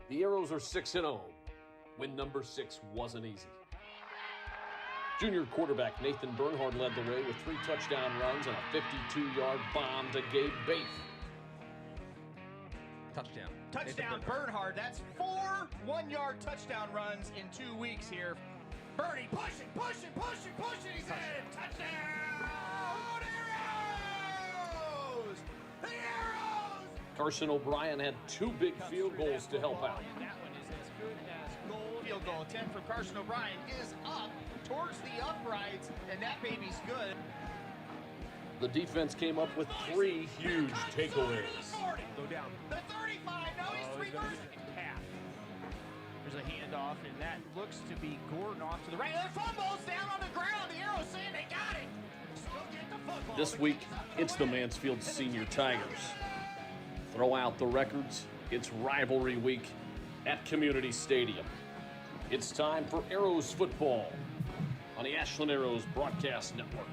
The Arrows are 6-0. Win number 6 wasn't easy. Junior quarterback Nathan Bernhard led the way with 3 touchdown runs and a 52-yard bomb to Gabe Baith. Touchdown. Touchdown, Bernhard. That's 4 one-yard touchdown runs in 2 weeks here. Bernie pushing. He's in. Touchdown! Arrows! The Arrows! Carson O'Brien had 2 big field goals to help out. And that one is as good as goal. Field goal attempt from Carson O'Brien is up towards the uprights, and that baby's good. The defense came up with 3 huge takeaways. Go down. The 35, no, he's reversing. Half. There's a handoff, and that looks to be Gordon off to the right. The fumbles down on the ground. The Arrows saying they got it. Still get the football. This week, it's the Mansfield Senior Tigers. Throw out the records. It's rivalry week at Community Stadium. It's time for Arrows football on the Ashland Arrows Broadcast Network.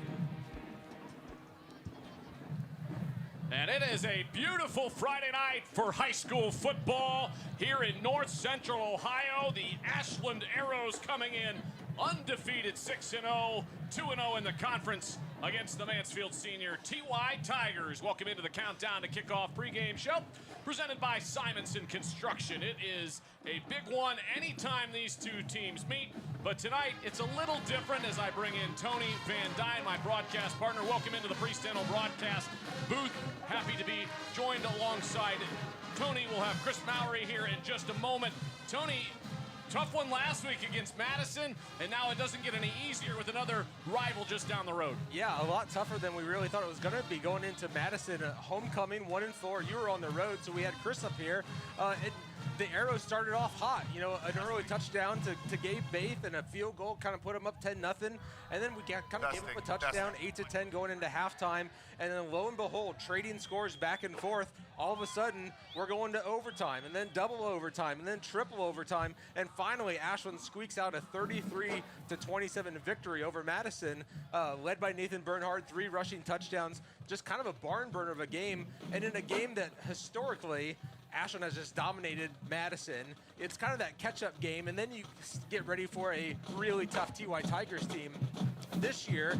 And it is a beautiful Friday night for high school football here in North Central Ohio. The Ashland Arrows coming in undefeated 6-0, 2-0 in the conference against the Mansfield Senior Tigers. Welcome into the Countdown to Kickoff pregame show presented by Simonson Construction. It is a big one anytime these two teams meet, but tonight it's a little different as I bring in Tony Van Dyne, my broadcast partner. Welcome into the Pre-Steno broadcast booth. Happy to be joined alongside Tony. We'll have Chris Mowry here in just a moment. Tony, tough one last week against Madison, and now it doesn't get any easier with another rival just down the road. Yeah, a lot tougher than we really thought it was going to be going into Madison. Homecoming, 1-4. You were on the road, so we had Chris up here. The Arrows started off hot. You know, an early touchdown to Gabe Baith and a field goal kind of put them up 10-0. And then we gave up a touchdown, 8-10 going into halftime. And then lo and behold, trading scores back and forth. All of a sudden, we're going to overtime, and then double overtime, and then triple overtime. And finally, Ashland squeaks out a 33-27 victory over Madison, led by Nathan Bernhard, 3 rushing touchdowns. Just kind of a barn burner of a game. And in a game that historically, Ashland has just dominated Madison. It's kind of that catch-up game, and then you get ready for a really tough TY Tigers team. This year,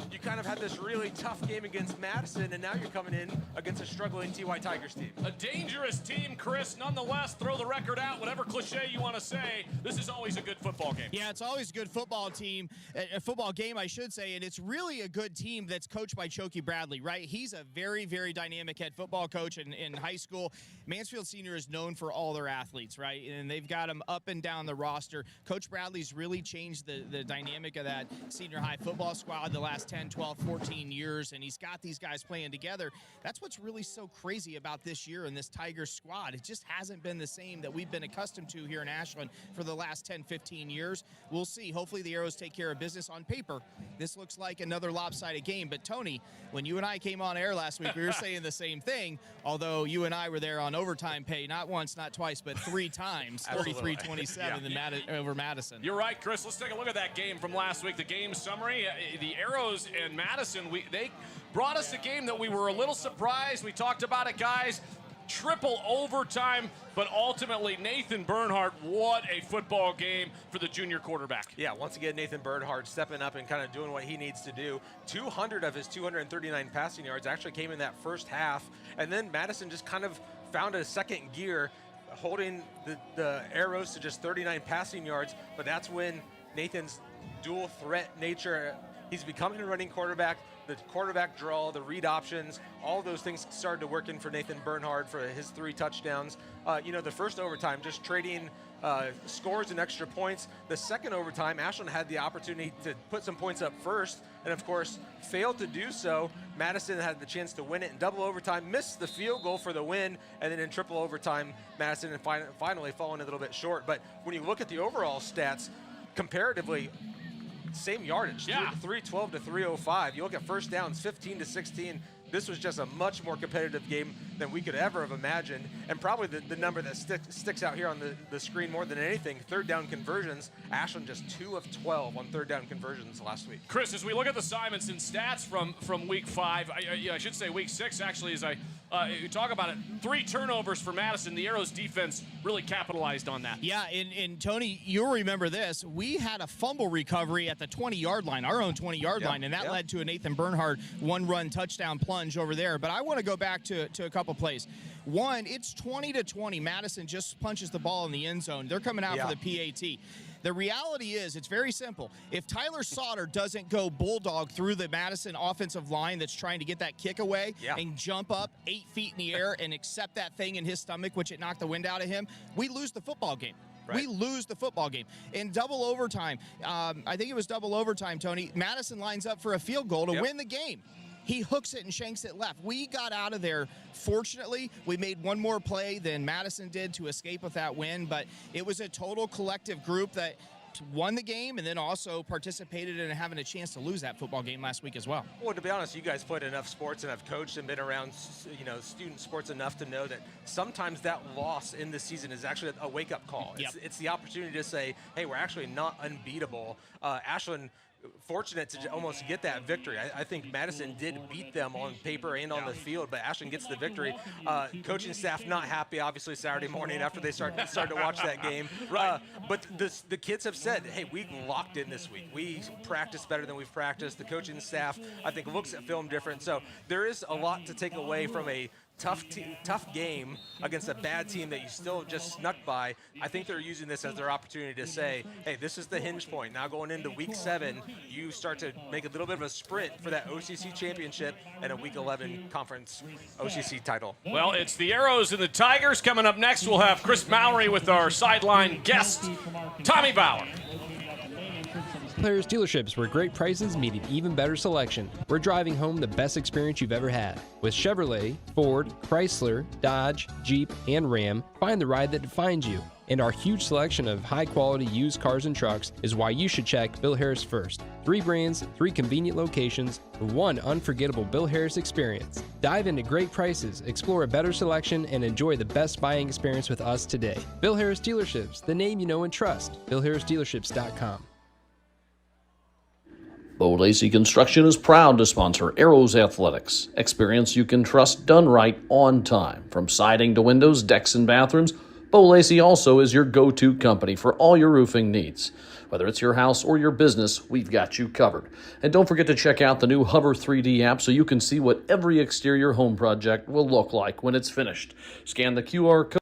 you kind of had this really tough game against Madison, and now you're coming in against a struggling TY Tigers team. A dangerous team, Chris. Nonetheless, throw the record out, whatever cliche you want to say. This is always a good football game. Yeah, it's always a good football team, a football game, I should say, and it's really a good team that's coached by Chokey Bradley, right? He's a very, very dynamic head football coach in high school. Mansfield Senior is known for all their athletes, right? And they've got them up and down the roster. Coach Bradley's really changed the dynamic of that senior high football squad the last 10, 12, 14 years, and he's got these guys playing together. That's what's really so crazy about this year and this Tigers squad. It just hasn't been the same that we've been accustomed to here in Ashland for the last 10, 15 years. We'll see. Hopefully the Arrows take care of business. On paper, this looks like another lopsided game. But Tony, when you and I came on air last week, we were saying the same thing, although you and I were there on overtime pay, not once, not twice, but 3 times, 33-27 over Madison. You're right, Chris. Let's take a look at that game from last week. The game summary, the Arrows and Madison, they brought us a game that we were a little surprised. We talked about it, guys. Triple overtime, but ultimately Nathan Bernhard, what a football game for the junior quarterback. Yeah, once again, Nathan Bernhard stepping up and kind of doing what he needs to do. 200 of his 239 passing yards actually came in that first half, and then Madison just kind of found a second gear, holding the Arrows to just 39 passing yards, but that's when Nathan's dual threat nature, he's becoming a running quarterback, the quarterback draw, the read options, all those things started to work in for Nathan Bernhard for his 3 touchdowns. The first overtime, just trading scores and extra points. The second overtime, Ashland had the opportunity to put some points up first, and of course, failed to do so. Madison had the chance to win it in double overtime, missed the field goal for the win, and then in triple overtime, Madison finally falling a little bit short. But when you look at the overall stats, comparatively, same yardage, 312 to 305. You look at first downs, 15 to 16. This was just a much more competitive game than we could ever have imagined. And probably the number that sticks out here on the screen more than anything, third down conversions. Ashland just 2 of 12 on third down conversions last week. Chris, as we look at the Simonson stats from week 5, I should say week 6 actually, as I You talk about it, 3 turnovers for Madison. The Arrows defense really capitalized on that. Yeah, and Tony, you'll remember this. We had a fumble recovery at the 20-yard line, our own 20-yard line, and that led to a Nathan Bernhard one-run touchdown plunge over there. But I want to go back to a couple plays. One, it's 20-20. Madison just punches the ball in the end zone. They're coming out for the PAT. The reality is, it's very simple. If Tyler Sauter doesn't go bulldog through the Madison offensive line that's trying to get that kick away and jump up 8 feet in the air and accept that thing in his stomach, which it knocked the wind out of him, we lose the football game. Right. We lose the football game. In double overtime, I think it was double overtime, Tony, Madison lines up for a field goal to win the game. He hooks it and shanks it left. We got out of there. Fortunately, we made one more play than Madison did to escape with that win, but it was a total collective group that won the game and then also participated in having a chance to lose that football game last week as well. Well, to be honest, you guys played enough sports and have coached and been around, student sports enough to know that sometimes that loss in the season is actually a wake-up call. It's the opportunity to say, hey, we're actually not unbeatable. Ashland, fortunate to almost get that victory. I think Madison did beat them on paper and on the field, but Ashland gets the victory. Coaching staff not happy, obviously, Saturday morning after they started to watch that game. But the kids have said, hey, we locked in this week. We practiced better than we've practiced. The coaching staff, I think, looks at film different. So there is a lot to take away from a tough game against a bad team that you still just snuck by. I think they're using this as their opportunity to say, hey, this is the hinge point. Now going into week 7, you start to make a little bit of a sprint for that OCC championship and a week 11 conference OCC title. Well, it's the Arrows and the Tigers. Coming up next, we'll have Chris Mallory with our sideline guest, Tommy Bauer. Players dealerships where great prices meet an even better selection. We're driving home the best experience you've ever had. With Chevrolet, Ford, Chrysler, Dodge, Jeep, and Ram, find the ride that defines you. And our huge selection of high-quality used cars and trucks is why you should check Bill Harris first. 3 brands, 3 convenient locations, 1 unforgettable Bill Harris experience. Dive into great prices, explore a better selection, and enjoy the best buying experience with us today. Bill Harris Dealerships, the name you know and trust. BillHarrisDealerships.com. Bo Lacey Construction is proud to sponsor Arrows Athletics. Experience you can trust done right on time. From siding to windows, decks, and bathrooms, Bo Lacey also is your go-to company for all your roofing needs. Whether it's your house or your business, we've got you covered. And don't forget to check out the new Hover 3D app so you can see what every exterior home project will look like when it's finished. Scan the QR code.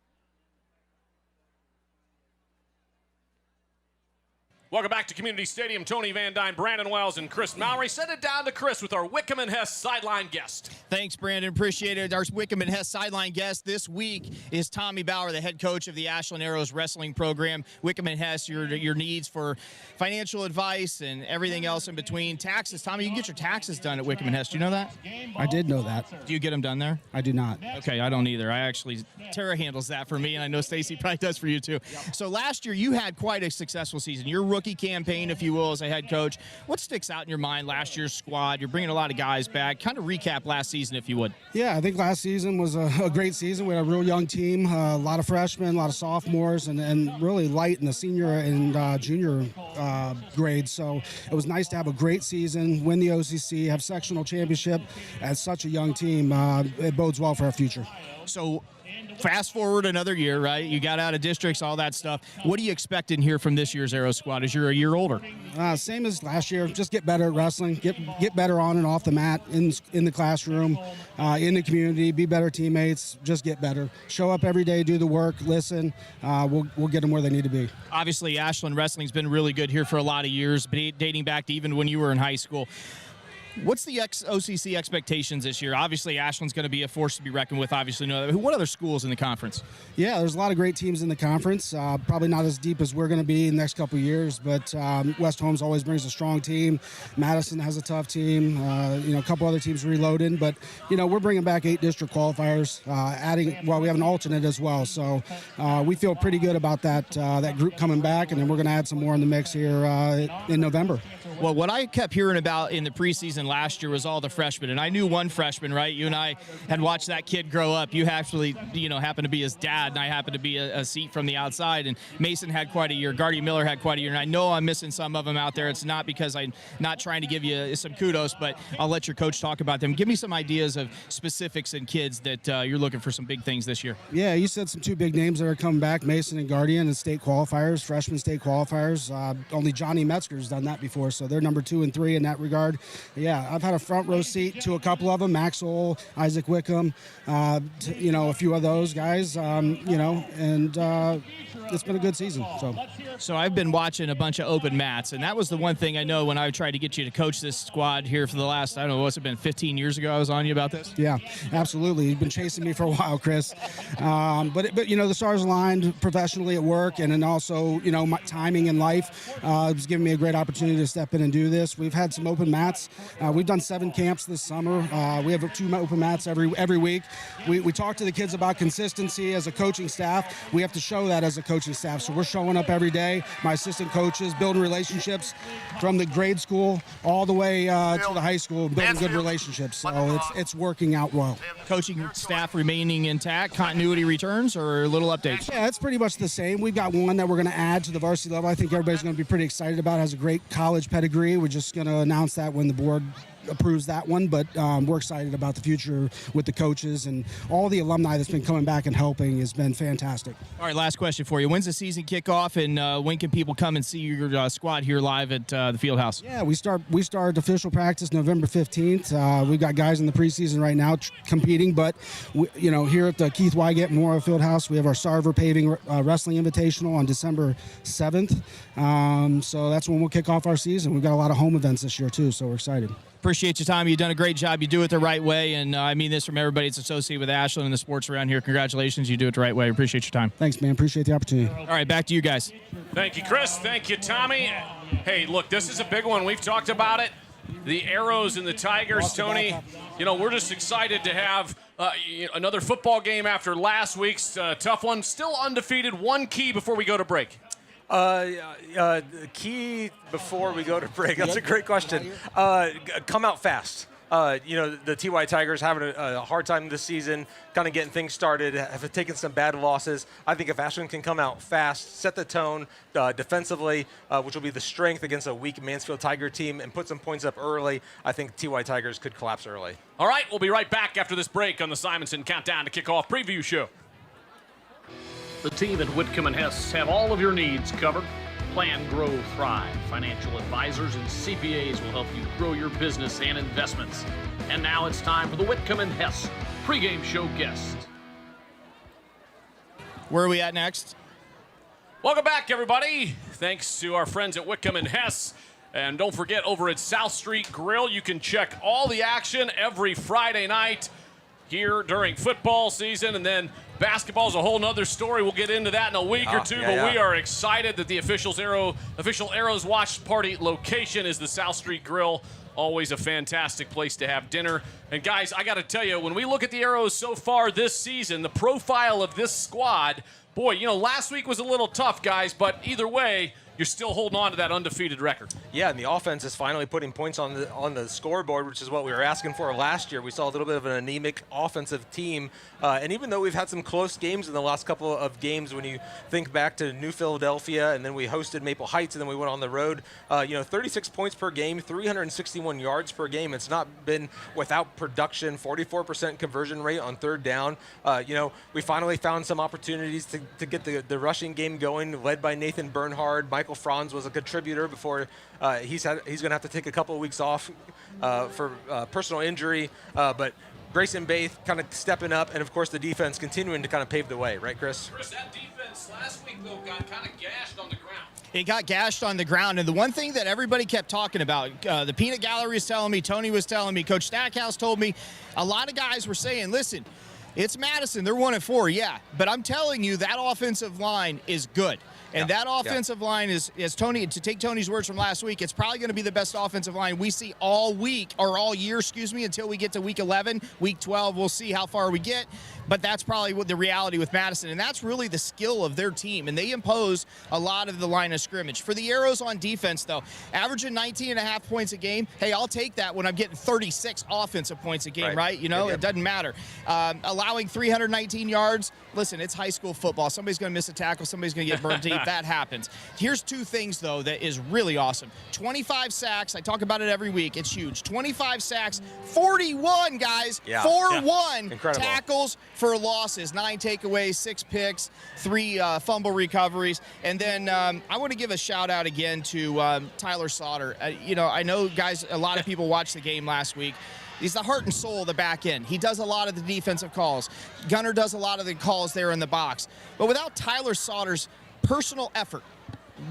Welcome back to Community Stadium. Tony Van Dyne, Brandon Wells, and Chris Mallory. Send it down to Chris with our Wickham and Hess sideline guest. Thanks, Brandon. Appreciate it. Our Wickham and Hess sideline guest this week is Tommy Bauer, the head coach of the Ashland Arrows wrestling program. Wickham and Hess, your needs for financial advice and everything else in between. Taxes. Tommy, you can get your taxes done at Wickham and Hess. Do you know that? I did know that. Do you get them done there? I do not. Okay, I don't either. Tara handles that for me, and I know Stacy probably does for you too. Yep. So last year, you had quite a successful season. Your rookie campaign, if you will, as a head coach. What sticks out in your mind last year's squad? You're bringing a lot of guys back. Kind of recap last season, if you would. Yeah, I think last season was a great season. We had a real young team, a lot of freshmen, a lot of sophomores, and really light in the senior and junior grades. So it was nice to have a great season, win the OCC, have sectional championship as such a young team. It bodes well for our future. So fast forward another year, right? You got out of districts, all that stuff. What do you expect in here from this year's Arrow squad as you're a year older? Same as last year. Just get better at wrestling, get better on and off the mat, in the classroom, in the community, be better teammates, just get better. Show up every day, do the work, listen. We'll get them where they need to be. Obviously, Ashland wrestling's been really good here for a lot of years, dating back to even when you were in high school. What's the OCC expectations this year? Obviously, Ashland's going to be a force to be reckoned with. Obviously, what other schools in the conference? Yeah, there's a lot of great teams in the conference. Probably not as deep as we're going to be in the next couple of years, but West Holmes always brings a strong team. Madison has a tough team. A couple other teams reloading, but we're bringing back 8 district qualifiers, we have an alternate as well. So we feel pretty good about that group coming back, and then we're going to add some more in the mix here in November. Well, what I kept hearing about in the preseason season last year was all the freshmen, and I knew one freshman, right? You and I had watched that kid grow up. You actually, happened to be his dad, and I happened to be a seat from the outside, and Mason had quite a year. Guardian Miller had quite a year, and I know I'm missing some of them out there. It's not because I'm not trying to give you some kudos, but I'll let your coach talk about them. Give me some ideas of specifics and kids that you're looking for some big things this year. Yeah, you said some two big names that are coming back, Mason and Guardian, and state qualifiers, freshman state qualifiers. Only Johnny Metzger's done that before, so they're number 2 and 3 in that regard. Yeah, I've had a front row seat to a couple of them, Maxwell, Isaac Wickham, a few of those guys, and it's been a good season. So I've been watching a bunch of open mats, and that was the one thing I know when I tried to get you to coach this squad here for the last, I don't know, what's it been, 15 years ago I was on you about this? Yeah, absolutely. You've been chasing me for a while, Chris. But the stars aligned professionally at work, and then also, my timing in life was giving me a great opportunity to step in and do this. We've had some open mats. We've done 7 camps this summer. We have 2 open mats every week. We talk to the kids about consistency as a coaching staff. We have to show that as a coaching staff. So we're showing up every day. My assistant coaches, building relationships from the grade school all the way to the high school, building good relationships. So it's working out well. Coaching staff remaining intact, continuity returns, or little updates? Yeah, it's pretty much the same. We've got one that we're going to add to the varsity level. I think everybody's going to be pretty excited about. It has a great college pedigree. We're just going to announce that when the board approves that one, but we're excited about the future with the coaches, and all the alumni that's been coming back and helping has been fantastic. All right, last question for you. When's the season kick off, and when can people come and see your squad here live at the Fieldhouse? Yeah, we start official practice November 15th. We've got guys in the preseason right now competing, but here at the Keith Wygant Memorial Fieldhouse, we have our Sarver Paving Wrestling Invitational on December 7th. So that's when we'll kick off our season. We've got a lot of home events this year too, so we're excited. Appreciate your time. You've done a great job. You do it the right way, and I mean this from everybody that's associated with Ashland and the sports around here. Congratulations. You do it the right way. Appreciate your time. Thanks, man. Appreciate the opportunity. All right, back to you guys. Thank you, Chris. Thank you, Tommy. Hey, look, this is a big one. We've talked about it. The Arrows and the Tigers, Tony. We're just excited to have another football game after last week's tough one. Still undefeated. One key before we go to break. The key before we go to break, that's a great question. Come out fast. The TY Tigers having a hard time this season, kind of getting things started, have taken some bad losses. I think if Ashland can come out fast, set the tone defensively, which will be the strength against a weak Mansfield Tiger team, and put some points up early, I think TY Tigers could collapse early. All right, we'll be right back after this break on the Simonson Countdown to Kickoff Preview Show. The team at Whitcomb and Hess have all of your needs covered. Plan, grow, thrive. Financial advisors and CPAs will help you grow your business and investments. And now it's time for the Whitcomb and Hess pregame show guest. Where are we at next? Welcome back, everybody. Thanks to our friends at Whitcomb and Hess. And don't forget, over at South Street Grill, you can check all the action every Friday night here during football season, and then basketball is a whole nother story. We'll get into that in a week or two, we are excited that the official Arrows Watch Party location is the South Street Grill. Always a fantastic place to have dinner. And guys, I got to tell you, when we look at the Arrows so far this season, the profile of this squad, boy, last week was a little tough, guys, but either way, you're still holding on to that undefeated record. Yeah, and the offense is finally putting points on the scoreboard, which is what we were asking for last year. We saw a little bit of an anemic offensive team, and even though we've had some close games in the last couple of games, when you think back to New Philadelphia, and then we hosted Maple Heights, and then we went on the road, 36 points per game, 361 yards per game. It's not been without production, 44% conversion rate on third down. We finally found some opportunities to get the rushing game going, led by Nathan Bernhard. Michael Franz was a contributor before he's going to have to take a couple of weeks off for personal injury, but Grayson Baith kind of stepping up, and of course the defense continuing to kind of pave the way, right, Chris? Chris, that defense last week, though, got kind of gashed on the ground. It got gashed on the ground, and the one thing that everybody kept talking about, the Peanut Gallery was telling me, Tony was telling me, Coach Stackhouse told me, a lot of guys were saying, listen, it's Madison, they're 1-4, yeah, but I'm telling you that offensive line is good. And that offensive line is Tony, to take Tony's words from last week, it's probably going to be the best offensive line we see all week, or all year, until we get to week 11. Week 12, we'll see how far we get. But that's probably what the reality with Madison, and that's really the skill of their team, and they impose a lot of the line of scrimmage. For the Arrows on defense, though, averaging 19.5 points a game, hey, I'll take that when I'm getting 36 offensive points a game, right? You know, it doesn't matter. Allowing 319 yards, listen, it's high school football. Somebody's going to miss a tackle. Somebody's going to get burned deep. That happens. Here's two things, though, that is really awesome. 25 sacks. I talk about it every week. It's huge. 25 sacks, 41, guys. 4-1 Incredible. Tackles for losses, 9 takeaways, 6 picks, 3 fumble recoveries. And then I want to give a shout out again to Tyler Sauter. You know, I know, guys, a lot of people watched the game last week. He's the heart and soul of the back end. He does a lot of the defensive calls. Gunner does a lot of the calls there in the box. But without Tyler Sauter's personal effort,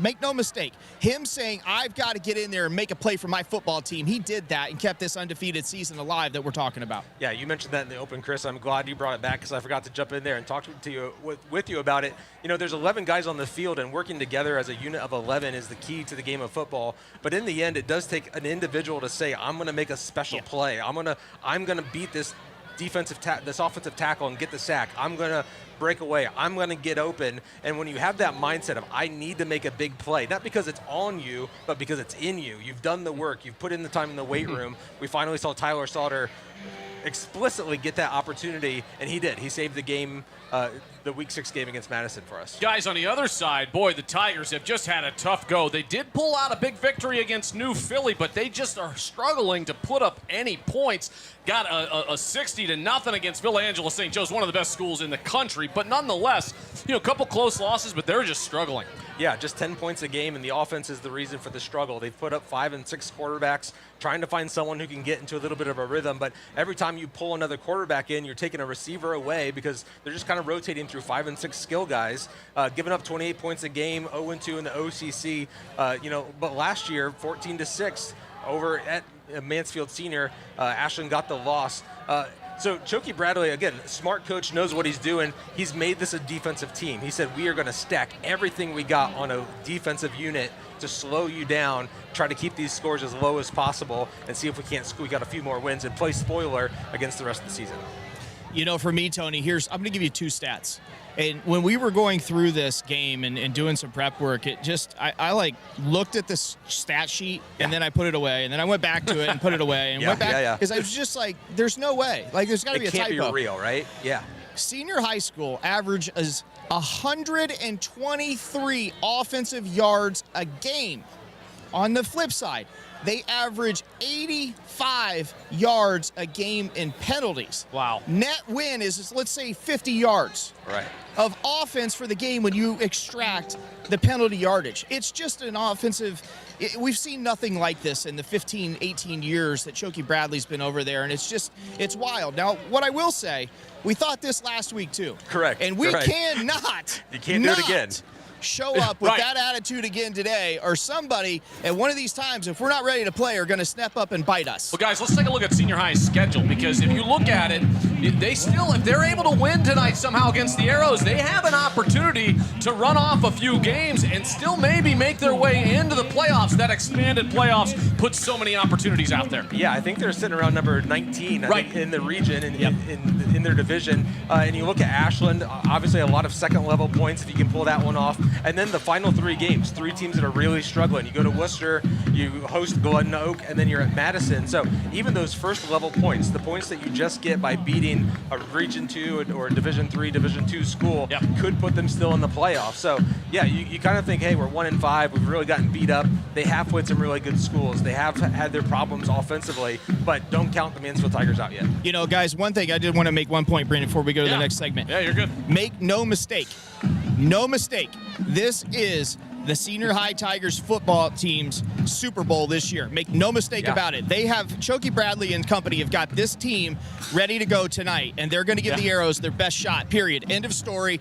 make no mistake, him saying, I've got to get in there and make a play for my football team, he did that and kept this undefeated season alive that we're talking about. Yeah, you mentioned that in the open, Chris. I'm glad you brought it back because I forgot to jump in there and talk to you with you about it. You know, there's 11 guys on the field, and working together as a unit of 11 is the key to the game of football. But in the end, it does take an individual to say, I'm going to make a special play. I'm going to beat this this offensive tackle and get the sack. I'm going to break away. I'm going to get open. And when you have that mindset of, I need to make a big play, not because it's on you, but because it's in you. You've done the work. You've put in the time in the weight room. We finally saw Tyler Sauter explicitly get that opportunity, and he did. He saved the game, the Week 6 game against Madison for us. Guys, on the other side, boy, the Tigers have just had a tough go. They did pull out a big victory against New Philly, but they just are struggling to put up any points. Got a 60-0 against Villa Angela St. Joe's, one of the best schools in the country. But nonetheless, you know, a couple close losses, but they're just struggling. Yeah, just 10 points a game, and the offense is the reason for the struggle. They've put up 5 and 6 quarterbacks, trying to find someone who can get into a little bit of a rhythm. But every time you pull another quarterback in, you're taking a receiver away because they're just kind of rotating through 5 and 6 skill guys, giving up 28 points a game, 0-2 in the OCC. You know, but last year, 14-6 over at Mansfield Senior. Ashland got the loss. So Choky Bradley, again, smart coach, knows what he's doing. He's made this a defensive team. He said, we are going to stack everything we got on a defensive unit to slow you down, try to keep these scores as low as possible, and see if we can't squeak out a few more wins and play spoiler against the rest of the season. You know, for me, Tony, I'm going to give you 2 stats. And when we were going through this game and doing some prep work, it just, I like looked at this stat sheet and then I put it away. And then I went back to it and put it away and went back. Because I was just like, there's no way. Like, there's got to be a typo. It can't be real, right? Yeah. Senior high school average is 123 offensive yards a game. On the flip side, they average 85 yards a game in penalties. Wow. Net win is, let's say, 50 yards of offense for the game when you extract the penalty yardage. It's just an offensive. We've seen nothing like this in the 15, 18 years that Choky Bradley's been over there, and it's wild. Now, what I will say, we thought this last week too. Correct. And we cannot. You can't do it again. Show up with that attitude again today, or somebody at one of these times, if we're not ready to play, are going to step up and bite us. Well, guys, let's take a look at Senior High's schedule, because if you look at it, they still, if they're able to win tonight somehow against the Arrows, they have an opportunity to run off a few games and still maybe make their way into the playoffs. That expanded playoffs puts so many opportunities out there. Yeah, I think they're sitting around number 19 I think, in the region, in their division. And you look at Ashland, obviously a lot of second-level points if you can pull that one off. And then the final 3 games, 3 teams that are really struggling. You go to Worcester, you host Glen Oak, and then you're at Madison. So even those first-level points, the points that you just get by beating a Region 2 or a Division 3, Division 2 school could put them still in the playoffs. So, yeah, you kind of think, hey, we're 1-5. We've really gotten beat up. They have played some really good schools. They have had their problems offensively, but don't count the Mansfield Tigers out yet. You know, guys, one thing I did want to make one point, Brandon, before we go to the next segment. Yeah, you're good. Make no mistake. No mistake. This is the Senior High Tigers football team's Super Bowl this year. Make no mistake about it. They have, Choky Bradley and company have got this team ready to go tonight, and they're going to give the Arrows their best shot, period. End of story.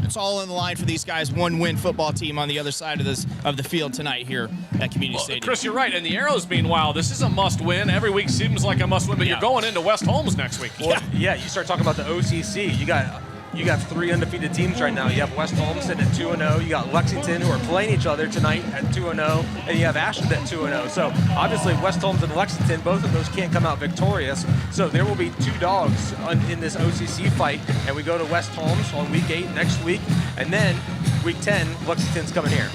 It's all on the line for these guys. 1-win football team on the other side of the field tonight here at Community Stadium. Chris, you're right. And the Arrows, meanwhile, this is a must-win. Every week seems like a must-win, but you're going into West Holmes next week. Well, you start talking about the OCC. You got you got 3 undefeated teams right now. You have West Holmes sitting at 2-0. You got Lexington, who are playing each other tonight at 2-0, and you have Ashland at 2-0. So obviously West Holmes and Lexington, both of those can't come out victorious. So there will be 2 dogs in this OCC fight, and we go to West Holmes on week 8 next week, and then week 10, Lexington's coming here.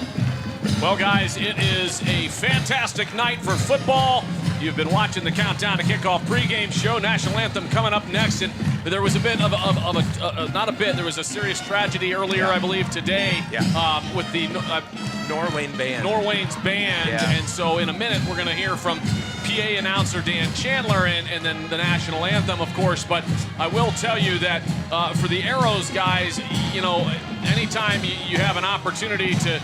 Well, guys, it is a fantastic night for football. You've been watching the Countdown to Kickoff pregame show. National anthem coming up next. And there was a bit of not a bit, there was a serious tragedy earlier, I believe, today with the Norwayne band. Norwayne's band. Yeah. And so in a minute, we're going to hear from PA announcer Dan Chandler and then the national anthem, of course. But I will tell you that for the Arrows guys, you know, anytime you have an opportunity to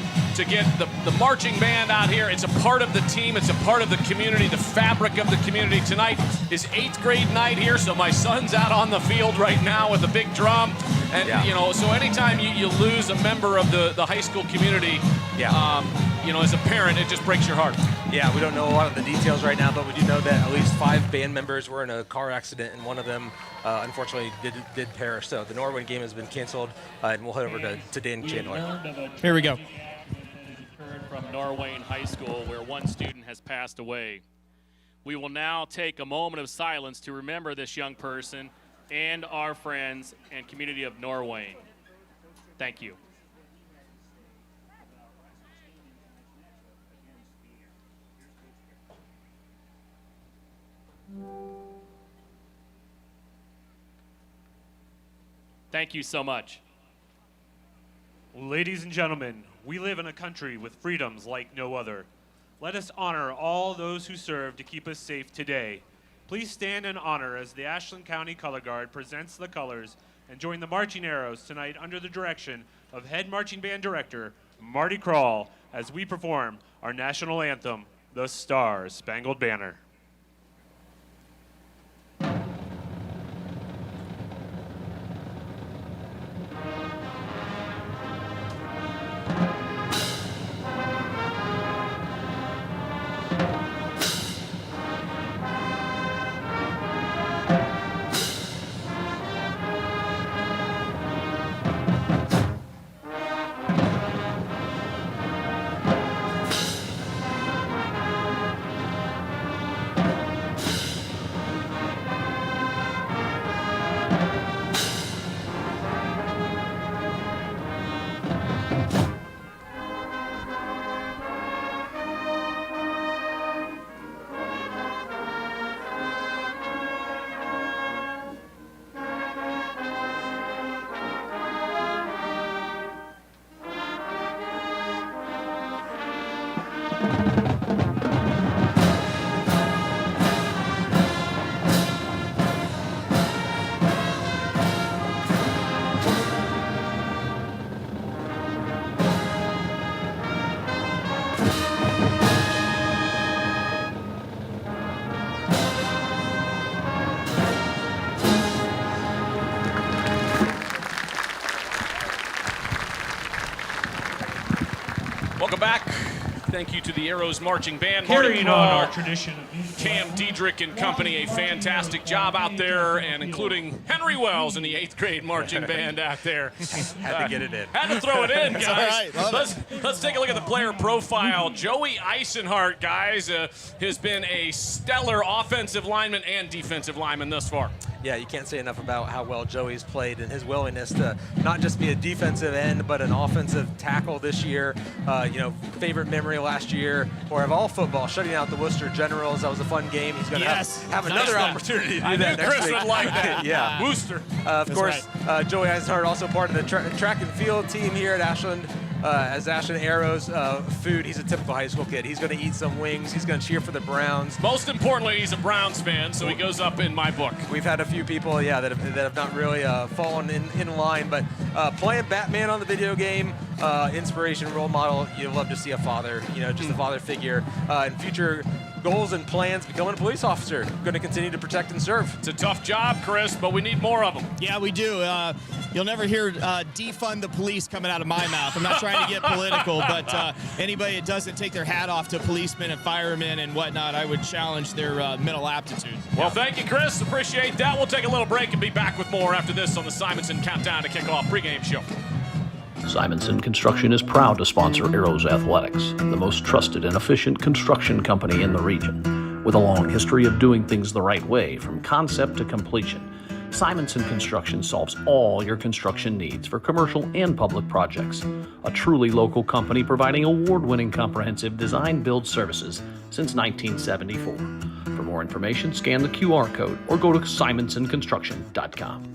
get the marching band out here, it's a part of the team, it's a part of the community, the fabric of the community. Tonight is 8th grade night here, so my son's out on the field right now with a big drum. And, you know, so anytime you lose a member of the high school community, you know, as a parent, it just breaks your heart. Yeah, we don't know a lot of the details right now, but we do know that at least 5 band members were in a car accident, and one of them, unfortunately, did perish. So the Norway game has been canceled, and we'll head over to Dan Chandler. Here we go. From Norwayne High School, where one student has passed away. We will now take a moment of silence to remember this young person and our friends and community of Norwayne. Thank you. Thank you so much. Ladies and gentlemen, we live in a country with freedoms like no other. Let us honor all those who serve to keep us safe today. Please stand in honor as the Ashland County Color Guard presents the colors and join the Marching Arrows tonight under the direction of Head Marching Band Director Marty Krall as we perform our national anthem, The Star Spangled Banner. Welcome back. Thank you to the Arrows Marching Band. Carrying on our tradition. Cam Diedrich and company, a fantastic job out there, and including Henry Wells in the 8th grade marching band out there. Had to get it in. Had to throw it in, guys. All right, Let's take a look at the player profile. Joey Eisenhart, guys, has been a stellar offensive lineman and defensive lineman thus far. Yeah, you can't say enough about how well Joey's played and his willingness to not just be a defensive end, but an offensive tackle this year. You know, favorite memory last year, or of all football, shutting out the Worcester Generals. That was a fun game. He's going to have another opportunity to do that next Chris week. would like that. Yeah. Worcester. Of course, Joey Eisenhart also part of the track and field team here at Ashland. As Ashland Arrows food, he's a typical high school kid. He's going to eat some wings. He's going to cheer for the Browns. Most importantly, he's a Browns fan, so he goes up in my book. We've had a few people, that have not really fallen in line, but playing Batman on the video game, inspiration, role model. You love to see a father, just a father figure. And future goals and plans, becoming a police officer. Going to continue to protect and serve. It's a tough job, Chris, but we need more of them. Yeah, we do. You'll never hear defund the police coming out of my mouth. I'm not trying to get political, but anybody that doesn't take their hat off to policemen and firemen and whatnot, I would challenge their mental aptitude. Well, thank you, Chris. Appreciate that. We'll take a little break and be back with more after this on the Simonson Countdown to Kickoff pregame show. Simonson Construction is proud to sponsor Arrows Athletics, the most trusted and efficient construction company in the region. With a long history of doing things the right way from concept to completion, Simonson Construction solves all your construction needs for commercial and public projects. A truly local company providing award-winning comprehensive design-build services since 1974. For more information, scan the QR code or go to simonsonconstruction.com.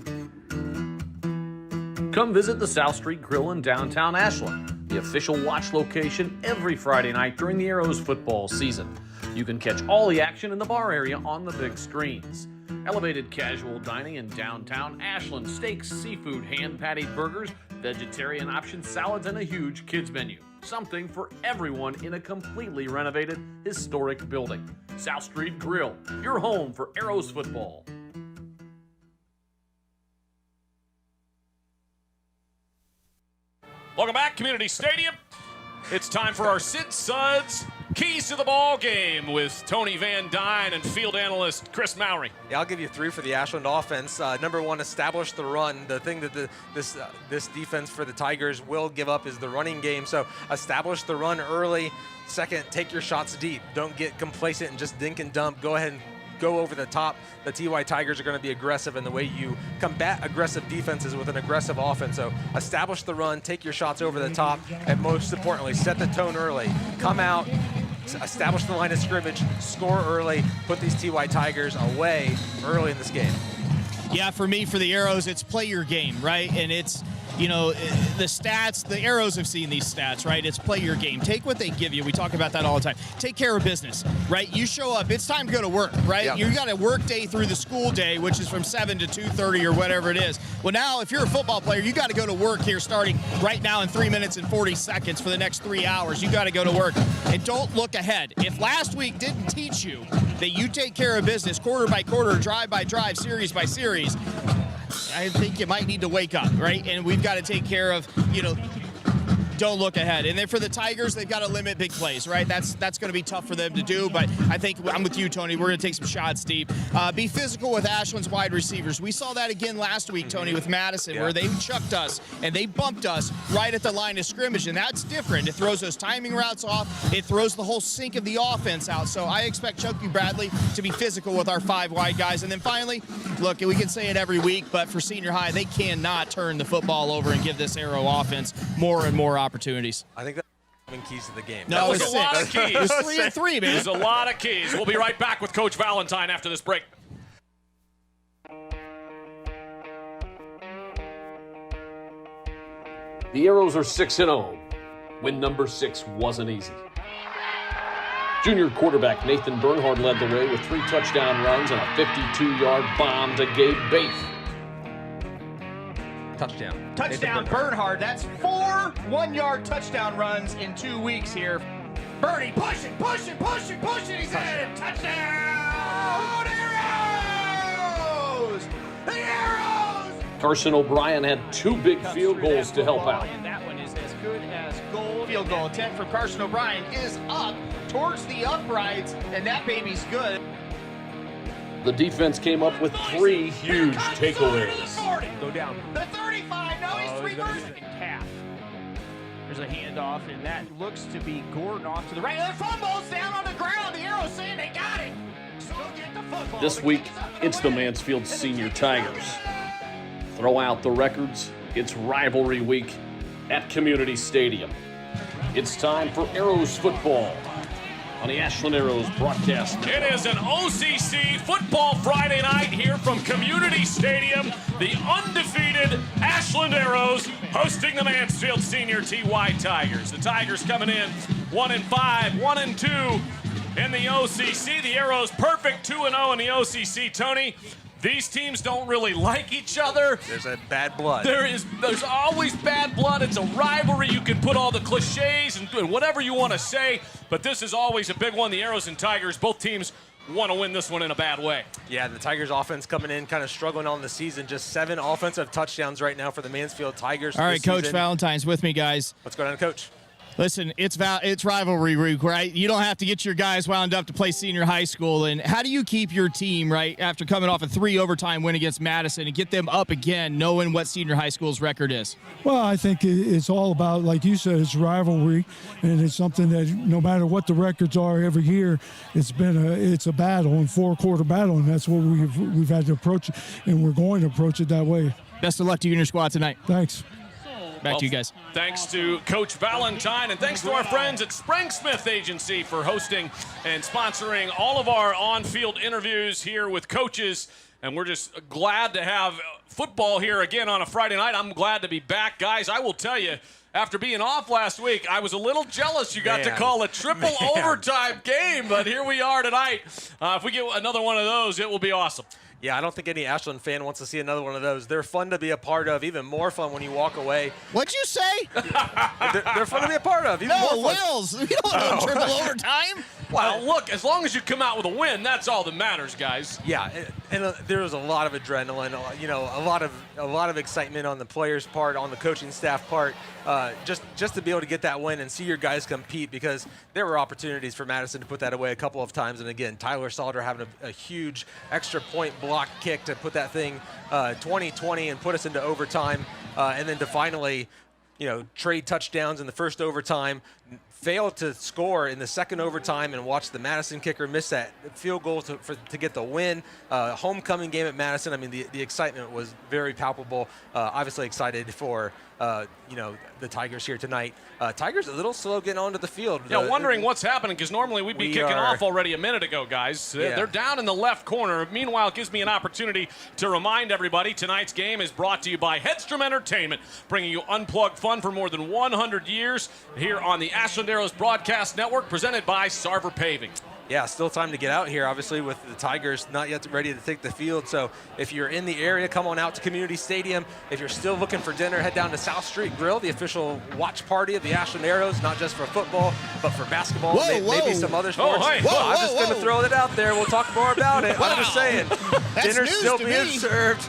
Come visit the South Street Grill in downtown Ashland, the official watch location every Friday night during the Arrows football season. You can catch all the action in the bar area on the big screens. Elevated casual dining in downtown Ashland, steaks, seafood, hand-patted burgers, vegetarian options, salads, and a huge kids menu. Something for everyone in a completely renovated, historic building. South Street Grill, your home for Arrows football. Welcome back, Community Stadium. It's time for our Sid Suds Keys to the Ball Game with Tony Van Dyne and field analyst Chris Mowry. Yeah, I'll give you 3 for the Ashland offense. Number 1, establish the run. The thing that this defense for the Tigers will give up is the running game. So establish the run early. Second, take your shots deep. Don't get complacent and just dink and dump. Go ahead and go over the top. The TY Tigers are going to be aggressive, and the way you combat aggressive defenses with an aggressive offense. So establish the run, take your shots over the top, and most importantly, set the tone early. Come out, establish the line of scrimmage, score early, put these TY Tigers away early in this game. Yeah, for me, for the Arrows, it's play your game, right? And it's, you know, the stats, the Arrows have seen these stats, right? It's play your game. Take what they give you. We talk about that all the time. Take care of business, right? You show up. It's time to go to work, right? Yep. You got a work day through the school day, which is from 7 to 2:30 or whatever it is. Well, now, if you're a football player, you got to go to work here starting right now in 3 minutes and 40 seconds for the next 3 hours. You got to go to work. And don't look ahead. If last week didn't teach you that you take care of business quarter by quarter, drive by drive, series by series, I think you might need to wake up, right? And we've got to take care of, don't look ahead. And then for the Tigers, they've got to limit big plays, right? That's going to be tough for them to do, but I think I'm with you, Tony. We're going to take some shots deep. Be physical with Ashland's wide receivers. We saw that again last week, Tony, with Madison, where they chucked us and they bumped us right at the line of scrimmage, and that's different. It throws those timing routes off. It throws the whole sync of the offense out. So I expect Chokey Bradley to be physical with our 5 wide guys. And then finally, look, we can say it every week, but for senior high, they cannot turn the football over and give this Arrow offense more and more opportunities. I think that's keys to the game. No, it was a lot of keys. It was 3 and 3, man. It was a lot of keys. We'll be right back with Coach Valentine after this break. The Arrows are 6-0. Win number 6 wasn't easy. Junior quarterback Nathan Bernhard led the way with 3 touchdown runs and a 52-yard bomb to Gabe Baith. Touchdown, Bernhard. That's 4 one-yard touchdown runs in 2 weeks here. Bernie pushing. He's in. Touchdown! Arrows! The Arrows! Carson O'Brien had 2 big field goals to help out. And that one is as good as goal. Field goal attempt from Carson O'Brien is up towards the uprights, and that baby's good. The defense came up with 3 huge takeaways. Go down. The 35. No, he's reversing. Half. There's a handoff, and that looks to be Gordon off to the right. The fumbles down on the ground. The Arrows saying they got it. So get the football. This week, it's the Mansfield Senior Tigers. Throw out the records. It's rivalry week at Community Stadium. It's time for Arrows football on the Ashland Arrows broadcast network. It is an OCC Football Friday night here from Community Stadium. The undefeated Ashland Arrows hosting the Mansfield Senior TY Tigers. The Tigers coming in 1-5, 1-2 in the OCC. The Arrows perfect 2-0 in the OCC. Tony, These teams don't really like each other. There's a bad blood. There's always bad blood. It's a rivalry. You can put all the cliches and whatever you want to say, but this is always a big one. The Arrows and Tigers, both teams want to win this one in a bad way. Yeah, the Tigers offense coming in kind of struggling on the season. Just 7 offensive touchdowns right now for the Mansfield Tigers. All right, Coach Valentine's with me, guys. What's going on, Coach? Listen, it's rivalry week, right? You don't have to get your guys wound up to play senior high school. And how do you keep your team, right, after coming off a 3 overtime win against Madison and get them up again, knowing what senior high school's record is? Well, I think it's all about, like you said, it's rivalry, and it's something that no matter what the records are every year, it's a battle, and 4-quarter battle, and that's what we've had to approach it, and we're going to approach it that way. Best of luck to you and your squad tonight. Thanks. Back to you guys. Thanks to Coach Valentine, and thanks to our friends at Springsmith Agency for hosting and sponsoring all of our on-field interviews here with coaches. And we're just glad to have football here again on a Friday night. I'm glad to be back, guys. I will tell you, after being off last week, I was a little jealous you got to call a triple overtime game, but here we are tonight. If we get another one of those, it will be awesome. Yeah, I don't think any Ashland fan wants to see another one of those. They're fun to be a part of, even more fun when you walk away. What'd you say? They're fun to be a part of. Even more fun. Wills. We don't know triple overtime. Well, look, as long as you come out with a win, that's all that matters, guys. Yeah, and there was a lot of adrenaline, a lot of excitement on the players' part, on the coaching staff part, just to be able to get that win and see your guys compete, because there were opportunities for Madison to put that away a couple of times. And again, Tyler Salter having a huge extra point block kick to put that thing 20-20 and put us into overtime, and then to finally, trade touchdowns in the first overtime, failed to score in the second overtime, and watch the Madison kicker miss that field goal to get the win. Homecoming game at Madison. I mean, the excitement was very palpable. Obviously excited for the Tigers here tonight. Tigers a little slow getting onto the field. Yeah, wondering what's happening, because normally we'd be kicking off already a minute ago, guys. Yeah. They're down in the left corner. Meanwhile, it gives me an opportunity to remind everybody tonight's game is brought to you by Headstrom Entertainment, bringing you unplugged fun for more than 100 years here on the Ashland Arrows Broadcast Network, presented by Sarver Paving. Yeah, still time to get out here, obviously, with the Tigers not yet ready to take the field. So if you're in the area, come on out to Community Stadium. If you're still looking for dinner, head down to South Street Grill, the official watch party of the Ashland Arrows, not just for football, but for basketball, maybe some other sports. I'm just going to throw it out there. We'll talk more about it. I'm just saying. Dinner's still being served.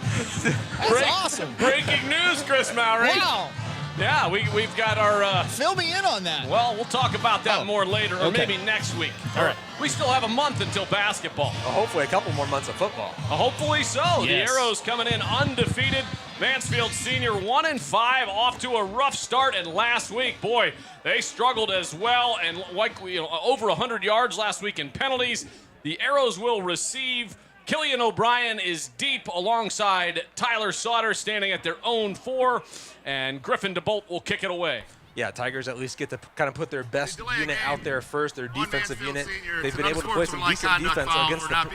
That's awesome. Breaking news, Chris Mowry. Wow. Yeah, we've got our... Fill me in on that. Well, we'll talk about that more later, or maybe next week. All right. We still have a month until basketball. Well, hopefully a couple more months of football. Hopefully so. Yes. The Arrows coming in undefeated. Mansfield Senior 1-5, off to a rough start. And last week, boy, they struggled as well. And over 100 yards last week in penalties. The Arrows will receive. Killian O'Brien is deep alongside Tyler Sauter, standing at their own 4, and Griffin DeBolt will kick it away. Yeah, Tigers at least get to kind of put their best unit out there first, their defensive unit. They've been able to play some decent defense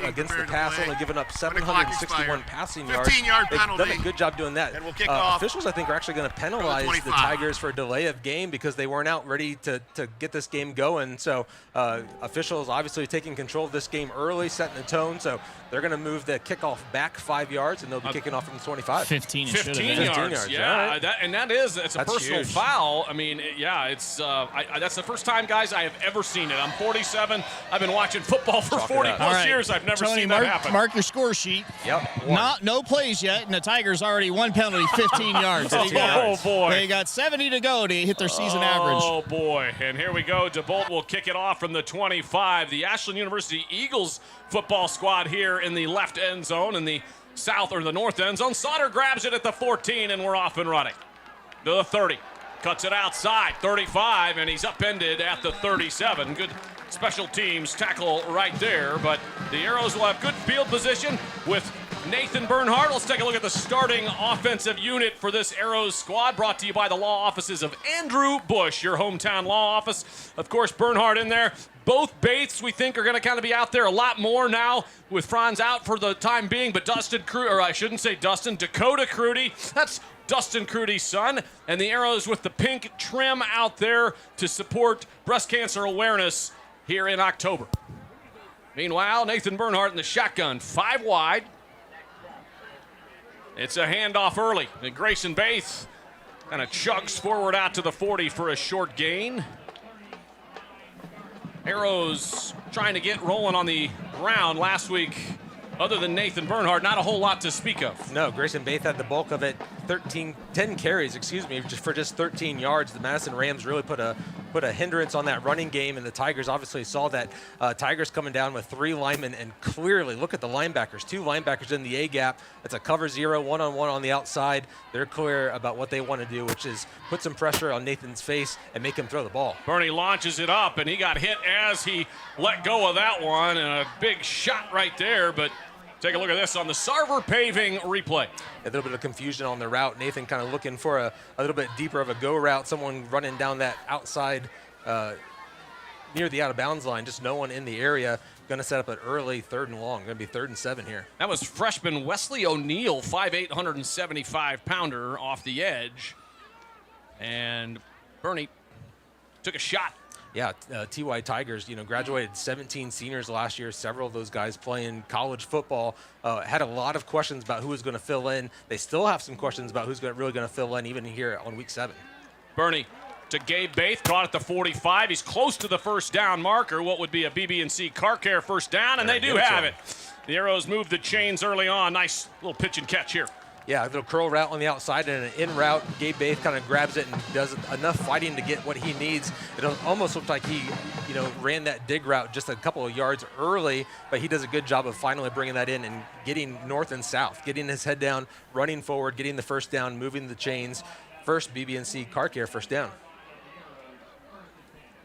against the pass, only giving up 761 passing yards. They've done a good job doing that. Officials, I think, are actually going to penalize the Tigers for a delay of game because they weren't out ready to get this game going. So officials obviously taking control of this game early, setting the tone. So they're going to move the kickoff back 5 yards, and they'll be kicking off from the 25. 15 yards. Yeah, right. It's a personal foul. I mean, yeah, it's that's the first time, guys, I have ever seen it. I'm 47. I've been watching football for 40-plus years. I've never seen that happen. Mark your score sheet. Yep. No plays yet, and the Tigers already one penalty, 15 yards. Boy. They got 70 to go to hit their season average. Oh, boy. And here we go. DeBolt will kick it off from the 25. The Ashland University Eagles football squad here in the left end zone, in the south or the north end zone. Sauter grabs it at the 14, and we're off and running. To the 30. Cuts it outside, 35, and he's upended at the 37. Good special teams tackle right there, but the Arrows will have good field position with Nathan Bernhardt. Let's take a look at the starting offensive unit for this Arrows squad, brought to you by the law offices of Andrew Bush, your hometown law office. Of course, Bernhardt in there. Both Bates, we think, are going to kind of be out there a lot more now with Franz out for the time being, but Dakota Crudy, that's Dustin Crudy's son, and the Arrows with the pink trim out there to support breast cancer awareness here in October. Meanwhile, Nathan Bernhardt in the shotgun, 5 wide. It's a handoff early. And Grayson Bates kind of chugs forward out to the 40 for a short gain. Arrows trying to get rolling on the ground last week. Other than Nathan Bernhardt, not a whole lot to speak of. No, Grayson Bates had the bulk of it. 10 carries, for just 13 yards. The Madison Rams really put a hindrance on that running game, and the Tigers obviously saw that. Tigers coming down with 3 linemen, and clearly, look at the linebackers. 2 linebackers in the A gap. That's a cover 0, one-on-one on the outside. They're clear about what they want to do, which is put some pressure on Nathan's face and make him throw the ball. Bernie launches it up, and he got hit as he let go of that one, and a big shot right there, but take a look at this on the Sarver Paving replay. A little bit of confusion on the route. Nathan kind of looking for a little bit deeper of a go route. Someone running down that outside near the out-of-bounds line. Just no one in the area. Going to set up an early 3rd and long. Going to be 3rd and 7 here. That was freshman Wesley O'Neill, 5'8", 175-pounder off the edge. And Bernie took a shot. Yeah, TY Tigers, graduated 17 seniors last year. Several of those guys playing college football. Had a lot of questions about who was going to fill in. They still have some questions about who's really going to fill in even here on week 7. Bernie to Gabe Bates, caught at the 45. He's close to the first down marker, what would be a BB&C Car Care first down, and they do have it. The Arrows move the chains early on. Nice little pitch and catch here. Yeah, a little curl route on the outside and an in route. Gabe Bates kind of grabs it and does enough fighting to get what he needs. It almost looked like he, ran that dig route just a couple of yards early, but he does a good job of finally bringing that in and getting north and south, getting his head down, running forward, getting the first down, moving the chains. First BB&C Car Care first down.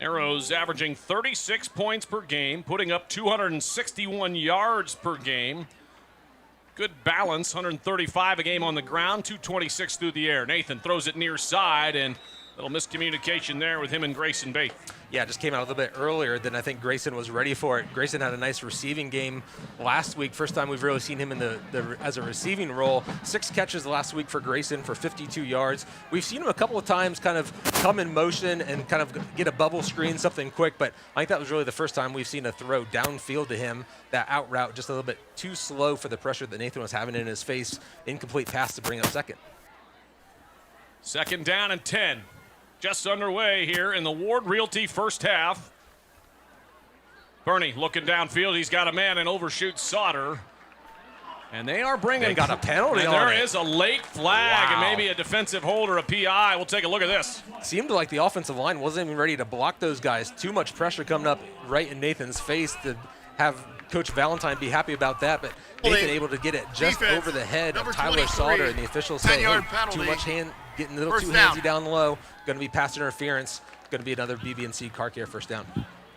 Arrows averaging 36 points per game, putting up 261 yards per game. Good balance, 135 a game on the ground, 226 through the air. Nathan throws it near side, and a little miscommunication there with him and Grayson Bates. Yeah, just came out a little bit earlier than I think Grayson was ready for it. Grayson had a nice receiving game last week. First time we've really seen him in the as a receiving role. 6 catches last week for Grayson for 52 yards. We've seen him a couple of times kind of come in motion and kind of get a bubble screen, something quick, but I think that was really the first time we've seen a throw downfield to him. That out route just a little bit too slow for the pressure that Nathan was having in his face. Incomplete pass to bring up second. 2nd down and 10. Just underway here in the Ward Realty first half. Bernie looking downfield. He's got a man and overshoots Sauter. And they are bringing. They got a penalty on it. There is a late flag and maybe a defensive hold or a PI. We'll take a look at this. Seemed like the offensive line wasn't even ready to block those guys. Too much pressure coming up right in Nathan's face to have Coach Valentine be happy about that, but Nathan able to get it just over the head of Tyler Sauter, and the officials say, hey, too much hand, getting a little too handsy down low, going to be pass interference, going to be another BB&C Car Care first down.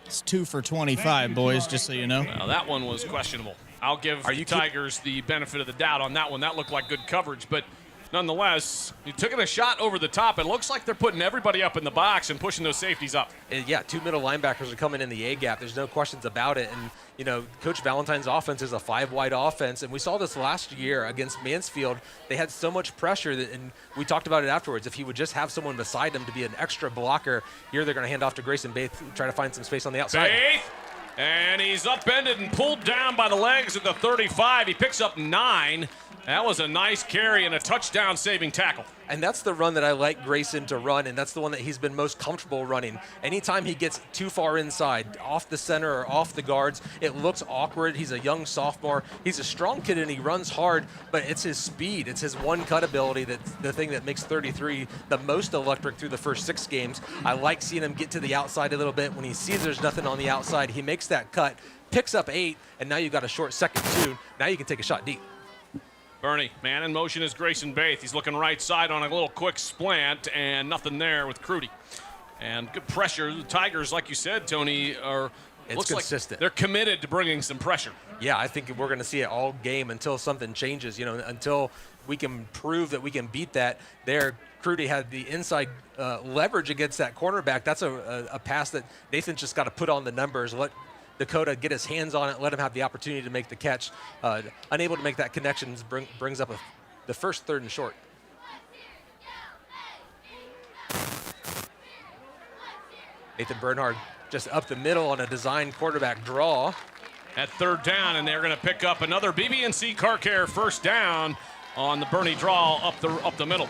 It's 2 for 25, boys, just so you know. Well, that one was questionable. I'll give the Tigers the benefit of the doubt on that one. That looked like good coverage, but nonetheless, he took a shot over the top. It looks like they're putting everybody up in the box and pushing those safeties up. Yeah, 2 middle linebackers are coming in the A gap. There's no questions about it. And, Coach Valentine's offense is a 5-wide offense. And we saw this last year against Mansfield. They had so much pressure, and we talked about it afterwards. If he would just have someone beside him to be an extra blocker, here they're going to hand off to Grayson Bates, try to find some space on the outside. Bates, and he's upended and pulled down by the legs at the 35. He picks up 9. That was a nice carry and a touchdown-saving tackle. And that's the run that I like Grayson to run, and that's the one that he's been most comfortable running. Anytime he gets too far inside, off the center or off the guards, it looks awkward. He's a young sophomore. He's a strong kid, and he runs hard, but it's his speed. It's his one-cut ability that's the thing that makes 33 the most electric through the first 6 games. I like seeing him get to the outside a little bit. When he sees there's nothing on the outside, he makes that cut, picks up 8, and now you've got a short 2nd 2. Now you can take a shot deep. Bernie, man in motion is Grayson Bates. He's looking right side on a little quick slant, and nothing there with Crudy. And good pressure. The Tigers, like you said, Tony, looks consistent. Like they're committed to bringing some pressure. Yeah, I think we're going to see it all game until something changes. Until we can prove that we can beat that. There, Crudy had the inside leverage against that cornerback. That's a pass that Nathan's just got to put on the numbers, let Dakota get his hands on it, let him have the opportunity to make the catch. Unable to make that connection brings up the first 3rd and short. Nathan Bernhardt just up the middle on a design quarterback draw. At 3rd down, and they're going to pick up another BB&C Car Care first down on the Bernie draw up the middle.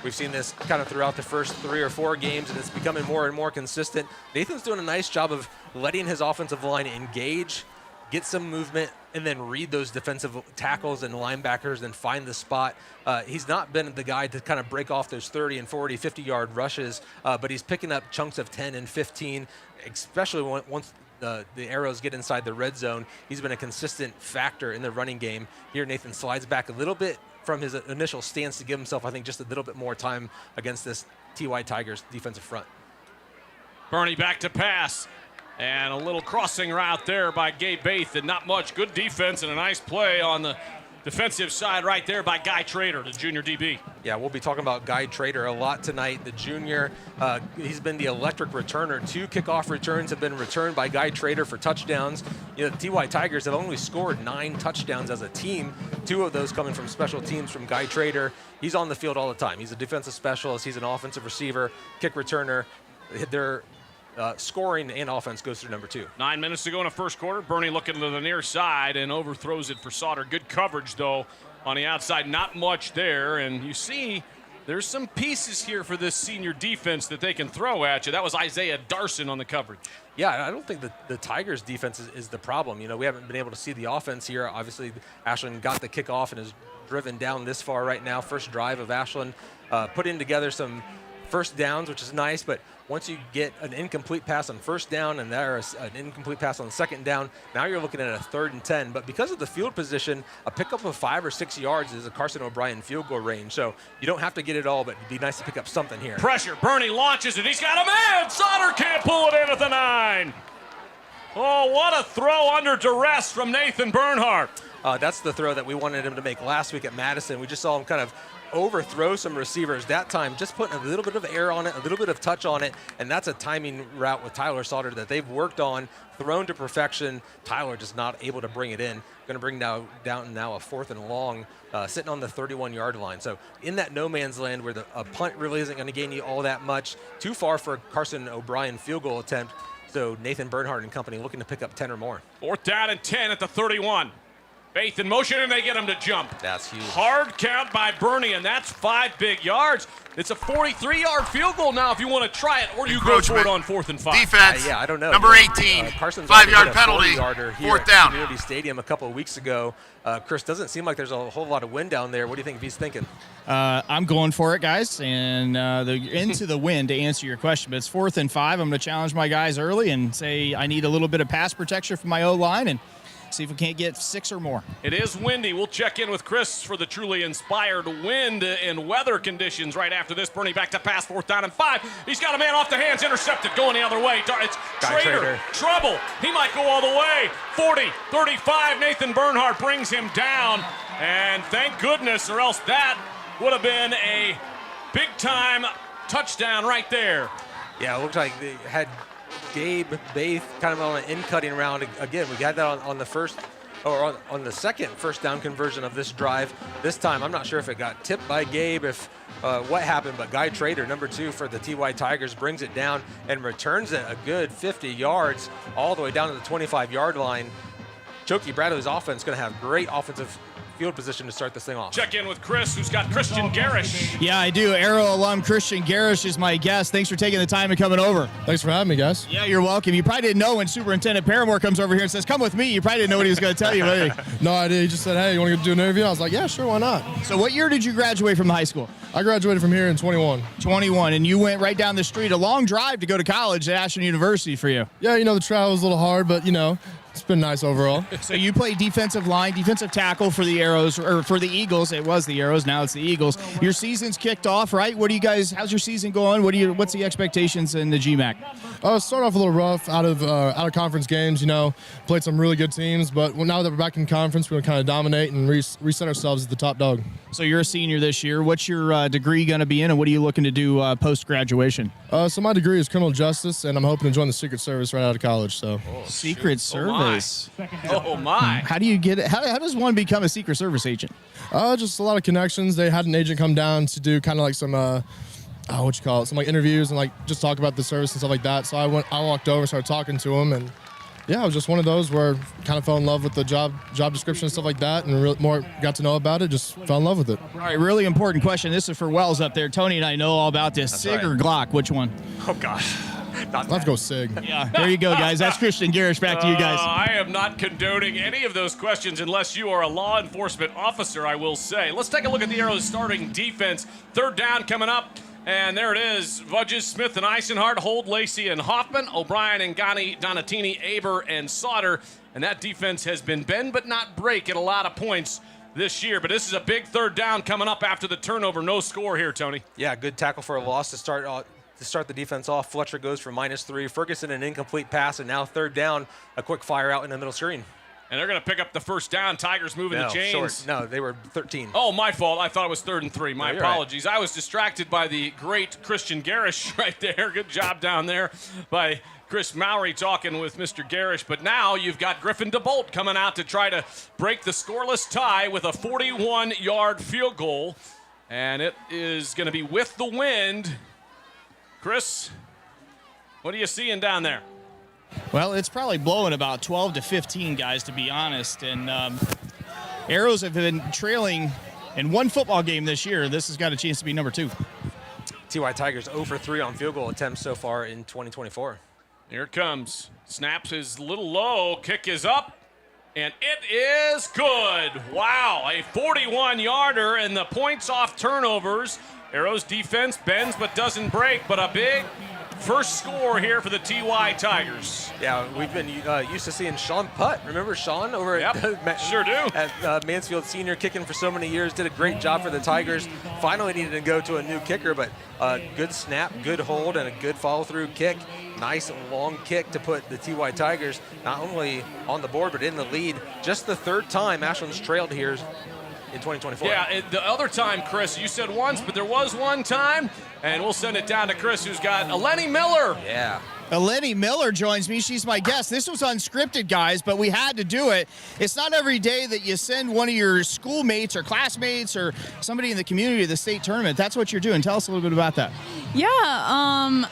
We've seen this kind of throughout the first 3 or 4 games, and it's becoming more and more consistent. Nathan's doing a nice job of letting his offensive line engage, get some movement, and then read those defensive tackles and linebackers and find the spot. He's not been the guy to kind of break off those 30 and 40, 50-yard rushes, but he's picking up chunks of 10 and 15, especially once the Arrows get inside the red zone. He's been a consistent factor in the running game. Here, Nathan slides back a little bit from his initial stance to give himself, I think, just a little bit more time against this TY Tigers defensive front. Bernie back to pass. And a little crossing route there by Gabe Baith, and not much. Good defense and a nice play on the defensive side right there by Guy Trader, the junior DB. Yeah, we'll be talking about Guy Trader a lot tonight. The junior, he's been the electric returner. 2 kickoff returns have been returned by Guy Trader for touchdowns. The TY Tigers have only scored 9 touchdowns as a team, 2 of those coming from special teams from Guy Trader. He's on the field all the time. He's a defensive specialist. He's an offensive receiver, kick returner. They're scoring and offense goes through number 2. 9 minutes to go in the first quarter. Bernie looking to the near side and overthrows it for Sauter. Good coverage, though, on the outside. Not much there. And you see there's some pieces here for this senior defense that they can throw at you. That was Isaiah Darson on the coverage. Yeah, I don't think that the Tigers defense is the problem. We haven't been able to see the offense here. Obviously, Ashland got the kickoff and is driven down this far right now. First drive of Ashland, putting together some first downs, which is nice, but once you get an incomplete pass on first down and there's an incomplete pass on second down, now you're looking at a 3rd and 10. But because of the field position, a pickup of 5 or 6 yards is a Carson O'Brien field goal range. So you don't have to get it all, but it'd be nice to pick up something here. Pressure. Bernie launches it. He's got a man. Sauter can't pull it in at the 9. Oh, what a throw under duress from Nathan Bernhardt. That's the throw that we wanted him to make last week at Madison. We just saw him kind of overthrow some receivers. That time, just putting a little bit of air on it, a little bit of touch on it, and that's a timing route with Tyler Sauter that they've worked on, thrown to perfection. Tyler just not able to bring it in. Going to bring down a 4th and long, sitting on the 31-yard line. So in that no man's land where a punt really isn't going to gain you all that much, too far for a Carson O'Brien field goal attempt. So Nathan Bernhardt and company looking to pick up 10 or more. 4th down and 10 at the 31. Baith in motion, and they get him to jump. That's huge. Hard count by Bernie, and that's 5 big yards. It's a 43-yard field goal now if you want to try it, or you go for it on 4th and 5. Defense. Yeah, I don't know. Number 18, 5-yard penalty, 4th down. Community Stadium a couple of weeks ago. Chris, doesn't seem like there's a whole lot of wind down there. What do you think he's thinking? I'm going for it, guys, and into the wind to answer your question. But it's 4th and 5. I'm going to challenge my guys early and say I need a little bit of pass protection from my O-line and see if we can't get 6 or more. It is windy. We'll check in with Chris for the truly inspired wind and weather conditions right after this. Bernie back to pass, 4th down and 5. He's got a man off the hands, intercepted, going the other way. It's Trader. Trouble. He might go all the way. 40, 35. Nathan Bernhardt brings him down. And thank goodness, or else that would have been a big-time touchdown right there. Yeah, it looked like they had Gabe Baith kind of on an in-cutting round. Again, we got that on the first, or on the second first down conversion of this drive. This time, I'm not sure if it got tipped by Gabe, if what happened, but Guy Trader, number 2 for the TY Tigers, brings it down and returns it a good 50 yards all the way down to the 25-yard line. Chokey Bradley's offense is going to have great offensive field position to start this thing off. Check in with Chris, who's got Christian Garish. Yeah, I do. Arrow alum Christian Garish is my guest. Thanks for taking the time and coming over. Thanks for having me, guys. Yeah, you're welcome. You probably didn't know when Superintendent Paramore comes over here and says, come with me. You probably didn't know what he was going to tell you. No idea. He just said, hey, you want to do an interview? I was like, yeah, sure, why not? So what year did you graduate from the high school? I graduated from here in 21. 21, and you went right down the street, a long drive to go to college at Ashland University for you. Yeah, the travel was a little hard, but, it's been nice overall. So you play defensive line, defensive tackle for the Arrows, or for the Eagles. It was the Arrows, now it's the Eagles. Your season's kicked off, right? How's your season going? What's the expectations in the GMAC? Started off a little rough out of conference games, played some really good teams, but now that we're back in conference, we're going to kind of dominate and reset ourselves as the top dog. So you're a senior this year. What's your degree going to be in, and what are you looking to do post-graduation? So my degree is criminal justice, and I'm hoping to join the Secret Service right out of college. So Secret Service. Oh my! How do you get it? How does one become a Secret Service agent? Just a lot of connections. They had an agent come down to do kind of like some some like interviews and like just talk about the service and stuff like that. So I walked over, started talking to him, and Yeah, it was just one of those where kind of fell in love with the job description and stuff like that, and more got to know about it, just fell in love with it. All right, really important question. This is for Wells up there. Tony and I know all about this. Sig or Glock, which one? Oh, gosh. Let's go Sig. Yeah, there you go, guys. That's Christian Garish. Back to you guys. I am not condoning any of those questions unless you are a law enforcement officer, I will say. Let's take a look at the Arrows starting defense. Third down coming up. And there it is. Vudges, Smith, and Eisenhart, Hold, Lacey, and Hoffman, O'Brien, and Gani, Donatini, Aber, and Sauter. And that defense has been bend but not break at a lot of points this year. But this is a big third down coming up after the turnover. No score here, Tony. Yeah, good tackle for a loss to start the defense off. Fletcher goes for -3. Ferguson, an incomplete pass, and now third down, a quick fire out in the middle screen. And they're going to pick up the first down. Tigers moving the chains. Short. No, they were 13. Oh, my fault. I thought it was 3rd and 3. My apologies. Right. I was distracted by the great Christian Garish right there. Good job down there by Chris Mowry talking with Mr. Garish. But now you've got Griffin DeBolt coming out to try to break the scoreless tie with a 41-yard field goal. And it is going to be with the wind. Chris, what are you seeing down there? Well, it's probably blowing about 12 to 15, guys, to be honest. And Arrows have been trailing in one football game this year. This has got a chance to be number 2. TY Tigers 0 for 3 on field goal attempts so far in 2024. Here it comes. Snaps is a little low. Kick is up. And it is good. Wow, a 41-yarder and the points off turnovers. Arrows defense bends but doesn't break, but a big first score here for the TY Tigers. Yeah, we've been used to seeing Sean Putt. Remember Sean over sure do. at Mansfield Senior, kicking for so many years. Did a great job for the Tigers. Finally needed to go to a new kicker, but good snap, good hold, and a good follow-through kick. Nice long kick to put the TY Tigers not only on the board but in the lead. Just the third time Ashland's trailed here in 2024. Yeah, the other time, Chris, you said once, but there was one time, and we'll send it down to Chris, who's got Eleni Miller. Yeah. Eleni Miller joins me. She's my guest. This was unscripted, guys, but we had to do it. It's not every day that you send one of your schoolmates or classmates or somebody in the community to the state tournament. That's what you're doing. Tell us a little bit about that. Yeah,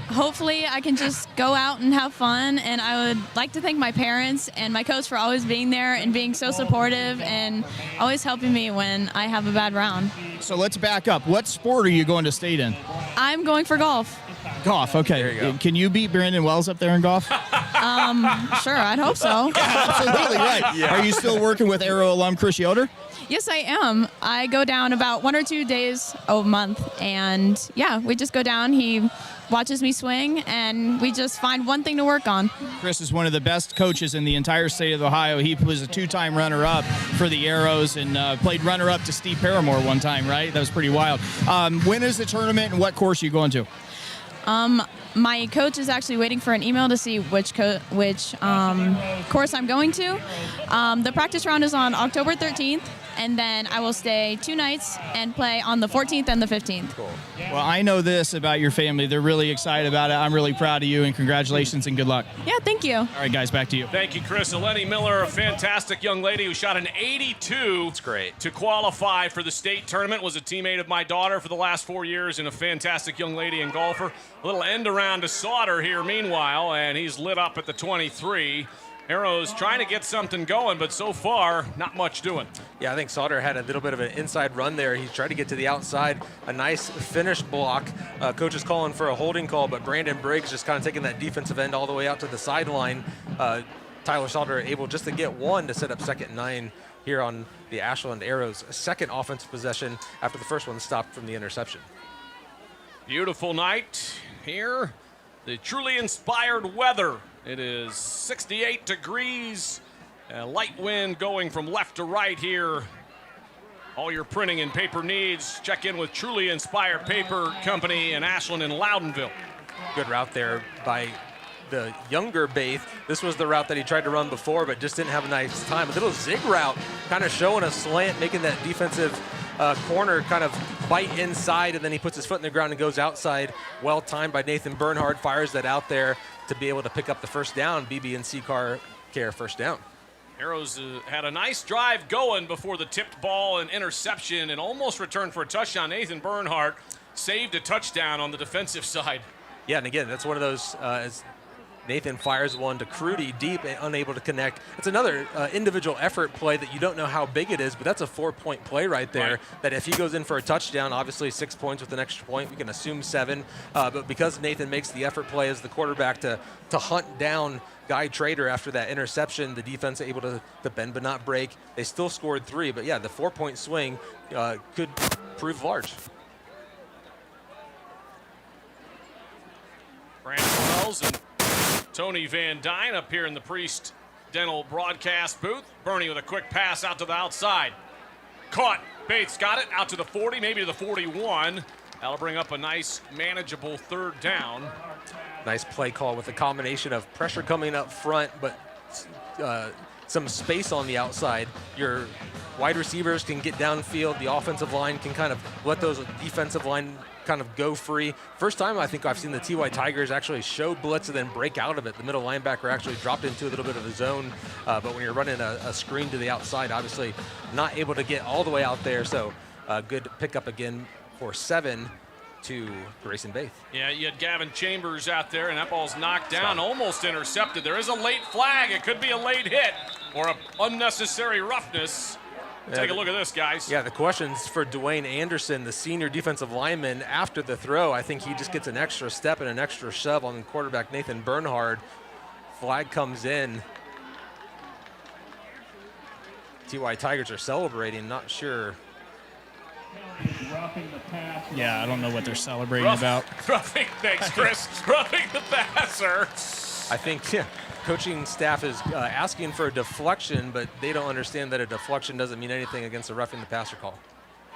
hopefully I can just go out and have fun, and I would like to thank my parents and my coach for always being there and being so supportive and always helping me when I have a bad round. So let's back up. What sport are you going to state in? I'm going for golf. Golf, okay. There you go. Can you beat Brandon Wells up there in golf? Sure, I'd hope so. Absolutely right. Yeah. Are you still working with Arrow alum Chris Yoder? Yes, I am. I go down about 1 or 2 days a month, and yeah, we just go down. He watches me swing, and we just find one thing to work on. Chris is one of the best coaches in the entire state of Ohio. He was a 2-time runner-up for the Arrows and played runner-up to Steve Paramore one time, right? That was pretty wild. When is the tournament, and what course are you going to? My coach is actually waiting for an email to see which course I'm going to. The practice round is on October 13th, and then I will stay 2 nights and play on the 14th and the 15th. Cool. Well, I know this about your family. They're really excited about it. I'm really proud of you, and congratulations and good luck. Yeah, thank you. All right, guys, back to you. Thank you, Chris. Eleni Miller, a fantastic young lady who shot an 82 That's great. to qualify for the state tournament, was a teammate of my daughter for the last 4 years and a fantastic young lady and golfer. A little end around to Sauter here meanwhile, and he's lit up at the 23. Arrows trying to get something going, but so far, not much doing. Yeah, I think Sauter had a little bit of an inside run there. He tried to get to the outside, a nice finish block. Coach is calling for a holding call, but Brandon Briggs just kind of taking that defensive end all the way out to the sideline. Tyler Sauter able just to get one to set up 2nd and 9 here on the Ashland Arrows' second offensive possession after the first one stopped from the interception. Beautiful night here. The truly inspired weather. It is 68 degrees. A light wind going from left to right here. All your printing and paper needs, check in with Truly Inspired Paper Company in Ashland and Loudonville. Good route there by the younger Baith. This was the route that he tried to run before, but just didn't have a nice time. A little zig route, kind of showing a slant, making that defensive corner kind of bite inside, and then he puts his foot in the ground and goes outside. Well timed by Nathan Bernhard, fires that out there to be able to pick up the first down. BB&C Car Care first down. Arrows had a nice drive going before the tipped ball and interception and almost returned for a touchdown. Nathan Bernhardt saved a touchdown on the defensive side. Yeah, and again, that's one of those, as Nathan fires one to Crudy deep and unable to connect. It's another individual effort play that you don't know how big it is, but that's a 4-point play right there. Right. That if he goes in for a touchdown, obviously 6 points with an extra point, we can assume 7. But because Nathan makes the effort play as the quarterback to hunt down Guy Trader after that interception, the defense able to bend but not break. They still scored 3, but yeah, the 4-point swing could prove large. Brandon Wells and Tony Van Dyne up here in the Priest Dental broadcast booth. Bernie with a quick pass out to the outside. Caught. Bates got it out to the 40, maybe to the 41. That'll bring up a nice, manageable 3rd down. Nice play call with a combination of pressure coming up front, but some space on the outside. Your wide receivers can get downfield. The offensive line can kind of let those defensive line kind of go free. First time I think I've seen the TY Tigers actually show blitz and then break out of it. The middle linebacker actually dropped into a little bit of a zone, but when you're running a screen to the outside, obviously not able to get all the way out there. So good pickup again for 7 to Grayson Baith. Yeah, you had Gavin Chambers out there, and that ball's knocked down, almost intercepted. There is a late flag. It could be a late hit or an unnecessary roughness. Take a look at this, guys. Yeah, the question's for Dwayne Anderson, the senior defensive lineman. After the throw, I think he just gets an extra step and an extra shove on quarterback Nathan Bernhard. Flag comes in. TY Tigers are celebrating, not sure. Yeah, I don't know what they're celebrating about. Roughing, thanks, Chris. Roughing the passer. I think coaching staff is asking for a deflection, but they don't understand that a deflection doesn't mean anything against a roughing the passer call.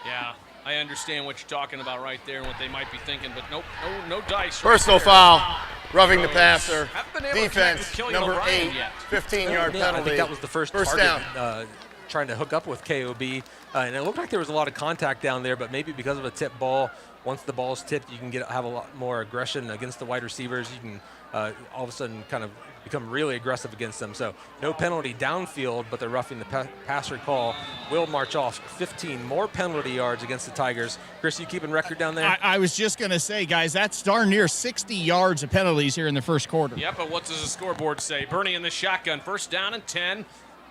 Yeah, I understand what you're talking about right there and what they might be thinking, but nope, no dice. Personal foul, roughing the passer, Haven't been able to connect with defense, Killian number O'Brien 8, yet. 15-yard Yeah, penalty. I think that was the first target, down. trying to hook up with KOB. And it looked like there was a lot of contact down there, but maybe because of a tip ball, once the ball's tipped, you can have a lot more aggression against the wide receivers. You can all of a sudden kind of become really aggressive against them. So no penalty downfield, but the roughing the passer call will march off 15 more penalty yards against the Tigers. Chris, you keeping record down there? I was just going to say, guys, that's darn near 60 yards of penalties here in the first quarter. Yep, but what does the scoreboard say? Bernie in the shotgun, 1st down and 10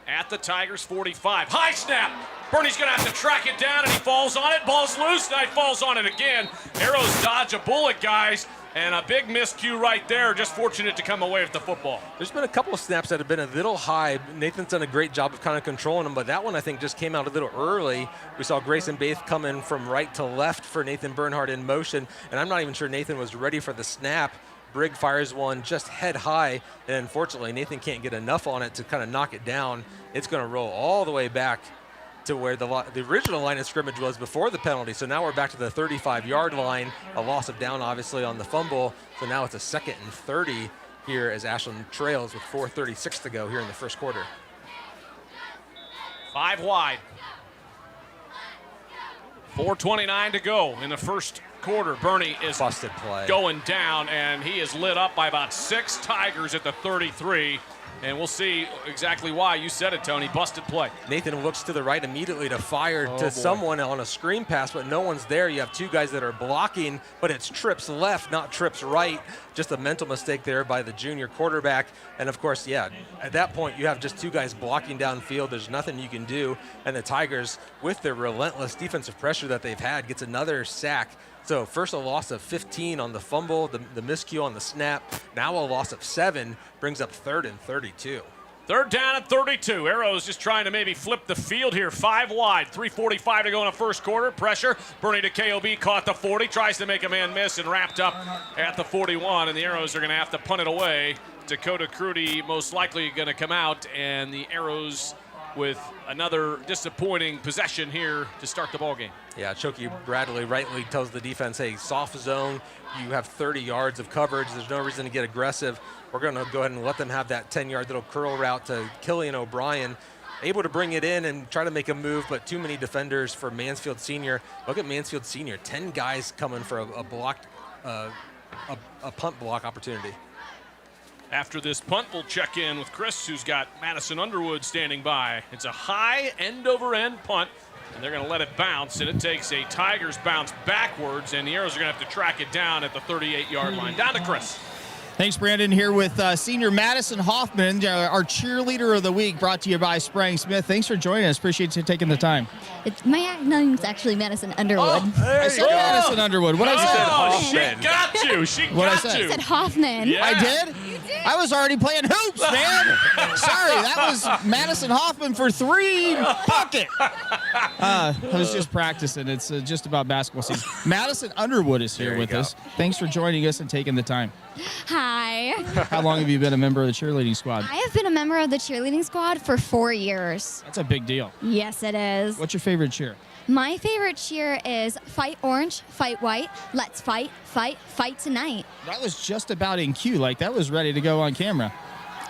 at the Tigers 45. High snap! Bernie's going to have to track it down, and he falls on it. Ball's loose, now he falls on it again. Arrows dodge a bullet, guys, and a big miscue right there. Just fortunate to come away with the football. There's been a couple of snaps that have been a little high. Nathan's done a great job of kind of controlling them, but that one I think just came out a little early. We saw Grayson Baith come in from right to left for Nathan Bernhard in motion, and I'm not even sure Nathan was ready for the snap. Brigg fires one just head high, and unfortunately Nathan can't get enough on it to kind of knock it down. It's going to roll all the way back to where the original line of scrimmage was before the penalty. So now we're back to the 35-yard line, a loss of down obviously on the fumble. So now it's a 2nd and 30 here as Ashland trails with 4:36 to go here in the first quarter. 5 wide. 4:29 to go in the first quarter. Bernie is busted play, going down, and he is lit up by about 6 Tigers at the 33. And we'll see exactly why. You said it, Tony. Busted play. Nathan looks to the right immediately to fire to someone on a screen pass, but no one's there. You have 2 guys that are blocking, but it's trips left, not trips right. Just a mental mistake there by the junior quarterback. And, of course, yeah, at that point you have just 2 guys blocking downfield. There's nothing you can do. And the Tigers, with their relentless defensive pressure that they've had, gets another sack. So first a loss of 15 on the fumble, the miscue on the snap. Now a loss of 7 brings up 3rd and 32. 3rd down and 32. Arrows just trying to maybe flip the field here. 5 wide. 3:45 to go in the first quarter. Pressure. Bernie to KOB caught the 40. Tries to make a man miss and wrapped up at the 41. And the Arrows are going to have to punt it away. Dakota Crudy most likely going to come out. And the Arrows with another disappointing possession here to start the ball game. Yeah, Choky Bradley rightly tells the defense, hey, soft zone, you have 30 yards of coverage, there's no reason to get aggressive. We're going to go ahead and let them have that 10-yard little curl route to Killian O'Brien. Able to bring it in and try to make a move, but too many defenders for Mansfield Senior. Look at Mansfield Senior, 10 guys coming for a blocked, a punt block opportunity. After this punt, we'll check in with Chris, who's got Madison Underwood standing by. It's a high end-over-end punt, and they're going to let it bounce, and it takes a Tigers bounce backwards, and the Arrows are going to have to track it down at the 38-yard line. Down to Chris. Thanks, Brandon. Here with senior Madison Hoffman, our cheerleader of the week, brought to you by Sprang Smith. Thanks for joining us. Appreciate you taking the time. My name's actually Madison Underwood. I said Madison Underwood. What I said? She got you. She got you. I said Hoffman. Yeah. I did? You did. I was already playing hoops, man. Sorry, that was Madison Hoffman for 3. Bucket. I was just practicing. It's just about basketball season. Madison Underwood is here with us. Thanks for joining us and taking the time. Hi. How long have you been a member of the cheerleading squad? I have been a member of the cheerleading squad for 4 years. That's a big deal. Yes, it is. What's your favorite cheer? My favorite cheer is Fight Orange, Fight White, Let's Fight, Fight, Fight Tonight. That was just about in cue. Like, that was ready to go on camera.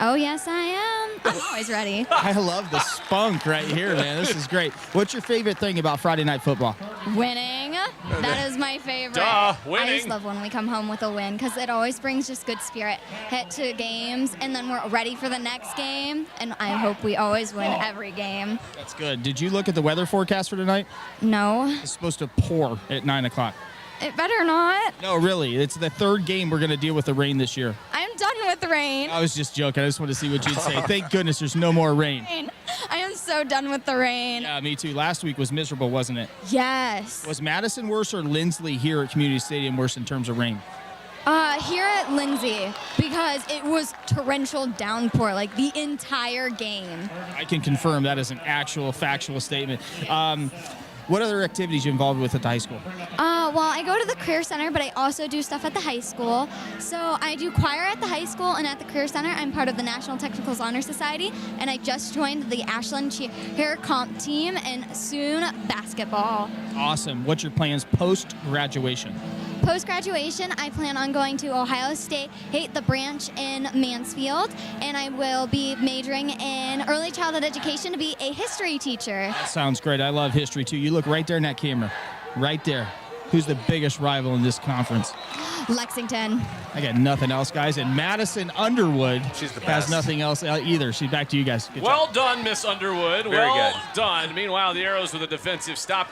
Oh, yes, I am. I'm always ready. I love the spunk right here, man. This is great. What's your favorite thing about Friday Night Football? Winning. That is my favorite. Duh, I winning. just love when we come home with a win because it always brings just good spirit. Hit to games, and then we're ready for the next game, and I hope we always win every game. That's good. Did you look at the weather forecast for tonight? No. It's supposed to pour at 9 o'clock. It better not. No, really. It's the 3rd game we're going to deal with the rain this year. I'm done with the rain. I was just joking. I just wanted to see what you'd say. Thank goodness there's no more rain. I am so done with the rain. Yeah, me too. Last week was miserable, wasn't it? Yes. Was Madison worse or Lindsley here at Community Stadium worse in terms of rain? Here at Lindsay, because it was torrential downpour, like the entire game. I can confirm that is an actual factual statement. What other activities you involved with at the high school? Well, I go to the Career Center, but I also do stuff at the high school. So I do choir at the high school, and at the Career Center, I'm part of the National Technicals Honor Society, and I just joined the Ashland Cheer Comp team, and soon basketball. Awesome. What's your plans post-graduation? Post-graduation, I plan on going to Ohio State, the branch in Mansfield, and I will be majoring in early childhood education to be a history teacher. That sounds great. I love history, too. You look right there in that camera. Right there. Who's the biggest rival in this conference? Lexington. I got nothing else, guys. And Madison Underwood She's the has best. nothing else either. She's back to you guys. Good Well job. done, Miss Underwood. Very well good. done. Meanwhile, the Arrows with a defensive stop.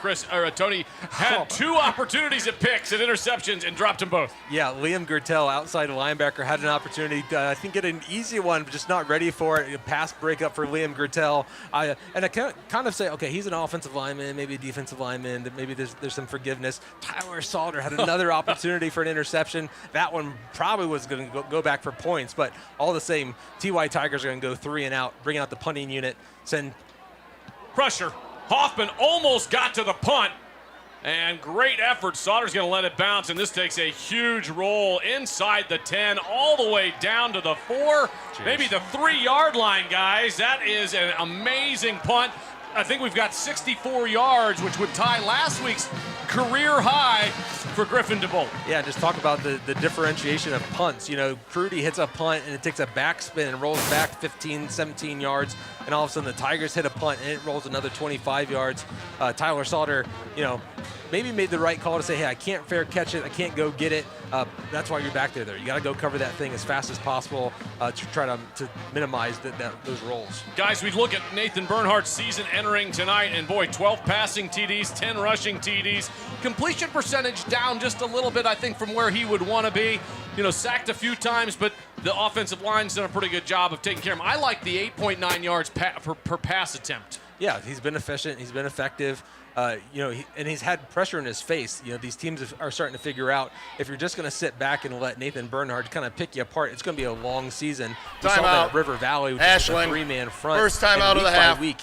Tony had 2 opportunities at picks and interceptions and dropped them both. Yeah, Liam Gertel, outside linebacker, had an opportunity to, I think, get an easy one, but just not ready for it. A pass breakup for Liam Gertel. I kind of say, okay, he's an offensive lineman, maybe a defensive lineman, that maybe there's some forgiveness. Tyler Salter had another opportunity for an interception. That one probably was going to go back for points, but all the same, TY Tigers are going to go 3 and out, bring out the punting unit, send Pressure. Hoffman almost got to the punt. And great effort. Sauter's going to let it bounce, and this takes a huge roll inside the 10, all the way down to the 4, maybe the 3-yard line, guys. That is an amazing punt. I think we've got 64 yards, which would tie last week's career high for Griffin DeBolt. Yeah, just talk about the differentiation of punts. You know, Prudy hits a punt and it takes a backspin and rolls back 15, 17 yards, and all of a sudden the Tigers hit a punt and it rolls another 25 yards. Tyler Sauter, you know, maybe made the right call to say, hey, I can't fair catch it, I can't go get it. That's why you're back there. You got to go cover that thing as fast as possible to try to minimize those rolls. Guys, we look at Nathan Bernhardt's season entering tonight, and boy, 12 passing TDs, 10 rushing TDs. Completion percentage down just a little bit, I think, from where he would want to be. You know, sacked a few times, but the offensive line's done a pretty good job of taking care of him. I like the 8.9 yards per pass attempt. Yeah, he's been efficient. He's been effective. You know, and he's had pressure in his face. You know, these teams are starting to figure out if you're just going to sit back and let Nathan Bernhardt kind of pick you apart, it's going to be a long season. We saw that at River Valley, which is a 3-man front. First time out of the half. Week.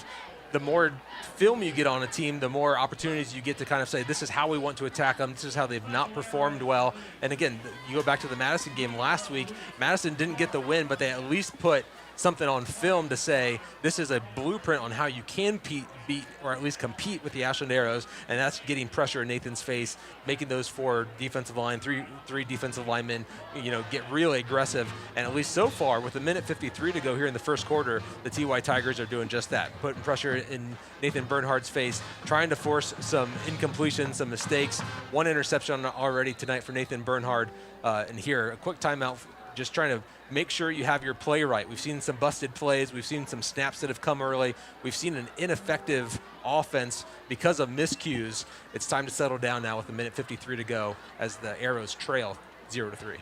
The more film you get on a team, the more opportunities you get to kind of say, this is how we want to attack them. This is how they've not performed well. And again, you go back to the Madison game last week. Madison didn't get the win, but they at least put something on film to say this is a blueprint on how you can beat or at least compete with the Ashland Arrows, and that's getting pressure in Nathan's face, making those 4 defensive line, three defensive linemen, you know, get really aggressive. And at least so far, with 1:53 to go here in the first quarter, the TY Tigers are doing just that, putting pressure in Nathan Bernhardt's face, trying to force some incompletions, some mistakes. 1 interception already tonight for Nathan Bernhardt. And here, a quick timeout, just trying to make sure you have your play right. We've seen some busted plays. We've seen some snaps that have come early. We've seen an ineffective offense because of miscues. It's time to settle down now with 1:53 to go as the Arrows trail 0-3.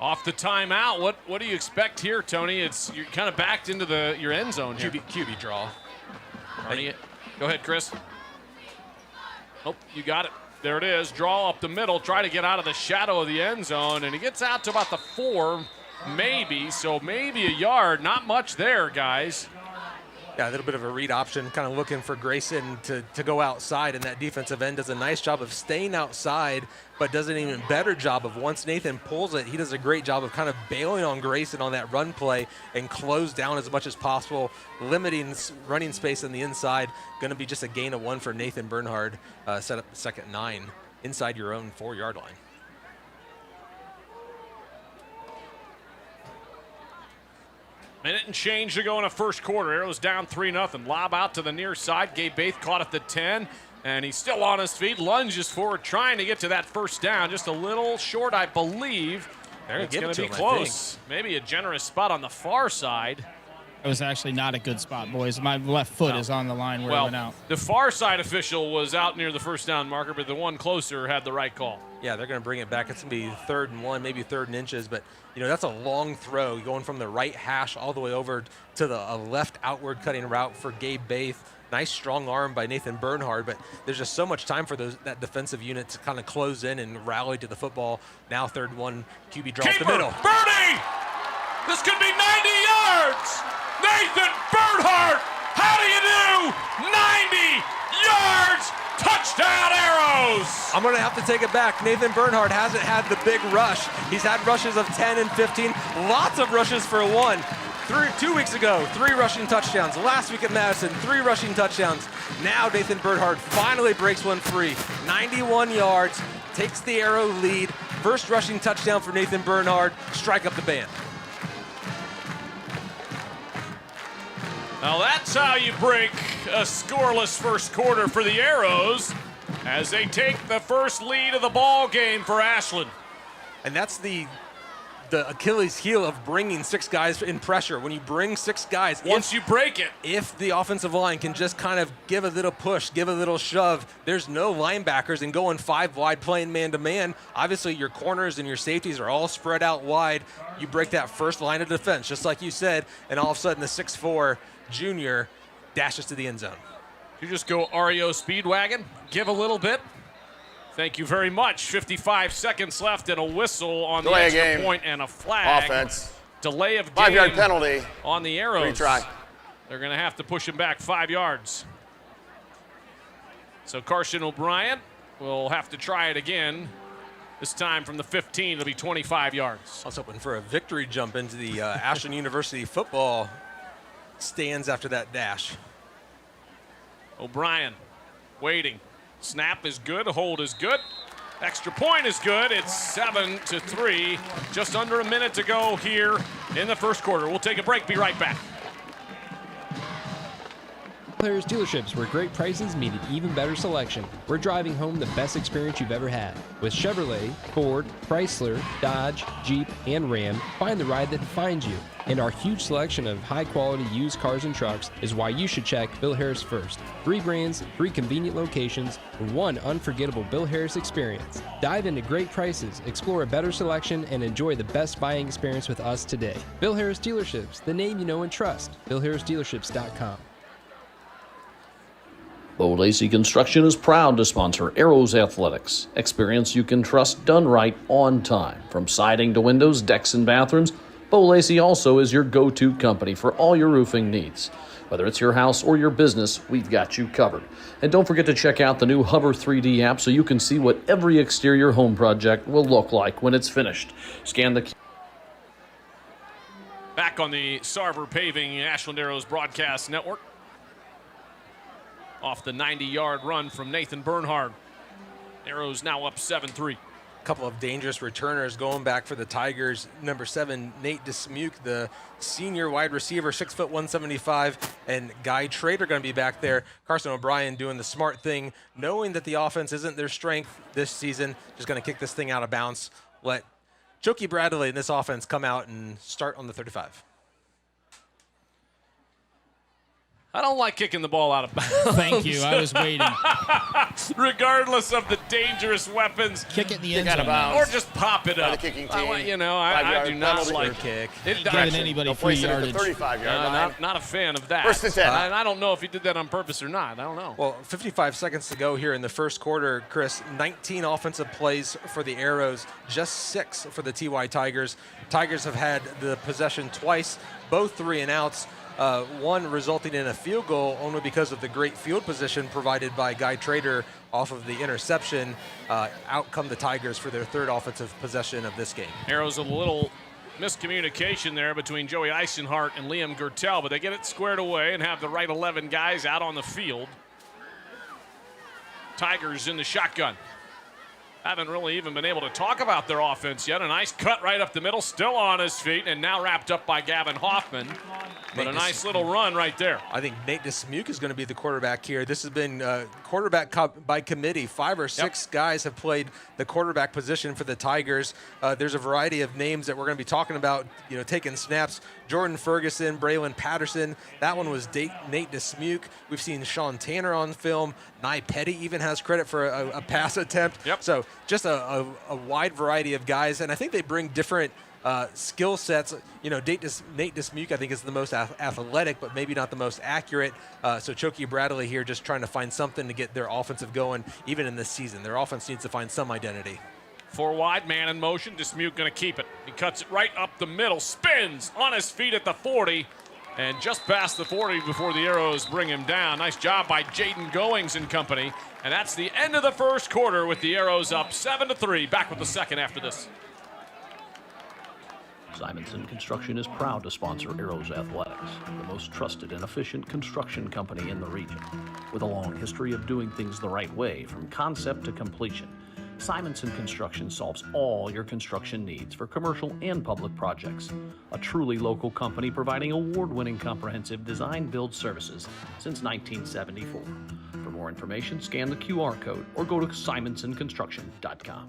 Off the timeout, what do you expect here, Tony? You're kind of backed into your end zone here. QB draw. Go ahead, Chris. Oh, you got it. There it is. Draw up the middle. Try to get out of the shadow of the end zone, and he gets out to about the 4, maybe. So maybe a yard. Not much there, guys. Yeah, a little bit of a read option, kind of looking for Grayson to go outside, and that defensive end does a nice job of staying outside, but does an even better job of once Nathan pulls it, he does a great job of kind of bailing on Grayson on that run play and close down as much as possible, limiting running space on the inside. Going to be just a gain of 1 for Nathan Bernhard, set up 2nd and 9 inside your own 4-yard line. Minute and change to go in the first quarter. Arrows down 3-0. Lob out to the near side. Gabe Baith caught at the 10, and he's still on his feet. Lunges forward, trying to get to that first down. Just a little short, I believe. It's going to be close. Maybe a generous spot on the far side. It was actually not a good spot, boys. My left foot is on the line where it went out. The far side official was out near the first down marker, but the one closer had the right call. Yeah, they're going to bring it back. It's going to be 3rd and 1, maybe 3rd and inches, but that's a long throw going from the right hash all the way over to the left outward cutting route for Gabe Baith. Nice strong arm by Nathan Bernhard, but there's just so much time for that defensive unit to kind of close in and rally to the football. Now 3rd and 1, QB draw up the middle. Birdie! This could be 90 yards! Nathan Bernhard, how do you do? 90 yards, touchdown Arrows! I'm going to have to take it back. Nathan Bernhard hasn't had the big rush. He's had rushes of 10 and 15, lots of rushes for 1. 2 weeks ago, 3 rushing touchdowns. Last week at Madison, 3 rushing touchdowns. Now Nathan Bernhard finally breaks one free. 91 yards, takes the Arrow lead. First rushing touchdown for Nathan Bernhard. Strike up the band. Now that's how you break a scoreless first quarter for the Arrows as they take the first lead of the ball game for Ashland. And that's the Achilles heel of bringing 6 guys in pressure. When you bring 6 guys, once you break it, if the offensive line can just kind of give a little push, give a little shove, there's no linebackers, and going 5 wide playing man-to-man, obviously your corners and your safeties are all spread out wide. You break that first line of defense, just like you said, and all of a sudden the 6'4" junior dashes to the end zone. You just go REO Speedwagon, give a little bit. Thank you very much. 55 seconds left and a whistle on the extra point and a flag. Offense. Delay of game. 5-yard penalty on the Arrows. Retry. They're going to have to push him back 5 yards. So Carson O'Brien will have to try it again. This time from the 15, it'll be 25 yards. I was hoping for a victory jump into the Ashland University football stands after that dash. O'Brien waiting. Snap is good. Hold is good. Extra point is good. It's 7-3. Just under a minute to go here in the first quarter. We'll take a break. Be right back. Players Dealerships, where great prices meet an even better selection. We're driving home the best experience you've ever had. With Chevrolet, Ford, Chrysler, Dodge, Jeep, and Ram, find the ride that defines you. And our huge selection of high-quality used cars and trucks is why you should check Bill Harris first. 3 brands, 3 convenient locations, and 1 unforgettable Bill Harris experience. Dive into great prices, explore a better selection, and enjoy the best buying experience with us today. Bill Harris Dealerships, the name you know and trust. BillHarrisDealerships.com. Bo Lacey Construction is proud to sponsor Arrows Athletics. Experience you can trust done right on time. From siding to windows, decks, and bathrooms, Bo Lacey also is your go-to company for all your roofing needs. Whether it's your house or your business, we've got you covered. And don't forget to check out the new Hover 3D app so you can see what every exterior home project will look like when it's finished. Scan the... Back on the Sarver Paving Ashland Arrows Broadcast Network. Off the 90-yard run from Nathan Bernhard. Arrows now up 7-3. A couple of dangerous returners going back for the Tigers. Number 7, Nate Dismuke, the senior wide receiver, 6 foot 175, and Guy Trader going to be back there. Carson O'Brien doing the smart thing, knowing that the offense isn't their strength this season, just going to kick this thing out of bounds. Let Choki Bradley and this offense come out and start on the 35. I don't like kicking the ball out of bounds. Thank you. I was waiting. Regardless of the dangerous weapons. Kick it in the end zone. Or just pop it up. The kicking team. You know, I do not like kick. it. Giving anybody free yardage. 35-yard line. Not a fan of that. First and 10. And I don't know if he did that on purpose or not. I don't know. Well, 55 seconds to go here in the first quarter, Chris. 19 offensive plays for the Arrows, just 6 for the TY Tigers. Tigers have had the possession twice, both 3 and outs. One resulting in a field goal only because of the great field position provided by Guy Trader off of the interception. Out come the Tigers for their 3rd offensive possession of this game. Arrows a little miscommunication there between Joey Eisenhart and Liam Gertel, but they get it squared away and have the right 11 guys out on the field. Tigers in the shotgun. Haven't really even been able to talk about their offense yet. A nice cut right up the middle, still on his feet, and now wrapped up by Gavin Hoffman. But a nice little run right there. I think Nate Dismuke is going to be the quarterback here. This has been quarterback by committee. 5 or 6 guys have played the quarterback position for the Tigers. There's a variety of names that we're going to be talking about, taking snaps. Jordan Ferguson, Braylon Patterson. That one was Nate Dismuke. We've seen Sean Tanner on film. Nye Petty even has credit for a pass attempt. So just a wide variety of guys, and I think they bring different skill sets. Nate Dismuke, I think, is the most athletic, but maybe not the most accurate. So Chokey Bradley here just trying to find something to get their offensive going, even in this season. Their offense needs to find some identity. 4 wide, man in motion. Dismuke going to keep it. He cuts it right up the middle, spins on his feet at the 40, and just past the 40 before the Arrows bring him down. Nice job by Jaden Goings and company. And that's the end of the first quarter with the Arrows up 7-3. Back with the second after this. Simonson Construction is proud to sponsor Arrows Athletics, the most trusted and efficient construction company in the region. With a long history of doing things the right way from concept to completion, Simonson Construction solves all your construction needs for commercial and public projects. A truly local company providing award-winning comprehensive design-build services since 1974. For more information, scan the QR code or go to simonsonconstruction.com.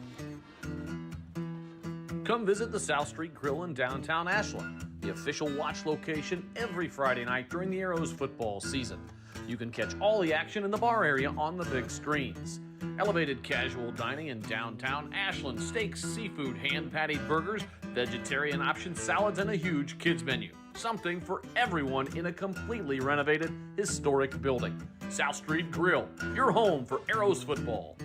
Come visit the South Street Grill in downtown Ashland, the official watch location every Friday night during the Arrows football season. You can catch all the action in the bar area on the big screens. Elevated casual dining in downtown Ashland, steaks, seafood, hand-patted burgers, vegetarian options, salads, and a huge kids menu. Something for everyone in a completely renovated, historic building. South Street Grill, your home for Arrows football.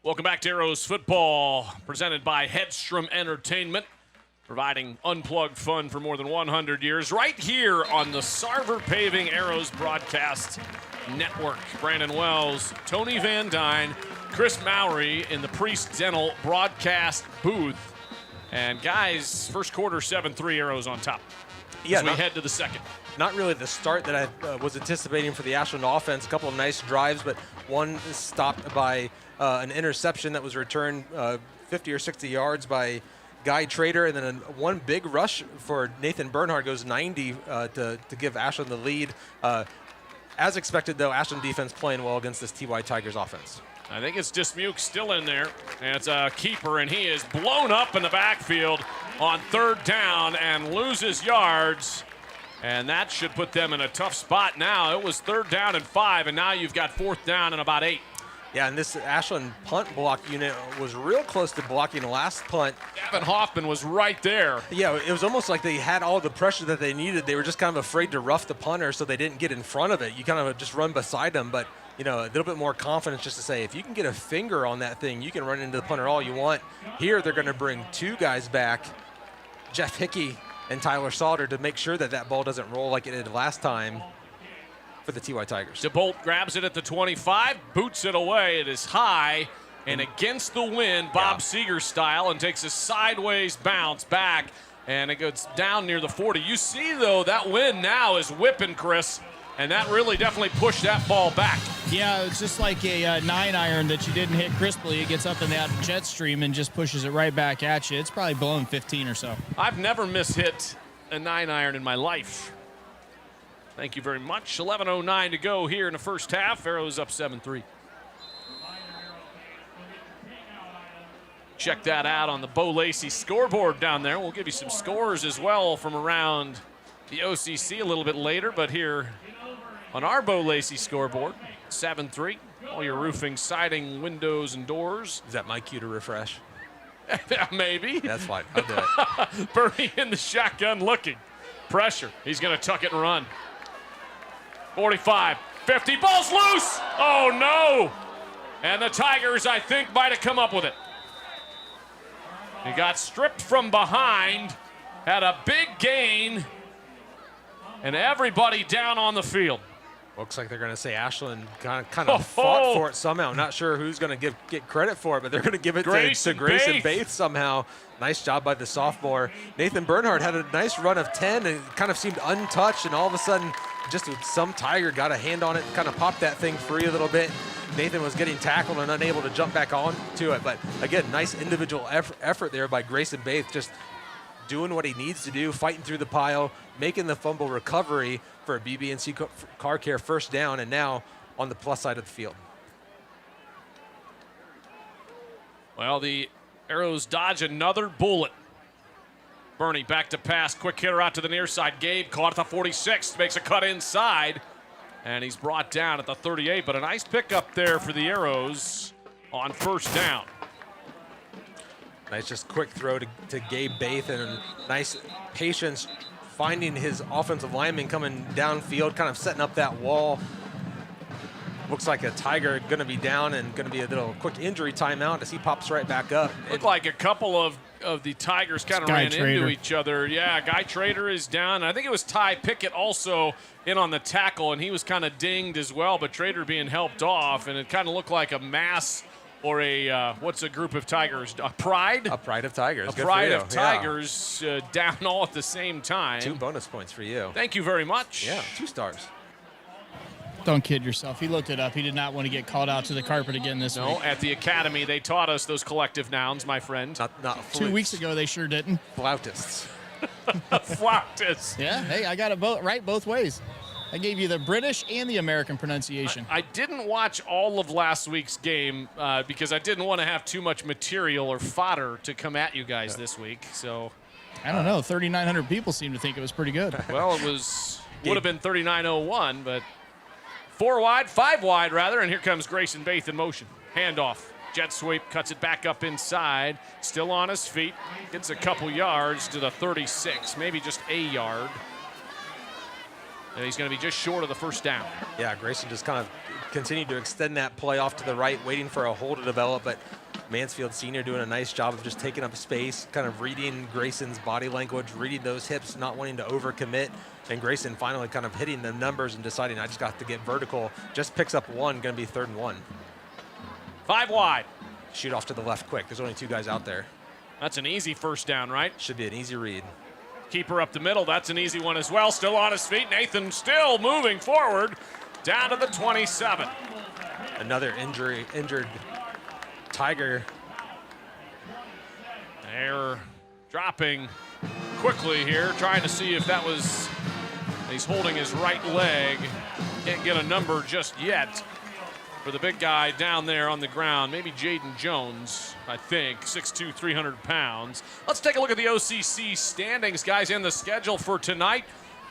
Welcome back to Arrows football, presented by Hedstrom Entertainment, providing unplugged fun for more than 100 years, right here on the Sarver Paving Arrows Broadcast Network. Brandon Wells, Tony Van Dyne, Chris Mowry in the Priest Dental broadcast booth. And guys, first quarter 7-3, Arrows on top. As we head to the second. Not really the start that I was anticipating for the Ashland offense. A couple of nice drives, but one stopped by an interception that was returned 50 or 60 yards by Guy Trader, and then one big rush for Nathan Bernhard goes 90 to give Ashland the lead. As expected, though, Ashland defense playing well against this TY Tigers offense. I think it's Dismuke still in there, and it's a keeper, and he is blown up in the backfield on 3rd down and loses yards, and that should put them in a tough spot now. It was 3rd down and 5, and now you've got 4th down and about 8. Yeah, and this Ashland punt block unit was real close to blocking the last punt. Gavin Hoffman was right there. Yeah, it was almost like they had all the pressure that they needed. They were just kind of afraid to rough the punter, so they didn't get in front of it. You kind of just run beside them, but a little bit more confidence just to say, if you can get a finger on that thing, you can run into the punter all you want. Here, they're going to bring 2 guys back, Jeff Hickey and Tyler Sauter, to make sure that that ball doesn't roll like it did last time for the TY Tigers. DeBolt grabs it at the 25, boots it away. It is high and against the wind, Bob Seeger style, and takes a sideways bounce back, and it goes down near the 40. You see, though, that wind now is whipping, Chris, and that really definitely pushed that ball back. Yeah, it's just like a 9-iron that you didn't hit crisply. It gets up in that jet stream and just pushes it right back at you. It's probably blowing 15 or so. I've never mishit a 9-iron in my life. Thank you very much. 11:09 to go here in the first half. Arrows up 7-3. Check that out on the Bo Lacey scoreboard down there. We'll give you some scores as well from around the OCC a little bit later, but here on our Bo Lacey scoreboard, 7-3. All your roofing, siding, windows, and doors. Is that my cue to refresh? Maybe. That's fine. I'll do it. Bernie in the shotgun looking. Pressure. He's going to tuck it and run. 45, 50, ball's loose. Oh, no. And the Tigers, I think, might have come up with it. He got stripped from behind, had a big gain, and everybody down on the field. Looks like they're going to say Ashland kind of fought for it somehow. Not sure who's going to get credit for it, but they're going to give it to Grayson Bates somehow. Nice job by the sophomore. Nathan Bernhardt had a nice run of 10 and kind of seemed untouched, and all of a sudden, just some Tiger got a hand on it, kind of popped that thing free a little bit. Nathan was getting tackled and unable to jump back onto it. But again, nice individual effort there by Grayson Bates, just doing what he needs to do, fighting through the pile, making the fumble recovery for a BB&C Car Care first down, and now on the plus side of the field. Well, the Arrows dodge another bullet. Bernie back to pass, quick hitter out to the near side. Gabe caught at the 46, makes a cut inside, and he's brought down at the 38, but a nice pickup there for the Arrows on first down. Nice just quick throw to Gabe Bath, and nice patience finding his offensive lineman coming downfield, kind of setting up that wall. Looks like a Tiger going to be down and going to be a little quick injury timeout as he pops right back up. Looked like a couple of the Tigers kind of ran into each other. Yeah, Guy Trader is down. I think it was Ty Pickett also in on the tackle, and he was kind of dinged as well, but Trader being helped off, and it kind of looked like a mass or a, what's a group of Tigers? A pride? A pride of Tigers. A pride of Tigers down all at the same time. 2 bonus points for you. Thank you very much. Yeah, 2 stars. Don't kid yourself. He looked it up. He did not want to get called out to the carpet again this week. No, at the academy, they taught us those collective nouns, my friend. Not 2 weeks ago, they sure didn't. Flautists. Flautists. Yeah, hey, I got it right both ways. I gave you the British and the American pronunciation. I didn't watch all of last week's game because I didn't want to have too much material or fodder to come at you guys this week. So I don't know. 3,900 people seem to think it was pretty good. Well, it would have been 39:01, but 4 wide, 5 wide rather, and here comes Grayson Bath in motion. Handoff, jet sweep, cuts it back up inside, still on his feet, gets a couple yards to the 36, maybe just a yard. And he's going to be just short of the first down. Yeah, Grayson just kind of continued to extend that play off to the right, waiting for a hole to develop, but Mansfield Senior doing a nice job of just taking up space, kind of reading Grayson's body language, reading those hips, not wanting to overcommit, and Grayson finally kind of hitting the numbers and deciding I just got to get vertical. Just picks up 1, going to be 3rd and 1. 5 wide. Shoot off to the left quick. There's only 2 guys out there. That's an easy first down, right? Should be an easy read. Keeper up the middle. That's an easy one as well. Still on his feet. Nathan still moving forward down to the 27. Another injured Tiger. They're dropping quickly here, trying to see if that was, he's holding his right leg. Can't get a number just yet for the big guy down there on the ground. Maybe Jaden Jones, I think, 6'2", 300 pounds. Let's take a look at the OCC standings, guys, and the schedule for tonight.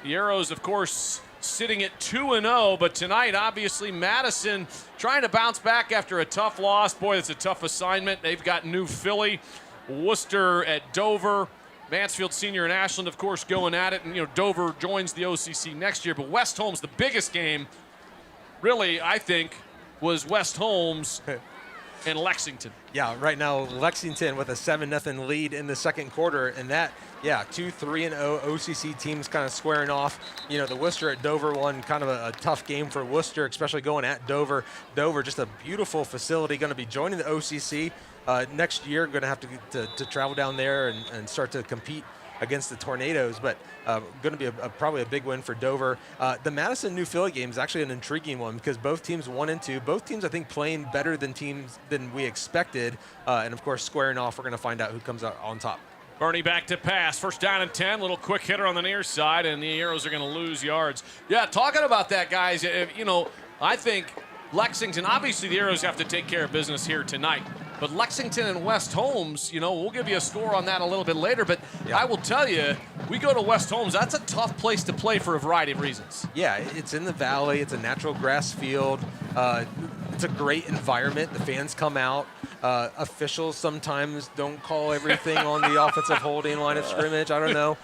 The Arrows, of course, sitting at 2-0, but tonight, obviously, Madison trying to bounce back after a tough loss. Boy, that's a tough assignment. They've got New Philly, Worcester at Dover, Mansfield Senior and Ashland, of course, going at it. And, Dover joins the OCC next year, but West Holmes, the biggest game, really, I think, was West Holmes and Lexington. Yeah, right now Lexington with a 7-0 lead in the second quarter, and that, 2 3-0 OCC teams kind of squaring off. The Worcester at Dover one, kind of a tough game for Worcester, especially going at Dover. Dover, just a beautiful facility, going to be joining the OCC next year. Going to have to travel down there and start to compete against the Tornadoes, but going to be probably a big win for Dover. The Madison-New Philly game is actually an intriguing one because both teams 1 and 2. Both teams, I think, playing better than we expected. And, of course, squaring off, we're going to find out who comes out on top. Bernie back to pass. First down and 10. Little quick hitter on the near side, and the Arrows are going to lose yards. Yeah, talking about that, guys, I think Lexington, obviously the Arrows have to take care of business here tonight. But Lexington and West Holmes, we'll give you a score on that a little bit later. But I will tell you, we go to West Holmes, that's a tough place to play for a variety of reasons. Yeah, it's in the valley. It's a natural grass field. It's a great environment. The fans come out. Officials sometimes don't call everything on the offensive holding line of scrimmage. I don't know.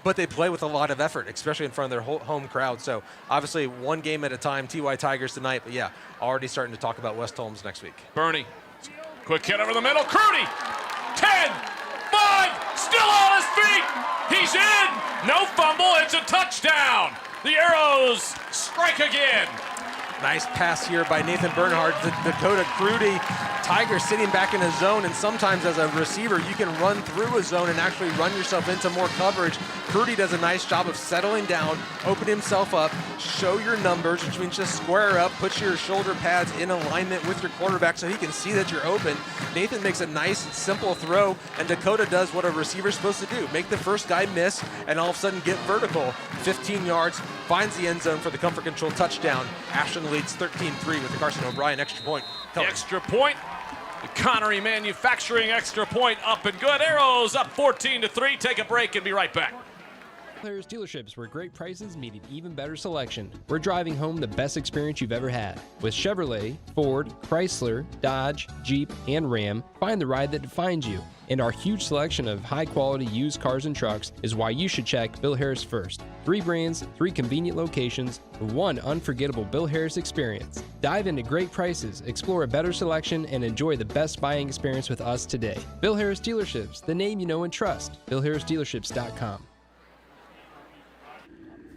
But they play with a lot of effort, especially in front of their home crowd. So obviously one game at a time, TY Tigers tonight. But yeah, already starting to talk about West Holmes next week. Bernie, quick hit over the middle. Crudy, 10, 5, still on his feet. He's in. No fumble. It's a touchdown. The Arrows strike again. Nice pass here by Nathan Bernhardt to Dakota Crudy. Tigers sitting back in a zone, and sometimes as a receiver, you can run through a zone and actually run yourself into more coverage. Crudy does a nice job of settling down, open himself up, show your numbers, which means just square up, put your shoulder pads in alignment with your quarterback so he can see that you're open. Nathan makes a nice, simple throw, and Dakota does what a receiver's supposed to do. Make the first guy miss, and all of a sudden get vertical. 15 yards, finds the end zone for the comfort control touchdown. Ashland leads 13-3 with the Carson O'Brien extra point. Extra point. The Connery Manufacturing extra point up and good. Arrows up 14-3. Take a break and be right back. Bill Harris Dealerships, where great prices meet an even better selection. We're driving home the best experience you've ever had. With Chevrolet, Ford, Chrysler, Dodge, Jeep, and Ram, find the ride that defines you. And our huge selection of high-quality used cars and trucks is why you should check Bill Harris first. 3 brands, 3 convenient locations, 1 unforgettable Bill Harris experience. Dive into great prices, explore a better selection, and enjoy the best buying experience with us today. Bill Harris Dealerships, the name you know and trust. BillHarrisDealerships.com.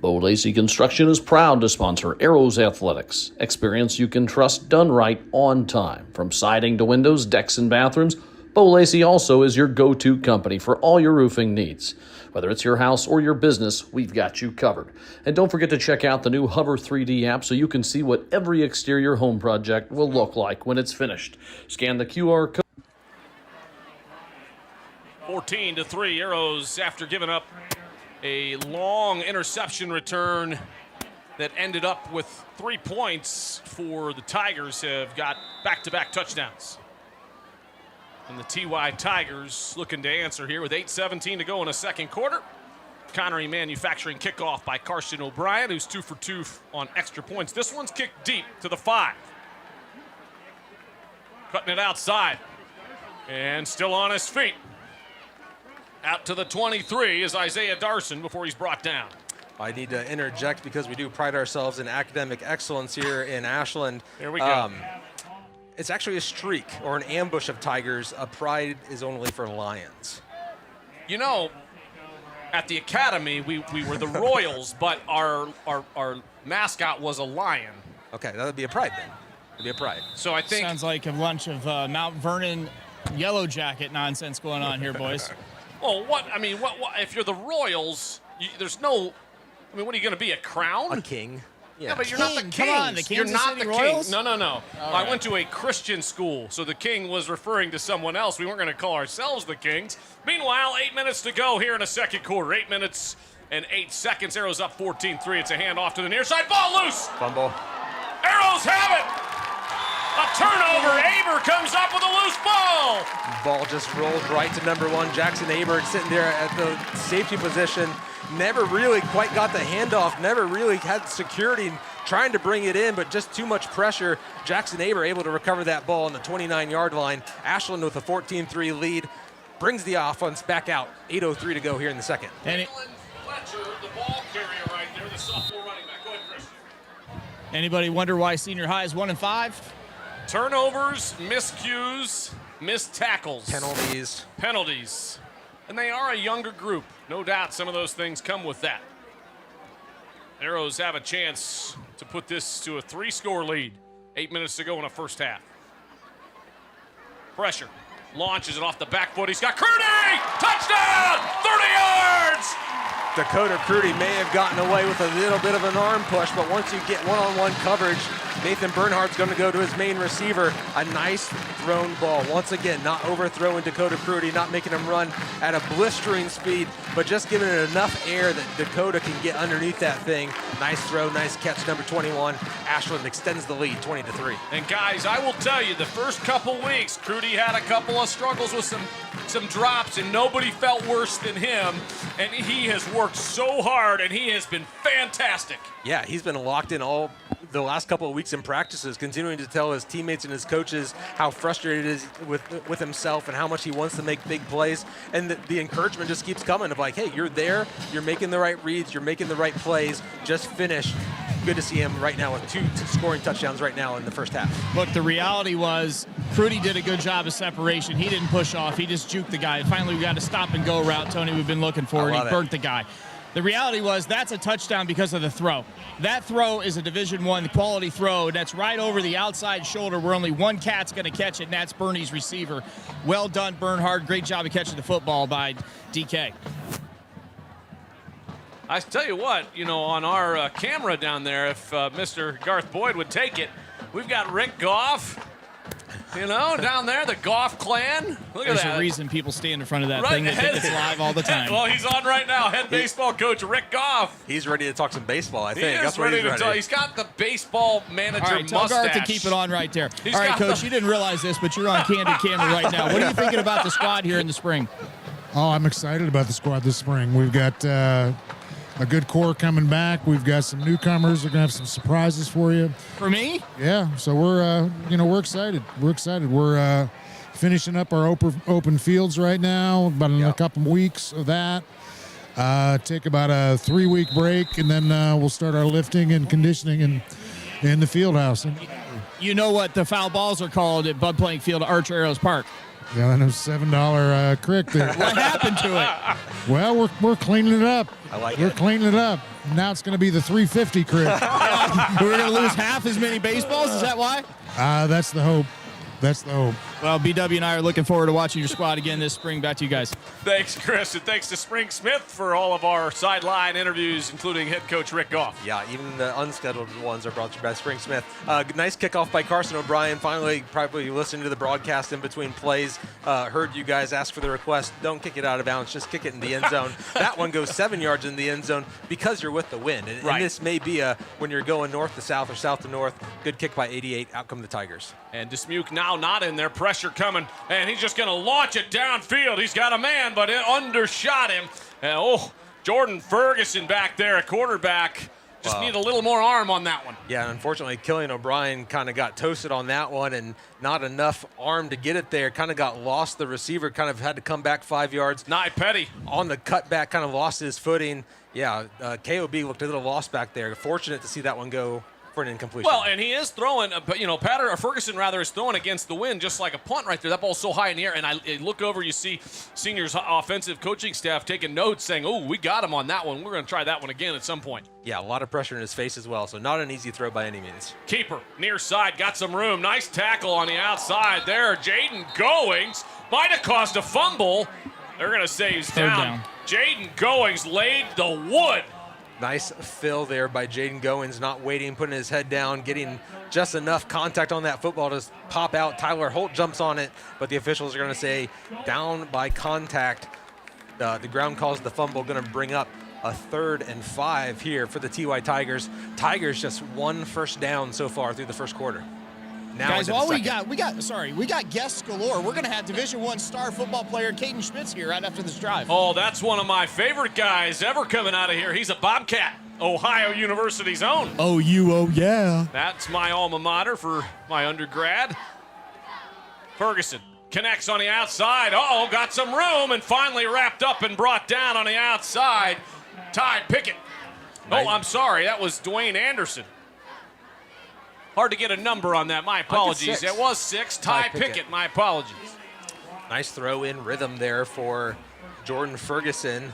Bo Lacey Construction is proud to sponsor Arrows Athletics. Experience you can trust done right on time. From siding to windows, decks, and bathrooms, Bo Lacey also is your go-to company for all your roofing needs. Whether it's your house or your business, we've got you covered. And don't forget to check out the new Hover 3D app so you can see what every exterior home project will look like when it's finished. Scan the QR code. 14-3. Arrows, after giving up a long interception return that ended up with 3 points for the Tigers, have got back-to-back touchdowns. And the TY Tigers looking to answer here with 8:17 to go in the second quarter. Connery Manufacturing kickoff by Carson O'Brien, who's 2 for 2 on extra points. This one's kicked deep to the 5. Cutting it outside. And still on his feet. Out to the 23 is Isaiah Darson before he's brought down. I need to interject because we do pride ourselves in academic excellence here in Ashland. There we go. It's actually a streak or an ambush of Tigers. A pride is only for Lions. At the academy, we were the Royals, but our mascot was a lion. Okay, that would be a pride then. It'd be a pride. So I think sounds like a bunch of Mount Vernon Yellow Jacket nonsense going on here, boys. Well, what if you're the Royals? There's no. I mean, what are you going to be? A crown? A king. Yeah, but you're not the king. Come on, the You're not City the Royals? king. No. All I went to a Christian school, so the king was referring to someone else. We weren't going to call ourselves the Kings. Meanwhile, 8 minutes to go here in the second quarter. 8 minutes and 8 seconds. Arrows up 14-3. It's a handoff to the near side. Ball loose. Fumble. Arrows have it. A turnover. Aber comes up with a loose ball. Ball just rolls right to number 1. Jackson Aber sitting there at the safety position. Never really quite got the handoff. Never really had security trying to bring it in, but just too much pressure. Jackson Aber able to recover that ball on the 29-yard line. Ashland with a 14-3 lead brings the offense back out. 8:03 to go here in the second. And Fletcher, the ball carrier right there, the sophomore running back. Go ahead, Chris. Anybody wonder why senior high is 1-5? Turnovers, miscues, missed tackles. Penalties. And they are a younger group. No doubt some of those things come with that. Arrows have a chance to put this to a 3-score lead. 8 minutes to go in the first half. Pressure. Launches it off the back foot. He's got Crudy! Touchdown! 30 yards! Dakota Crudy may have gotten away with a little bit of an arm push, but once you get one-on-one coverage, Nathan Bernhardt's going to go to his main receiver. A nice thrown ball. Once again, not overthrowing Dakota Crudy, not making him run at a blistering speed, but just giving it enough air that Dakota can get underneath that thing. Nice throw, nice catch, number 21. Ashland extends the lead, 20-3. And guys, I will tell you, the first couple weeks, Crudy had a couple of struggles with some drops, and nobody felt worse than him. And he has worked so hard, and he has been fantastic. Yeah, he's been locked in all the last couple of weeks in practices, continuing to tell his teammates and his coaches how frustrated he is with himself and how much he wants to make big plays. And the encouragement just keeps coming of like, hey, you're there, you're making the right reads, you're making the right plays, just finish. Good to see him right now with two scoring touchdowns right now in the first half. Look, the reality was Crudy did a good job of separation. He didn't push off. He just juked the guy. And finally, we got a stop-and-go route, Tony, we've been looking for, and he burnt the guy. The reality was that's a touchdown because of the throw. That throw is a Division I quality throw. That's right over the outside shoulder where only one cat's going to catch it, and that's Bernie's receiver. Well done, Bernhardt. Great job of catching the football by DK. I tell you what, on our camera down there, if Mr. Garth Boyd would take it, we've got Rick Goff, down there, the Goff clan. Look at that. There's a reason people stand in front of that thing. They think it's live all the time. Well, he's on right now, head baseball coach Rick Goff. He's ready to talk some baseball, I think. He is That's what ready to tell. He's got the baseball manager all right, tell mustache. Garth to keep it on right there. All right, Coach, you didn't realize this, but you're on Candid Camera right now. What are you thinking about the squad here in the spring? Oh, I'm excited about the squad this spring. We've got a good core coming back. We've got some newcomers. We're gonna have some surprises for you. For me? Yeah. So we're we're excited. We're excited. We're finishing up our open fields right now. About in a couple weeks of that. Take about a 3-week break, and then we'll start our lifting and conditioning in the field house. You know what the foul balls are called at Bud Playing Field at Archer Arrows Park? Yeah, and a $7 crick there. What happened to it? Well, we're cleaning it up. I like We're cleaning it up. Now it's going to be the $3.50 crick. We're going to lose half as many baseballs? Is that why? That's the hope. That's the hope. Well, BW and I are looking forward to watching your squad again this spring. Back to you guys. Thanks, Chris, and thanks to Spring Smith for all of our sideline interviews, including head coach Rick Goff. Yeah, even the unscheduled ones are brought to you by Spring Smith. Nice kickoff by Carson O'Brien. Finally, probably listening to the broadcast in between plays. Heard you guys ask for the request. Don't kick it out of bounds. Just kick it in the end zone. That one goes 7 yards in the end zone because you're with the wind. And this may be when you're going north to south or south to north. Good kick by 88. Out come the Tigers. And Dismuke now not in there. Pressure coming. And he's just going to launch it downfield. He's got a man, but it undershot him. And, Jordan Ferguson back there at quarterback. Just need a little more arm on that one. Yeah, and unfortunately, Killian O'Brien kind of got toasted on that one and not enough arm to get it there. Kind of got lost. The receiver kind of had to come back 5 yards. Nye Petty. On the cutback, kind of lost his footing. Yeah, KOB looked a little lost back there. Fortunate to see that one go for an incompletion. Well, and he is throwing, Ferguson is throwing against the wind just like a punt right there. That ball's so high in the air, and I look over, you see Senior's offensive coaching staff taking notes saying, oh, we got him on that one. We're going to try that one again at some point. Yeah, a lot of pressure in his face as well, so not an easy throw by any means. Keeper, near side, got some room. Nice tackle on the outside there. Jaden Goings might have caused a fumble. They're going to say he's down. Jaden Goings laid the wood. Nice fill there by Jaden Goins, not waiting, putting his head down, getting just enough contact on that football to pop out. Tyler Holt jumps on it, but the officials are going to say down by contact. The ground calls the fumble, going to bring up a 3rd and 5 here for the TY Tigers. Tigers just 1 first down so far through the first quarter. Now guys, well, we got guests galore. We're going to have Division I star football player Caden Schmitz here right after this drive. Oh, that's one of my favorite guys ever coming out of here. He's a Bobcat, Ohio University's own. Oh, yeah. That's my alma mater for my undergrad. Ferguson connects on the outside. Got some room and finally wrapped up and brought down on the outside. Ty Pickett. Nice. I'm sorry. That was Dwayne Anderson. Hard to get a number on that. My apologies. It was 6. Ty Pickett. My apologies. Nice throw in rhythm there for Jordan Ferguson.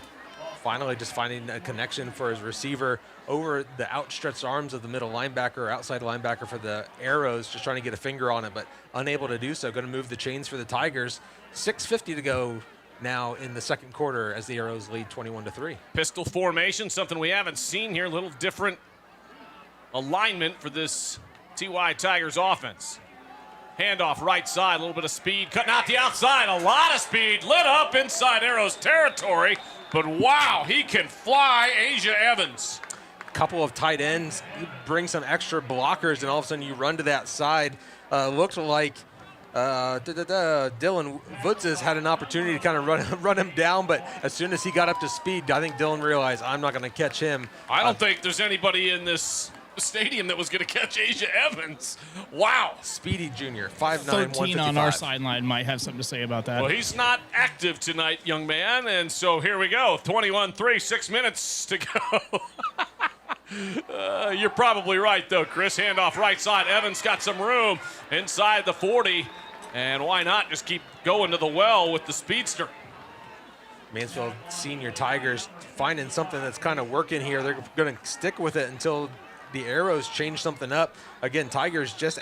Finally just finding a connection for his receiver over the outstretched arms of the middle linebacker, outside linebacker for the Arrows, just trying to get a finger on it, but unable to do so. Going to move the chains for the Tigers. 6:50 to go now in the second quarter as the Arrows lead 21-3. Pistol formation, something we haven't seen here. A little different alignment for this TY Tigers offense. Handoff right side, a little bit of speed, cutting out the outside, a lot of speed, lit up inside Arrows territory, but wow, he can fly, Asia Evans. Couple of tight ends, you bring some extra blockers, and all of a sudden you run to that side. Looked like Dylan Woods had an opportunity to kind of run him down, but as soon as he got up to speed, I think Dylan realized, I'm not going to catch him. I don't think there's anybody in this stadium that was going to catch Asia Evans. Wow. Speedy Jr., 5'9", 13 on our sideline might have something to say about that. Well, he's not active tonight, young man, and so here we go. 21-3, 6 minutes to go. You're probably right, though, Chris. Handoff right side. Evans got some room inside the 40, and why not just keep going to the well with the speedster? Mansfield Senior Tigers finding something that's kind of working here. They're going to stick with it until the Arrows change something up. Again, Tigers just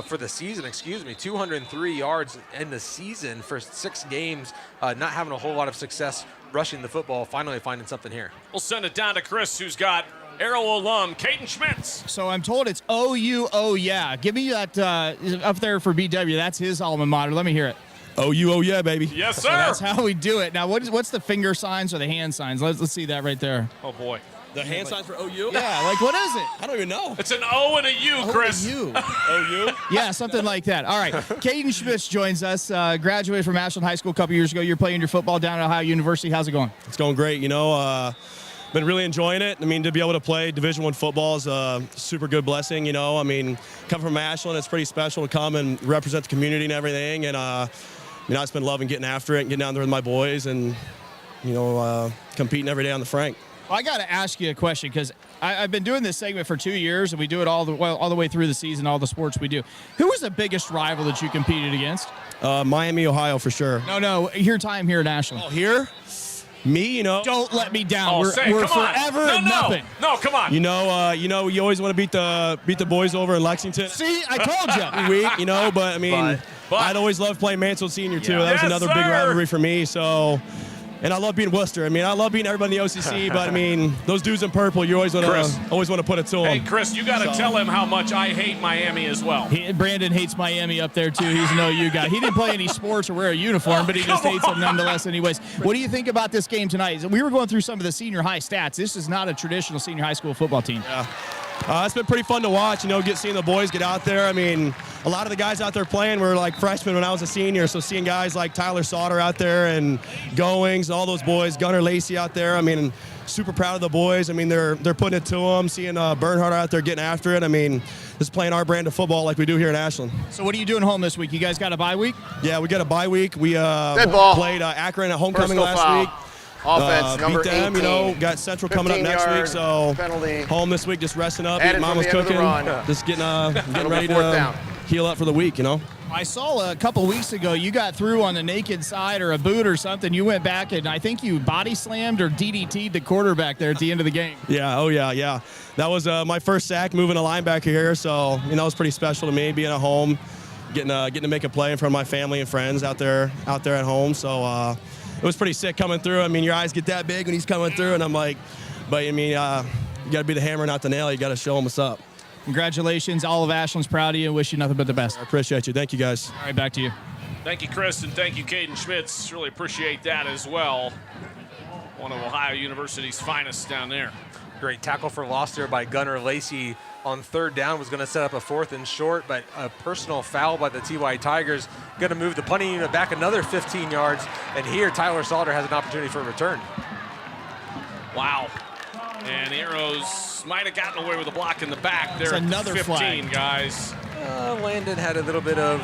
for the season, 203 yards in the season for 6 games, not having a whole lot of success rushing the football, finally finding something here. We'll send it down to Chris, who's got Arrow alum Caden Schmitz. So I'm told it's OU, oh yeah. Give me that up there for BW. That's his alma mater. Let me hear it. OU, oh yeah, baby. Yes, sir. So that's how we do it. Now, what's the finger signs or the hand signs? Let's see that right there. Oh, boy. The hand signs for OU? Yeah, like what is it? I don't even know. It's an O and a U, Chris. OU? Yeah, something like that. All right, Caden Schmitz joins us. Graduated from Ashland High School a couple years ago. You're playing your football down at Ohio University. How's it going? It's going great. Been really enjoying it. I mean, to be able to play Division I football is a super good blessing, I mean, coming from Ashland, it's pretty special to come and represent the community and everything. And, I've just been loving getting after it and getting down there with my boys and, competing every day on the Frank. Well, I got to ask you a question because I've been doing this segment for 2 years, and we do it all the way through the season, all the sports we do. Who was the biggest rival that you competed against? Miami, Ohio, for sure. No, your time here at Ashland. Oh, here? Me, Don't let me down. We're come forever on. nothing. No, come on. You always want to beat the boys over in Lexington. See, I told you. Every week, but I mean, I'd always love playing Mansfield Senior too. Yeah. That was Yes, another sir. big rivalry for me. So, and I love beating Worcester. I mean, I love beating everybody in the OCC, but I mean, those dudes in purple, you always want to put it to them. Hey, Chris, you got to tell him how much I hate Miami as well. Brandon hates Miami up there, too. He's an OU guy. He didn't play any sports or wear a uniform, but he just hates them nonetheless anyways. What do you think about this game tonight? We were going through some of the senior high stats. This is not a traditional senior high school football team. Yeah. It's been pretty fun to watch, seeing the boys get out there. I mean, a lot of the guys out there playing were like freshmen when I was a senior, so seeing guys like Tyler Sauter out there and Goings, all those boys, Gunnar Lacey out there, I mean, super proud of the boys. I mean, they're putting it to them, seeing Bernhardt out there getting after it. I mean, just playing our brand of football like we do here in Ashland. So what are you doing home this week? You guys got a bye week? Yeah, we got a bye week. We played Akron at homecoming Personal last foul. week. Offense, number beat them, 18. Got Central coming up next week, so penalty. Home this week, just resting up, Added eating from mama's the end of the cooking, run. just getting ready fourth to down. heal up for the week, I saw a couple weeks ago you got through on the naked side or a boot or something. You went back and I think you body slammed or DDT'd the quarterback there at the end of the game. Yeah, yeah. That was my first sack moving a linebacker here, so it was pretty special to me being at home, getting to make a play in front of my family and friends out there at home. So it was pretty sick coming through. I mean, your eyes get that big when he's coming through, and I'm like, but I mean, you got to be the hammer, not the nail. You got to show him what's up. Congratulations. All of Ashland's proud of you and wish you nothing but the best. I appreciate you. Thank you, guys. All right, back to you. Thank you, Chris, and thank you, Caden Schmitz. Really appreciate that as well. One of Ohio University's finest down there. Great tackle for loss there by Gunnar Lacey on third down. Was going to set up a 4th and short, but a personal foul by the TY Tigers. Going to move the punting unit back another 15 yards. And here, Tyler Sauter has an opportunity for a return. Wow. And the Arrows might have gotten away with a block in the back. They're It's another 15, flag. guys. Landon had a little bit of,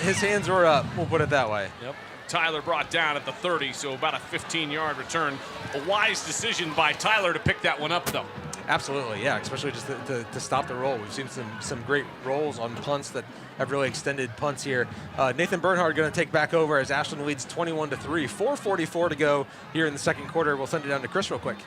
his hands were up. We'll put it that way. Yep. Tyler brought down at the 30, so about a 15-yard return. A wise decision by Tyler to pick that one up, though. Absolutely, yeah, especially just to stop the roll. We've seen some great rolls on punts that have really extended punts here. Nathan Bernhardt going to take back over as Ashland leads 21-3. 4:44 to go here in the second quarter. We'll send it down to Chris real quick.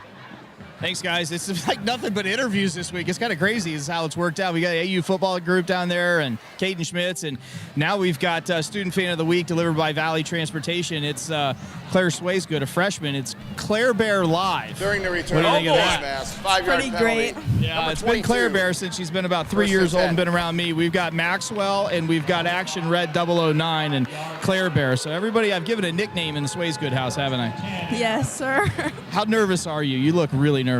Thanks, guys. It's like nothing but interviews this week. It's kind of crazy is how it's worked out. We got AU football group down there and Caden Schmitz, and now we've got Student Fan of the Week delivered by Valley Transportation. It's Claire Swaysgood, a freshman. It's Claire Bear Live. During the return, what do you think of that? Mass, 5-yard Pretty penalty. great. Yeah, it's been Claire Bear since she's been about 3 years old and been around me. We've got Maxwell and we've got Action Red 009 and Claire Bear. So everybody, I've given a nickname in the Swaysgood house, haven't I? Yes, sir. How nervous are you? You look really nervous.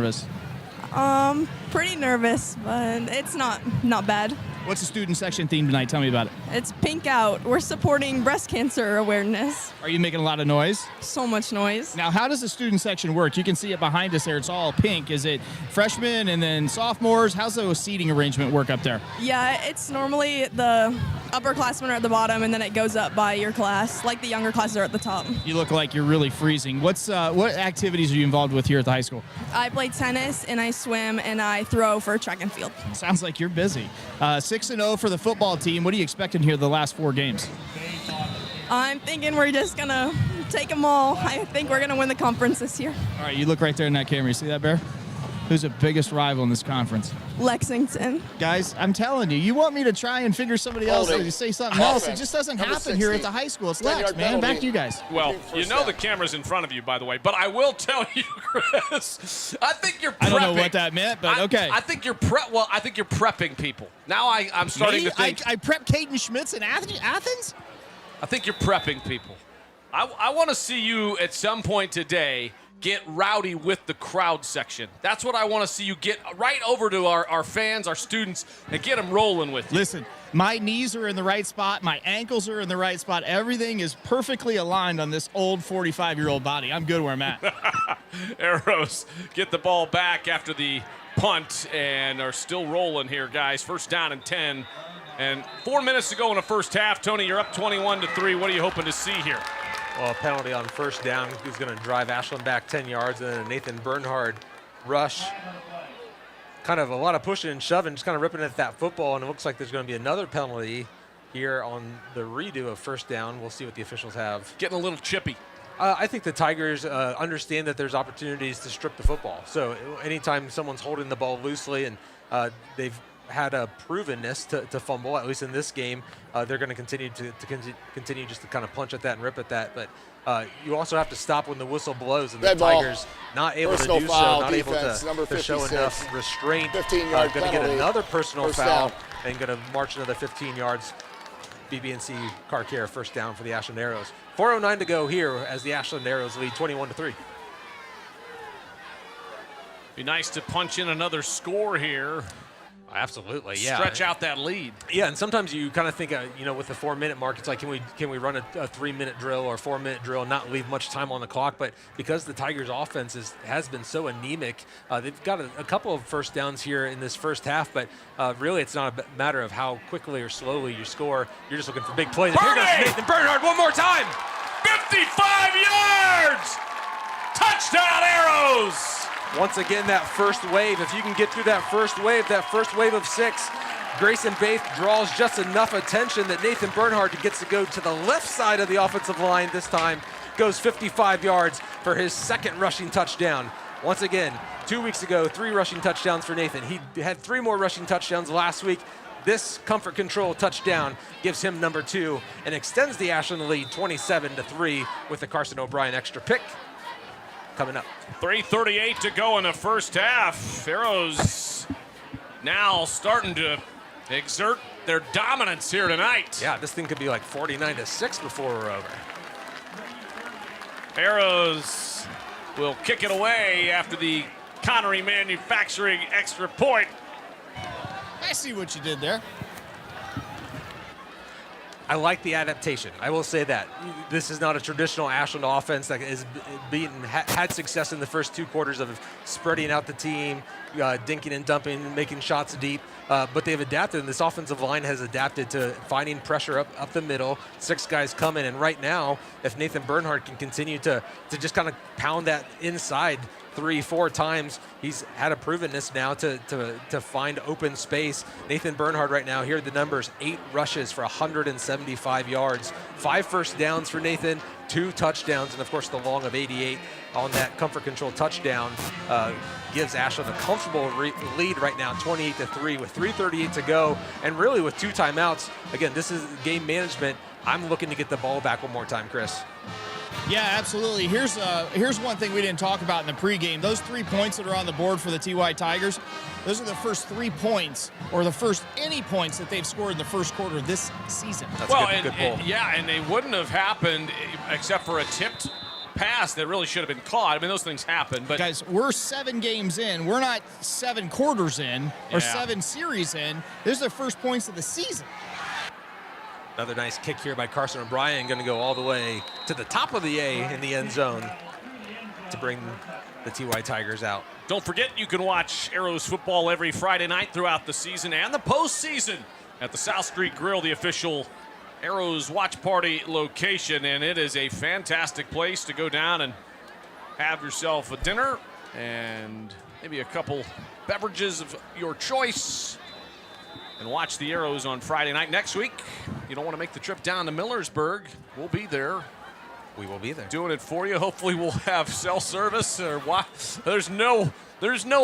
Pretty nervous, but it's not bad. What's the student section theme tonight? Tell me about it. It's Pink Out. We're supporting breast cancer awareness. Are you making a lot of noise? So much noise. Now, how does the student section work? You can see it behind us there. It's all pink. Is it freshmen and then sophomores? How's the seating arrangement work up there? Yeah, it's normally the upperclassmen are at the bottom, and then it goes up by your class. Like the younger classes are at the top. You look like you're really freezing. What activities are you involved with here at the high school? I play tennis, and I swim, and I throw for track and field. Sounds like you're busy. 6-0 for the football team. What are you expecting here the last 4 games? I'm thinking we're just going to take them all. I think we're going to win the conference this year. All right, you look right there in that camera. You see that, Bear? Who's the biggest rival in this conference? Lexington. Guys, I'm telling you, you want me to try and figure somebody else to say something else. It just doesn't happen here at the high school. It's Lex, man. Back to you guys. Well, you know the camera's in front of you, by the way, but I will tell you, Chris, I think you're prepping. I don't know what that meant, but okay. I think you're prepping people. Now I'm starting to think. I prep Caden Schmitz in Athens? I think you're prepping people. I want to see you at some point today get rowdy with the crowd section. That's what I want to see you get right over to our fans, our students, and get them rolling with you. Listen, my knees are in the right spot. My ankles are in the right spot. Everything is perfectly aligned on this old 45-year-old body. I'm good where I'm at. Arrows get the ball back after the punt and are still rolling here, guys. First down and 10. And 4 minutes to go in the first half. Tony, you're up 21-3. What are you hoping to see here? Well, a penalty on first down is going to drive Ashland back 10 yards, and then a Nathan Bernhard rush. Kind of a lot of pushing and shoving, just kind of ripping at that football, and it looks like there's going to be another penalty here on the redo of first down. We'll see what the officials have. Getting a little chippy. I think the Tigers understand that there's opportunities to strip the football. So anytime someone's holding the ball loosely and they've had a provenness to fumble, at least in this game, they're going to continue continue just to kind of punch at that and rip at that. But you also have to stop when the whistle blows, and the Tigers not able to do so, not able to show enough restraint. 15-yard going to get another personal foul down. and going to march another 15 yards. BB&C car care, first down for the Ashland Arrows. 4:09 to go here as the Ashland Arrows lead 21-3. Be nice to punch in another score here. Absolutely, yeah. Stretch out that lead. Yeah, and sometimes you kind of think, with the 4-minute mark, it's like, can we run a 3-minute drill or a 4-minute drill and not leave much time on the clock? But because the Tigers' offense has been so anemic, they've got a couple of first downs here in this first half, but really it's not a matter of how quickly or slowly you score. You're just looking for big plays. And here goes Nathan Bernhard one more time. 55 yards! Touchdown, Arrows! Once again, that first wave, if you can get through that first wave of 6, Grayson Baith draws just enough attention that Nathan Bernhard gets to go to the left side of the offensive line this time, goes 55 yards for his second rushing touchdown. Once again, 2 weeks ago, 3 rushing touchdowns for Nathan. He had 3 more rushing touchdowns last week. This comfort control touchdown gives him number 2 and extends the Ashland lead 27-3 with the Carson O'Brien extra pick coming up. 3:38 to go in the first half. Arrows now starting to exert their dominance here tonight. Yeah, this thing could be like 49-6 before we're over. Arrows will kick it away after the Connery Manufacturing extra point. I see what you did there. I like the adaptation. I will say that. This is not a traditional Ashland offense that has had success in the first 2 quarters of spreading out the team, dinking and dumping, making shots deep. But they've adapted, and this offensive line has adapted to finding pressure up the middle. 6 guys coming, and right now, if Nathan Bernhard can continue to just kind of pound that inside, 3-4 times. He's had a provenness now to find open space. Nathan Bernhard right now, here are the numbers: 8 rushes for 175 yards, 5 first downs for Nathan, 2 touchdowns, and of course the long of 88 on that comfort control touchdown gives Ashland a comfortable lead right now, 28-3 with 3:38 to go, and really with 2 timeouts. Again, this is game management. I'm looking to get the ball back one more time, Chris. Yeah, absolutely. Here's one thing we didn't talk about in the pregame. Those 3 points that are on the board for the TY Tigers, those are the first 3 points, or the first any points that they've scored in the first quarter of this season. That's a good pull. And they wouldn't have happened except for a tipped pass that really should have been caught. I mean, those things happen. But guys, we're 7 games in. We're not 7 quarters in or 7 series in. This is the first points of the season. Another nice kick here by Carson O'Brien, going to go all the way to the top of the A in the end zone to bring the TY Tigers out. Don't forget, you can watch Arrows football every Friday night throughout the season and the postseason at the South Street Grill, the official Arrows watch party location. And it is a fantastic place to go down and have yourself a dinner and maybe a couple beverages of your choice, and watch the Arrows on Friday night. Next week, you don't want to make the trip down to Millersburg. We'll be there. We will be there. Doing it for you. Hopefully we'll have cell service or what. There's no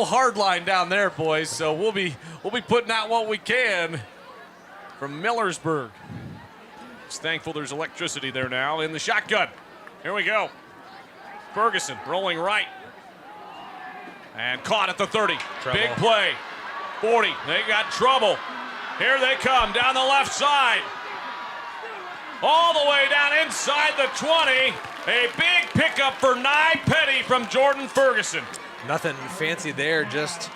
hard line down there, boys. So we'll be putting out what we can from Millersburg. Just thankful there's electricity there now. In the shotgun. Here we go. Ferguson rolling right. And caught at the 30. Trouble. Big play. 40. They got trouble. Here they come down the left side. All the way down inside the 20. A big pickup for Nye Petty from Jordan Ferguson. Nothing fancy there, just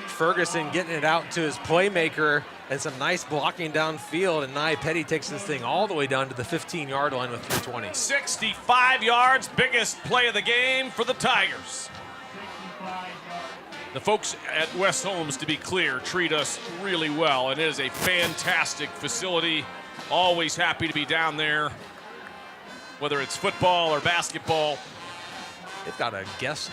Ferguson getting it out to his playmaker and some nice blocking downfield, and Nye Petty takes this thing all the way down to the 15-yard line with 3:20. 65 yards, biggest play of the game for the Tigers. The folks at West Holmes, to be clear, treat us really well, and it is a fantastic facility. Always happy to be down there, whether it's football or basketball. They've got a guest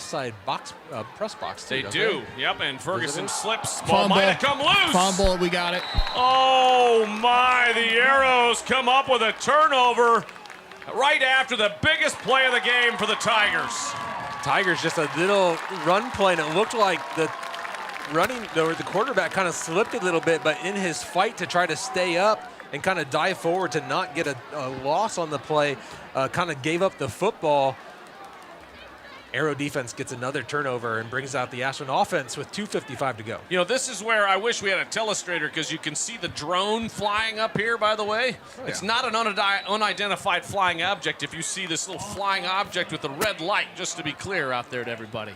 side box press box too. They do. Yep, and Ferguson slips. Ball Fumble. might have come loose. Fumble, we got it. Oh my, the Arrows come up with a turnover right after the biggest play of the game for the Tigers. Tigers just a little run play, and it looked like the quarterback kind of slipped a little bit, but in his fight to try to stay up and kind of dive forward to not get a loss on the play, kind of gave up the football. Arrow defense gets another turnover and brings out the Ashland offense with 2:55 to go. You know, this is where I wish we had a telestrator, because you can see the drone flying up here, by the way. Oh, yeah. It's not an unidentified flying object if you see this little flying object with the red light, just to be clear out there to everybody.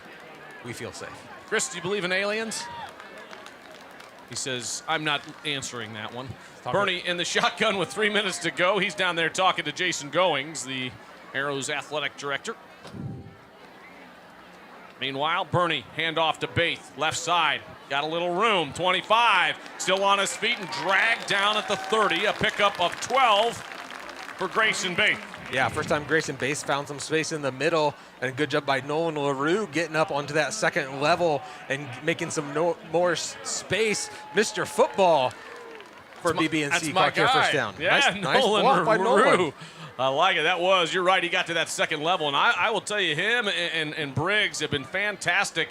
We feel safe. Chris, do you believe in aliens? He says, I'm not answering that one. Bernie in the shotgun with 3 minutes to go. He's down there talking to Jason Goings, the Arrows athletic director. Meanwhile, Bernie, handoff to Baith, left side. Got a little room, 25. Still on his feet and dragged down at the 30. A pickup of 12 for Grayson Baith. Yeah, first time Grayson Baith found some space in the middle, and a good job by Nolan LaRue getting up onto that second level and making some more space. Mr. Football for BB&C caught your first down. Yeah, nice Nolan block by Nolan. I like it. You're right, he got to that second level. And I will tell you, him and Briggs have been fantastic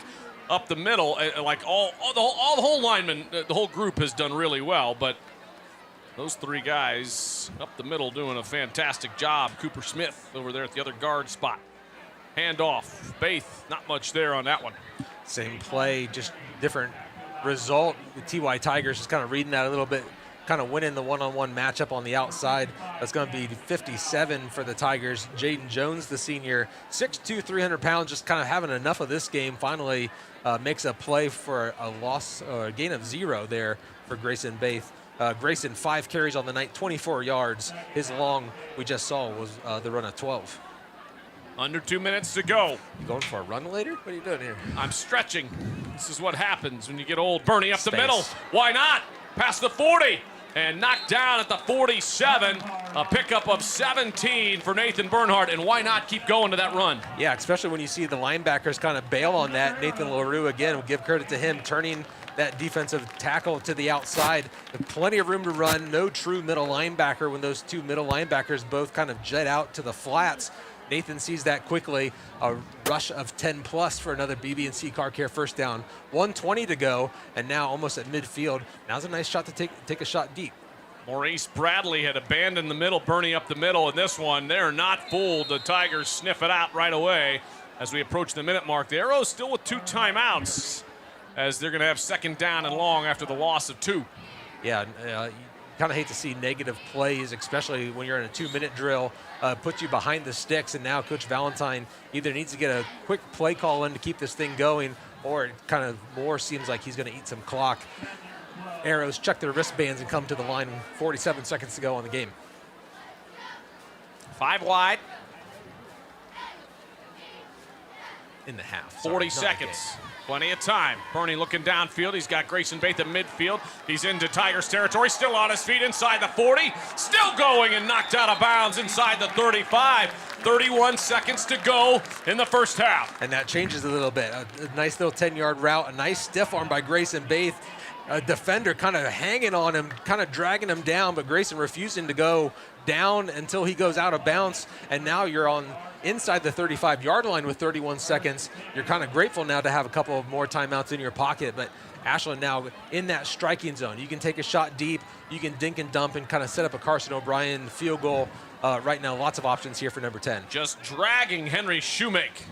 up the middle. Like all the whole linemen, the whole group has done really well. But those 3 guys up the middle doing a fantastic job. Cooper Smith over there at the other guard spot. Handoff. Baith, not much there on that one. Same play, just different result. The TY Tigers just kind of reading that a little bit, kind of winning the one-on-one matchup on the outside. That's going to be 57 for the Tigers. Jaden Jones, the senior, 6'2", 300 pounds, just kind of having enough of this game. Finally makes a play for a loss, or a gain of 0 there for Grayson Baith. Grayson, 5 carries on the night, 24 yards. His long, we just saw, was the run of 12. Under 2 minutes to go. You going for a run later? What are you doing here? I'm stretching. This is what happens when you get old. Bernie up the middle. Why not? Past the 40. And knocked down at the 47. A pickup of 17 for Nathan Bernhardt, and why not keep going to that run? Yeah, especially when you see the linebackers kind of bail on that. Nathan LaRue, again, we'll give credit to him, turning that defensive tackle to the outside. Plenty of room to run, no true middle linebacker when those two middle linebackers both kind of jet out to the flats. Nathan sees that quickly, a rush of 10+ for another BB&C Car Care first down. 1:20 to go, and now almost at midfield. Now's a nice shot to take a shot deep. Maurice Bradley had abandoned the middle, Bernie up the middle, and this one, they're not fooled. The Tigers sniff it out right away as we approach the minute mark. The Arrows still with 2 timeouts as they're going to have second down and long after the loss of 2. Yeah, you kind of hate to see negative plays, especially when you're in a 2-minute drill, put you behind the sticks, and now Coach Valentine either needs to get a quick play call in to keep this thing going, or it kind of more seems like he's going to eat some clock. Arrows check their wristbands and come to the line. 47 seconds to go on the game. 5 wide. In the half. 40 seconds. Plenty of time. Bernie looking downfield. He's got Grayson Baith at midfield. He's into Tigers territory. Still on his feet inside the 40. Still going and knocked out of bounds inside the 35. 31 seconds to go in the first half. And that changes a little bit. A nice little 10-yard route. A nice stiff arm by Grayson Baith. A defender kind of hanging on him, kind of dragging him down, but Grayson refusing to go down until he goes out of bounds. And now you're on inside the 35-yard line with 31 seconds. You're kind of grateful now to have a couple of more timeouts in your pocket, but Ashland now in that striking zone. You can take a shot deep, you can dink and dump and kind of set up a Carson O'Brien field goal. Right now, lots of options here for number 10. Just dragging Henry Shoemake.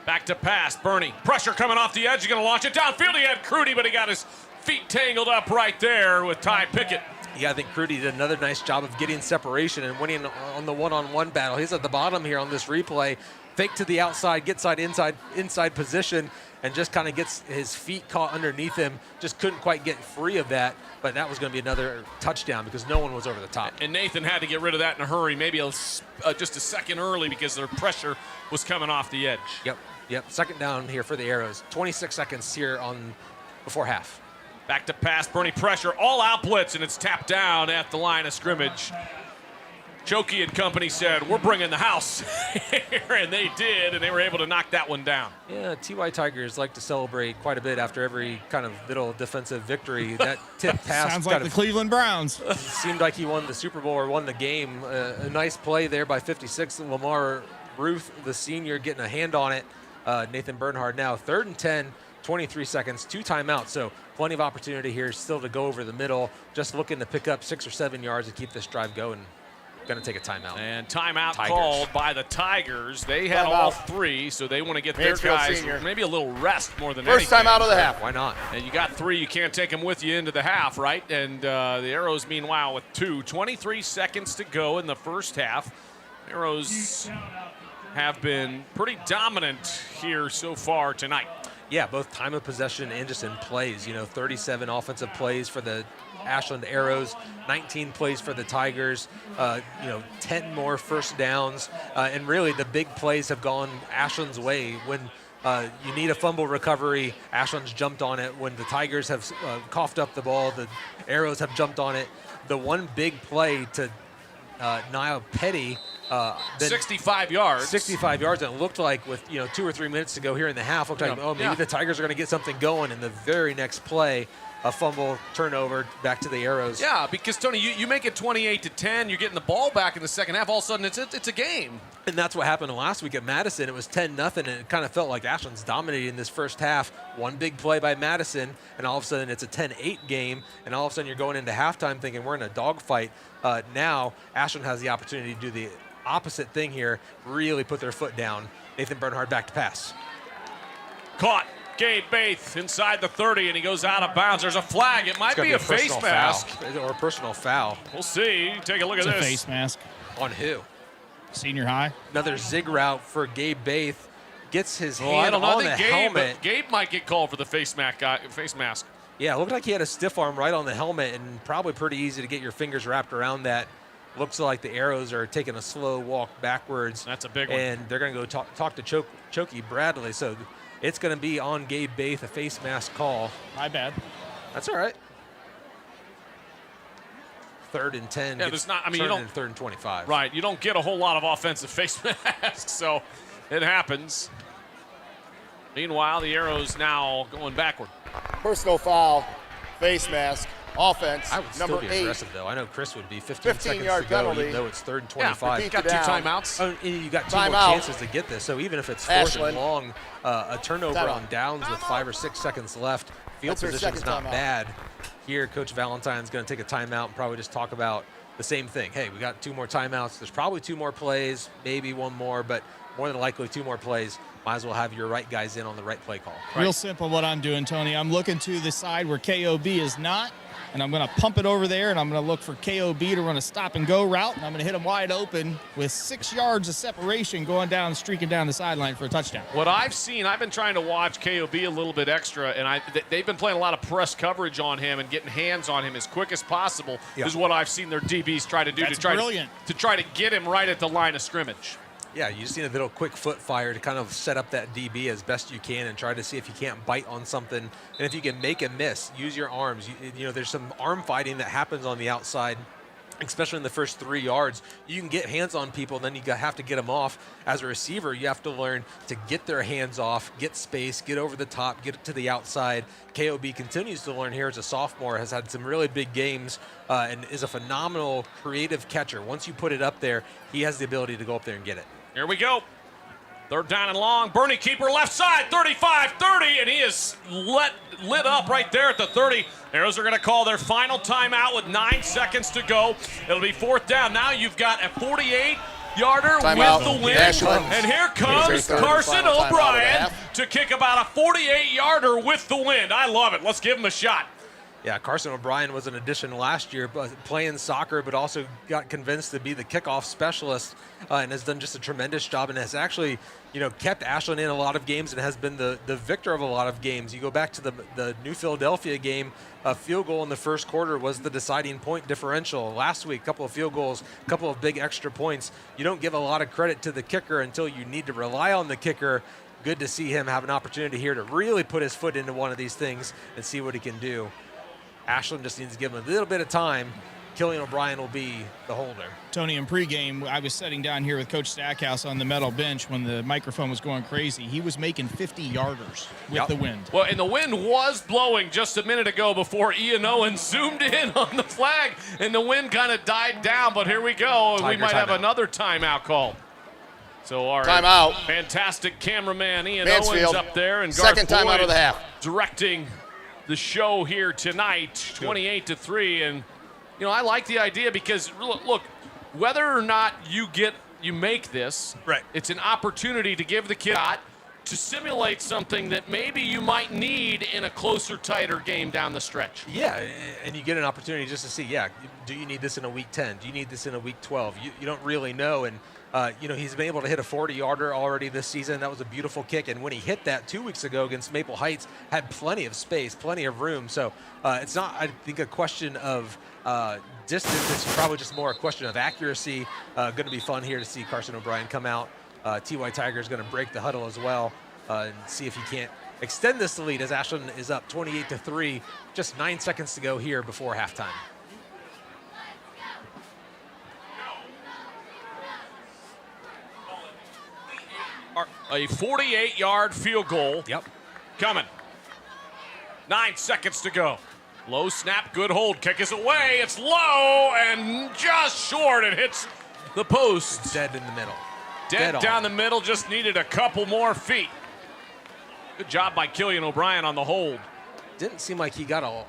Back to pass, Bernie. Pressure coming off the edge, he's gonna launch it downfield. He had Crudy, but he got his feet tangled up right there with Ty Pickett. Yeah, I think Crudy did another nice job of getting separation and winning on the one-on-one battle. He's at the bottom here on this replay. Fake to the outside, gets inside position, and just kind of gets his feet caught underneath him. Just couldn't quite get free of that, but that was going to be another touchdown because no one was over the top. And Nathan had to get rid of that in a hurry, maybe just a second early because their pressure was coming off the edge. Yep. Second down here for the Arrows. 26 seconds here before half. Back to pass, Bernie pressure, all out blitz, and it's tapped down at the line of scrimmage. Chokey and company said, we're bringing the house here, and they did, and they were able to knock that one down. Yeah, TY Tigers like to celebrate quite a bit after every kind of little defensive victory. That tip pass sounds like the Cleveland Browns. Seemed like he won the Super Bowl or won the game. A nice play there by 56, Lamar Ruth, the senior, getting a hand on it. Nathan Bernhardt now 3rd and 10. 23 seconds, 2 timeouts, so plenty of opportunity here still to go over the middle. Just looking to pick up 6 or 7 yards to keep this drive going. Going to take a timeout. And timeout called by the Tigers. They had all 3, so they want to get their guys maybe a little rest more than anything. First time out of the half. Why not? And you got 3, you can't take them with you into the half, right? And the Arrows, meanwhile, with 2. 23 seconds to go in the first half. Arrows have been pretty dominant here so far tonight. Yeah, both time of possession and just in plays. 37 offensive plays for the Ashland Arrows, 19 plays for the Tigers, 10 more first downs. And really the big plays have gone Ashland's way. When you need a fumble recovery, Ashland's jumped on it. When the Tigers have coughed up the ball, the Arrows have jumped on it. The one big play to Niall Petty, 65 yards. 65 yards, and it looked like with 2 or 3 minutes to go here in the half, looked like maybe the Tigers are going to get something going. In the very next play, a fumble, turnover, back to the Arrows. Yeah, because Tony, you make it 28-10. You're getting the ball back in the second half. All of a sudden, it's a game. And that's what happened last week at Madison. It was 10-0, and it kind of felt like Ashland's dominating this first half. One big play by Madison, and all of a sudden it's a 10-8 game, and all of a sudden you're going into halftime thinking we're in a dogfight. Now Ashland has the opportunity to do the opposite thing here, really put their foot down. Nathan Bernhardt back to pass. Caught. Gabe Baith inside the 30, and he goes out of bounds. There's a flag. It might be a face mask. Or a personal foul. We'll see. Take a look at this. It's a face mask. On who? Senior high. Another zig route for Gabe Baith. Gets his hand on the helmet. Gabe might get called for the face mask. Yeah, it looked like he had a stiff arm right on the helmet, and probably pretty easy to get your fingers wrapped around that. Looks like the Arrows are taking a slow walk backwards. That's a big one. And they're going to go talk to Chokey Bradley. So it's going to be on Gabe Baith, a face mask call. My bad. That's all right. 3rd and 10. Yeah, there's not. I mean, you don't. 3rd and 25. Right. You don't get a whole lot of offensive face masks, so it happens. Meanwhile, the Arrows now going backward. Personal foul, face mask, offense. I would still number be 8. aggressive, though. I know Chris would be 15 seconds yard to go, penalty. even though it's 3rd and 25. Yeah, got 2 timeouts. Oh, and you got 2 more chances to get this. So even if it's 4th and Ashland. long, a turnover on downs with 5 or 6 seconds left, field position is not bad. Here, Coach Valentine's going to take a timeout and probably just talk about the same thing. Hey, we got 2 more timeouts. There's probably 2 more plays, maybe 1 more, but more than likely 2 more plays. Might as well have your right guys in on the right play call. Real simple what I'm doing, Tony. I'm looking to the side where KOB is not, and I'm going to pump it over there, and I'm going to look for KOB to run a stop-and-go route, and I'm going to hit him wide open with 6 yards of separation going down, streaking down the sideline for a touchdown. What I've seen, I've been trying to watch KOB a little bit extra, and they've been playing a lot of press coverage on him and getting hands on him as quick as possible is what I've seen their DBs try to do to try to get him right at the line of scrimmage. Yeah, you just need a little quick foot fire to kind of set up that DB as best you can and try to see if you can't bite on something. And if you can make a miss, use your arms. You know, there's some arm fighting that happens on the outside, especially in the first 3 yards. You can get hands on people, then you have to get them off. As a receiver, you have to learn to get their hands off, get space, get over the top, get it to the outside. KOB continues to learn here as a sophomore, has had some really big games, and is a phenomenal creative catcher. Once you put it up there, he has the ability to go up there and get it. Here we go. 3rd down and long. Bernie Keeper left side, 35-30, and he is lit up right there at the 30. Arrows are going to call their final timeout with 9 seconds to go. It'll be 4th down. Now you've got a 48-yarder with the win. And here comes Carson O'Brien to kick about a 48-yarder with the wind. I love it. Let's give him a shot. Yeah, Carson O'Brien was an addition last year, playing soccer, but also got convinced to be the kickoff specialist and has done just a tremendous job and has actually, kept Ashland in a lot of games and has been the victor of a lot of games. You go back to the New Philadelphia game, a field goal in the first quarter was the deciding point differential. Last week, a couple of field goals, a couple of big extra points. You don't give a lot of credit to the kicker until you need to rely on the kicker. Good to see him have an opportunity here to really put his foot into one of these things and see what he can do. Ashland just needs to give him a little bit of time. Killian O'Brien will be the holder. Tony, in pregame, I was sitting down here with Coach Stackhouse on the metal bench when the microphone was going crazy. He was making 50-yarders with the wind. Well, and the wind was blowing just a minute ago before Ian Owen zoomed in on the flag, and the wind kind of died down. But here we go. We might have another timeout called. So our fantastic cameraman Ian Owens up there, and Garth second timeout of the half, directing the show here tonight, 28-3, and I like the idea because look, whether or not you make this, it's an opportunity to give the kid to simulate something that maybe you might need in a closer, tighter game down the stretch. Yeah, and you get an opportunity just to see, do you need this in a week 10? Do you need this in a week 12? You don't really know, and he's been able to hit a 40-yarder already this season. That was a beautiful kick. And when he hit that 2 weeks ago against Maple Heights, had plenty of space, plenty of room. So it's not, I think, a question of distance. It's probably just more a question of accuracy. Going to be fun here to see Carson O'Brien come out. TY Tigers going to break the huddle as well and see if he can't extend this lead as Ashland is up 28-3. Just 9 seconds to go here before halftime. A 48-yard field goal. Yep. Coming. 9 seconds to go. Low snap, good hold. Kick is away. It's low and just short. It hits the post. It's dead in the middle. Dead down the middle. Just needed a couple more feet. Good job by Killian O'Brien on the hold. Didn't seem like he got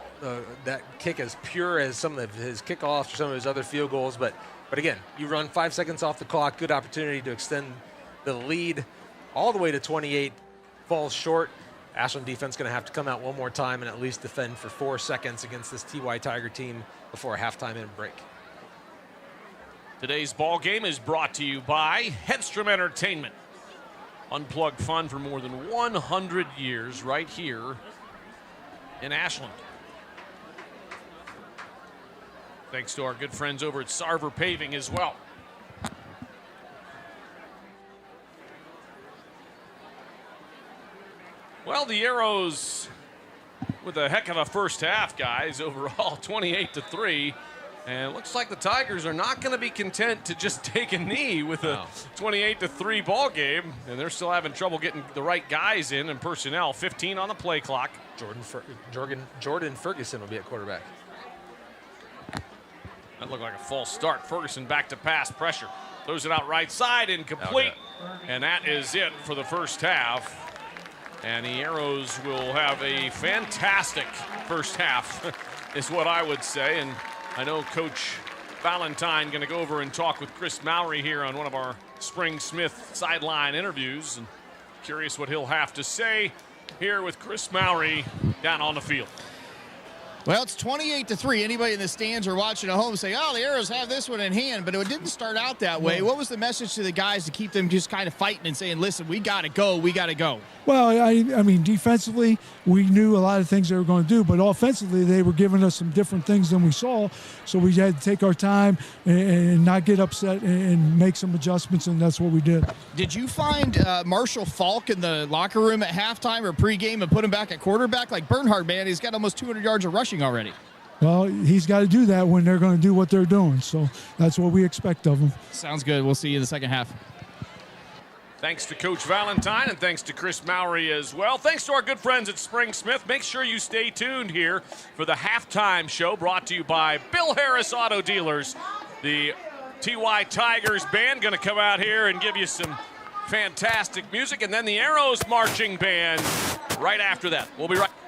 that kick as pure as some of his kickoffs or some of his other field goals. But again, you run 5 seconds off the clock. Good opportunity to extend the lead all the way to 28. Falls short. Ashland defense going to have to come out one more time and at least defend for 4 seconds against this TY Tiger team before a halftime and break. Today's ball game is brought to you by Hedstrom Entertainment. Unplugged fun for more than 100 years right here in Ashland. Thanks to our good friends over at Sarver Paving as well. Well, the Arrows with a heck of a first half, guys. Overall, 28-3. And it looks like the Tigers are not going to be content to just take a knee with a 28-3 ball game, and they're still having trouble getting the right guys in and personnel. 15 on the play clock. Jordan Ferguson will be at quarterback. That looked like a false start. Ferguson back to pass, pressure. Throws it out right side, incomplete. And that is it for the first half. And the Arrows will have a fantastic first half, is what I would say. And I know Coach Valentine going to go over and talk with Chris Mowry here on one of our Spring Smith sideline interviews. And curious what he'll have to say here with Chris Mowry down on the field. Well, it's 28-3. Anybody in the stands or watching at home say, oh, the Arrows have this one in hand, but it didn't start out that way. What was the message to the guys to keep them just kind of fighting and saying, listen, we got to go, we got to go? Well, I mean, defensively, we knew a lot of things they were going to do, but offensively, they were giving us some different things than we saw, so we had to take our time and not get upset and make some adjustments, and that's what we did. Did you find Marshall Falk in the locker room at halftime or pregame and put him back at quarterback? Like Bernhard, man, he's got almost 200 yards of rushing already. Well, he's got to do that when they're going to do what they're doing, so that's what we expect of him. Sounds good. We'll see you in the second half. Thanks to Coach Valentine and thanks to Chris Mowry as well. Thanks to our good friends at Spring Smith. Make sure you stay tuned here for the halftime show brought to you by Bill Harris Auto Dealers. The TY Tigers band going to come out here and give you some fantastic music, and then the Arrows marching band right after that. We'll be right back.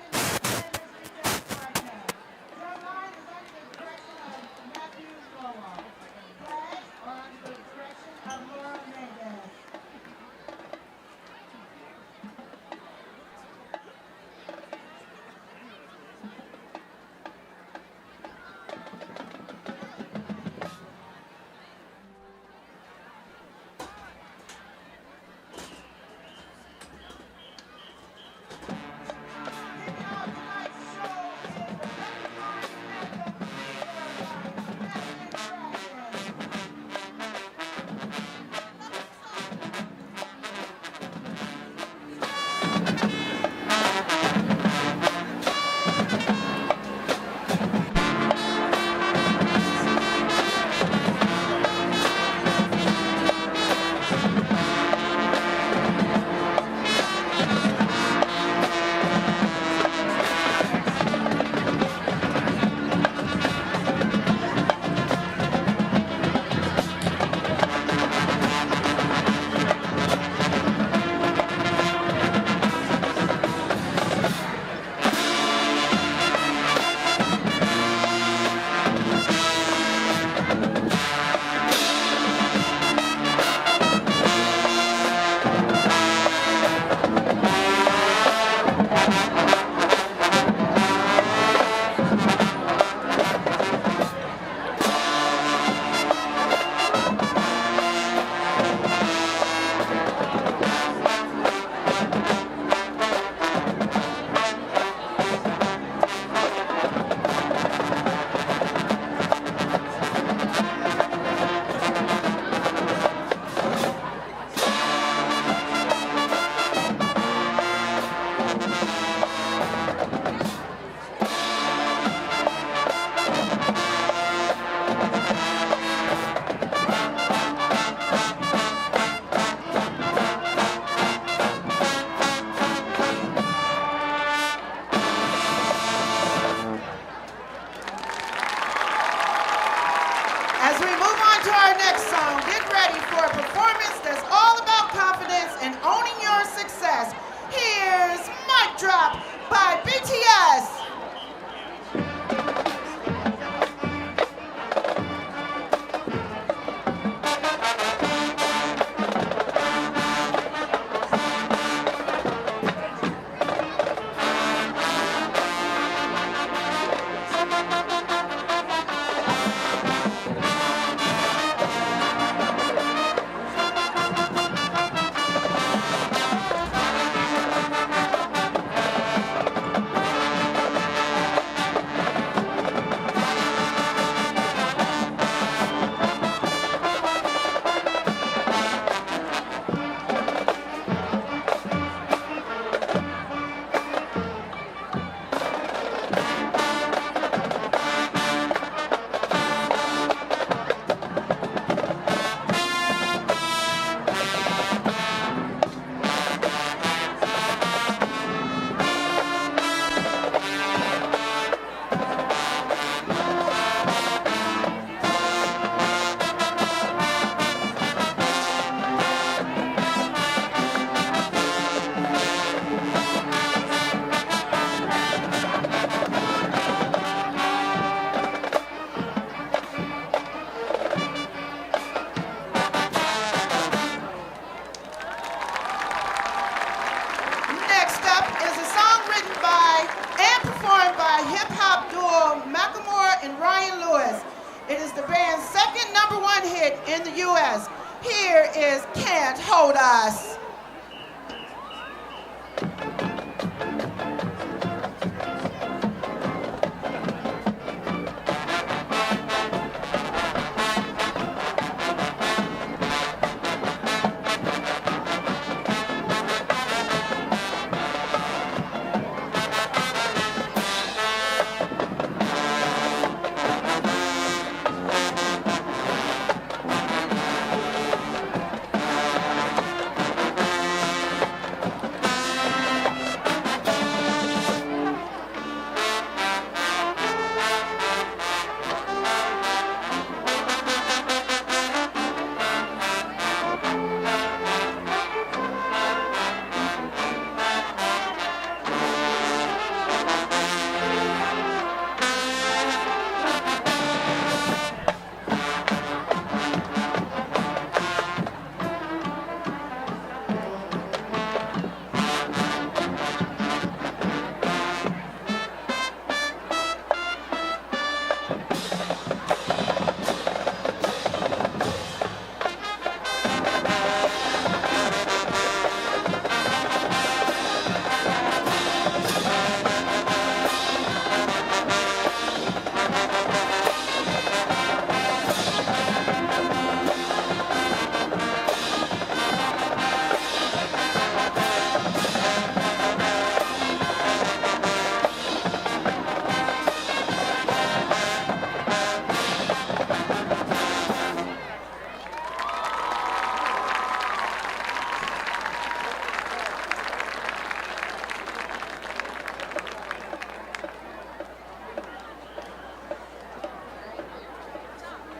in the U.S. Here is Can't Hold Us.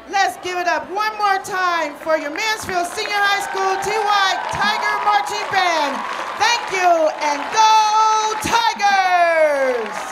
Let's give it up one more time for your Mansfield Senior High School TY Tiger Marching Band. Thank you, and go Tigers!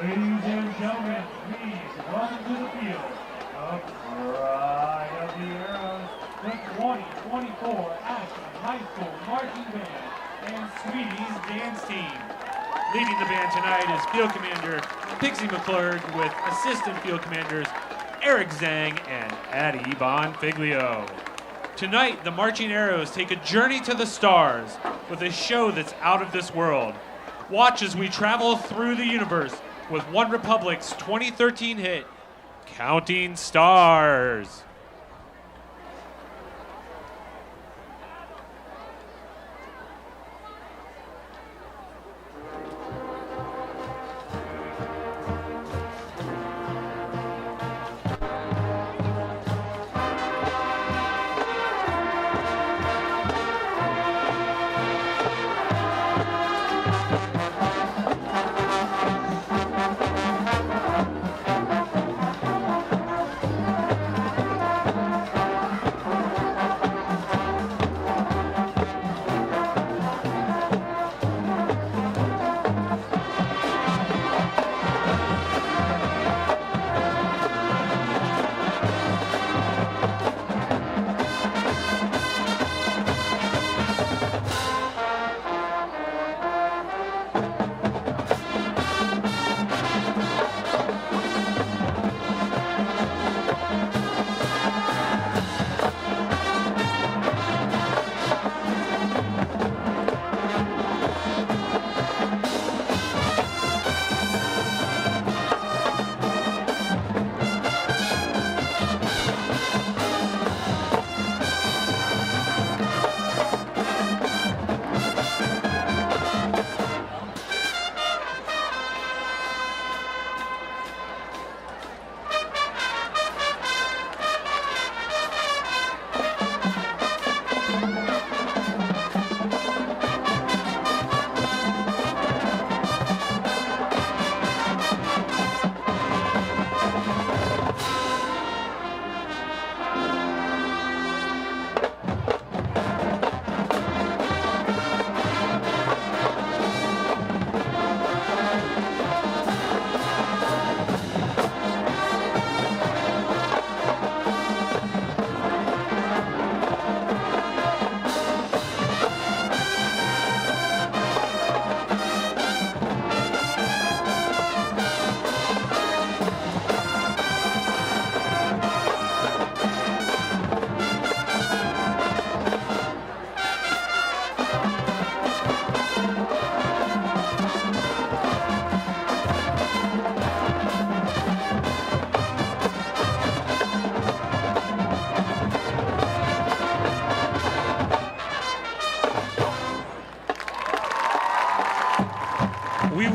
Ladies and gentlemen, please welcome to the field of Pride of the Arrows, the 2024 Ashland High School Marching Band and Sweeties Dance Team. Leading the band tonight is Field Commander Pixie McClurg with Assistant Field Commanders Eric Zhang and Addie Bonfiglio. Tonight, the Marching Arrows take a journey to the stars with a show that's out of this world. Watch as we travel through the universe with One Republic's 2013 hit, Counting Stars.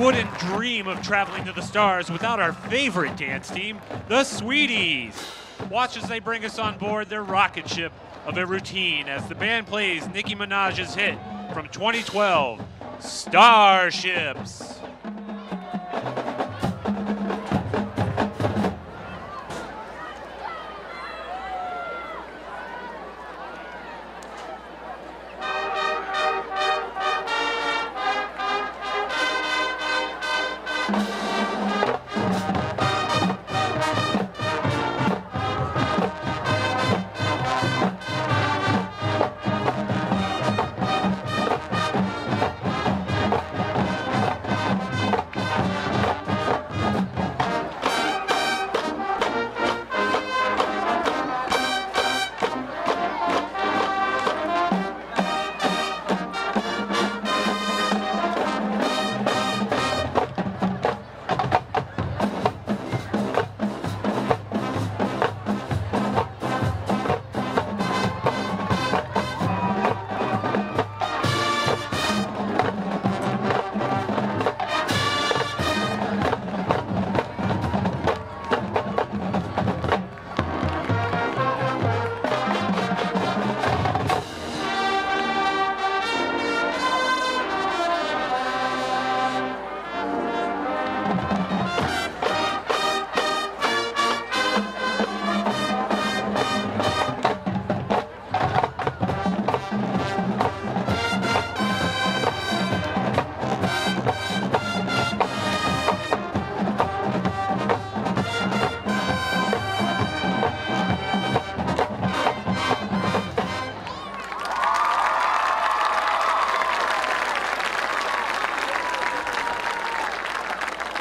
wouldn't dream of traveling to the stars without our favorite dance team, the Sweeties. Watch as they bring us on board their rocket ship of a routine as the band plays Nicki Minaj's hit from 2012, Starships.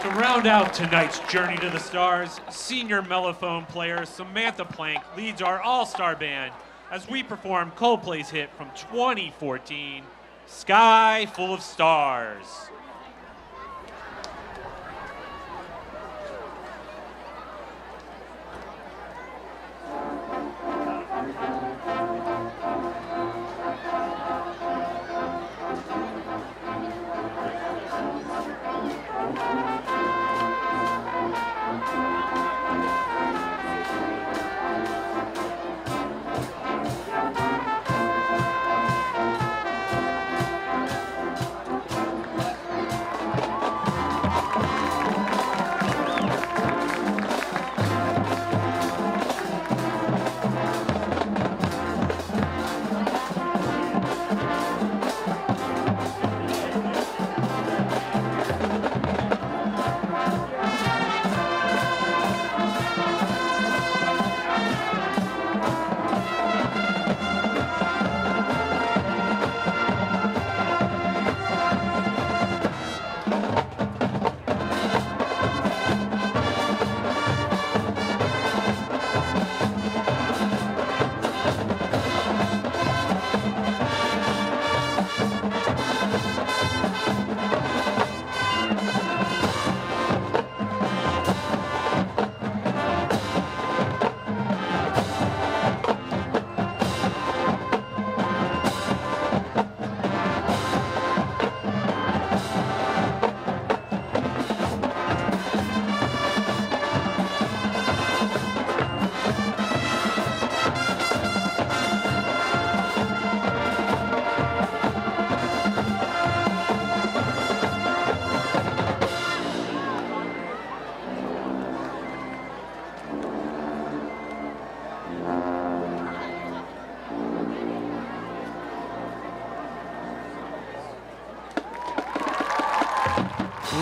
To round out tonight's journey to the stars, senior mellophone player Samantha Plank leads our all-star band as we perform Coldplay's hit from 2014, Sky Full of Stars.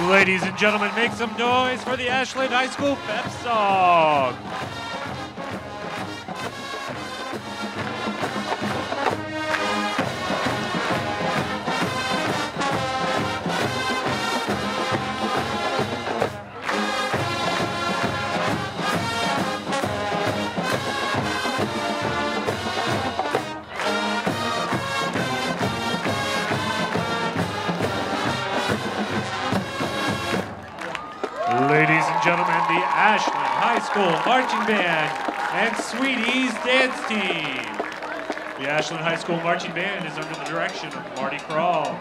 Ladies and gentlemen, make some noise for the Ashland High School pep song. Ladies and gentlemen, the Ashland High School Marching Band and Sweeties Dance Team. The Ashland High School Marching Band is under the direction of Marty Krall.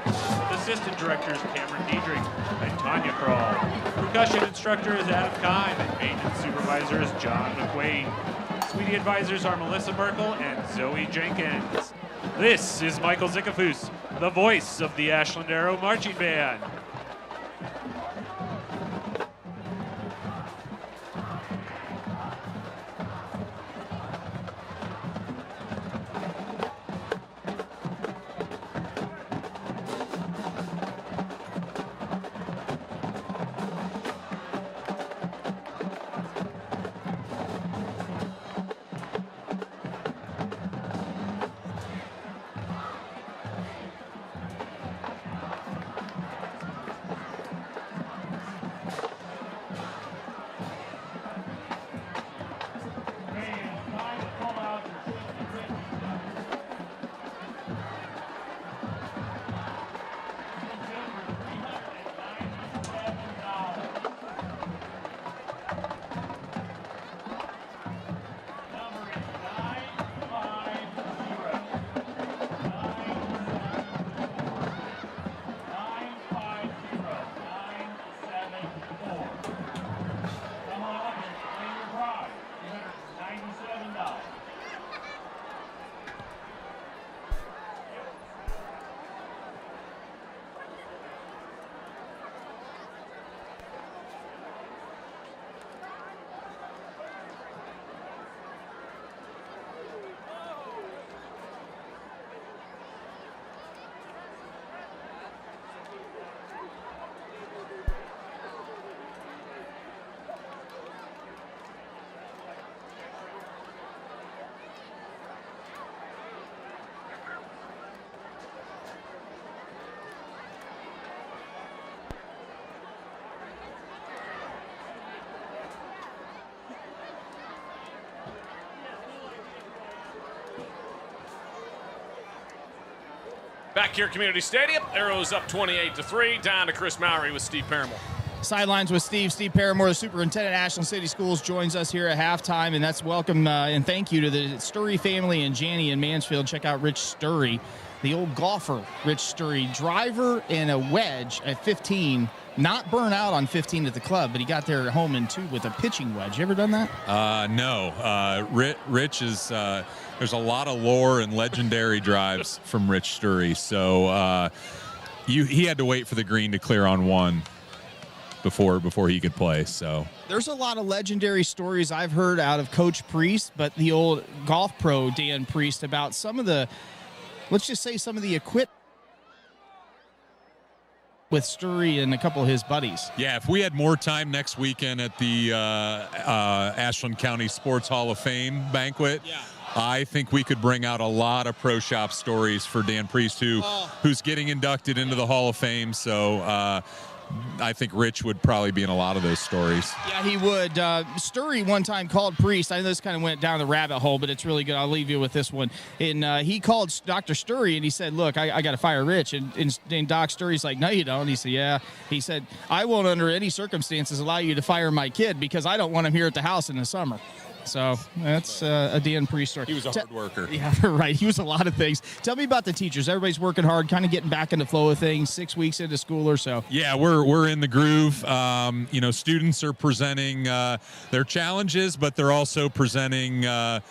Assistant directors Cameron Diedrich and Tanya Krall. Percussion instructor is Adam Kime and maintenance supervisor is John McQuaid. Sweetie advisors are Melissa Merkel and Zoe Jenkins. This is Michael Zickafus, the voice of the Ashland Arrow Marching Band. Back here at Community Stadium, Arrows up 28-3, down to Chris Mowry with Steve Paramore. Sidelines with Steve Paramore, the superintendent at Ashland City Schools, joins us here at halftime, and that's welcome and thank you to the Sturry family and Janie in Mansfield. Check out Rich Sturry, the old golfer, Rich Sturry, driver and a wedge at 15. Not burn out on 15 at the club, but he got there at home in 2 with a pitching wedge. You ever done that? No. Rich is there's a lot of lore and legendary drives from Rich Sturry. So he had to wait for the green to clear on 1 before he could play. So there's a lot of legendary stories I've heard out of Coach Priest, but the old golf pro Dan Priest about some of the, let's just say some of the equipment with Sturry and a couple of his buddies. Yeah, if we had more time next weekend at the Ashland County Sports Hall of Fame banquet, I think we could bring out a lot of pro shop stories for Dan Priest, who's getting inducted into the Hall of Fame. So I think Rich would probably be in a lot of those stories. Yeah, he would. Sturry one time called Priest. I know this kind of went down the rabbit hole, but it's really good. I'll leave you with this one. And he called Dr. Sturry, and he said, look, I got to fire Rich. And Doc Sturry's like, no, you don't. He said, yeah. He said, I won't under any circumstances allow you to fire my kid because I don't want him here at the house in the summer. So that's a Dan Priest story. He was a hard worker. Yeah, right. He was a lot of things. Tell me about the teachers. Everybody's working hard, kind of getting back in the flow of things, 6 weeks into school or so. Yeah, we're in the groove. Students are presenting their challenges, but they're also presenting their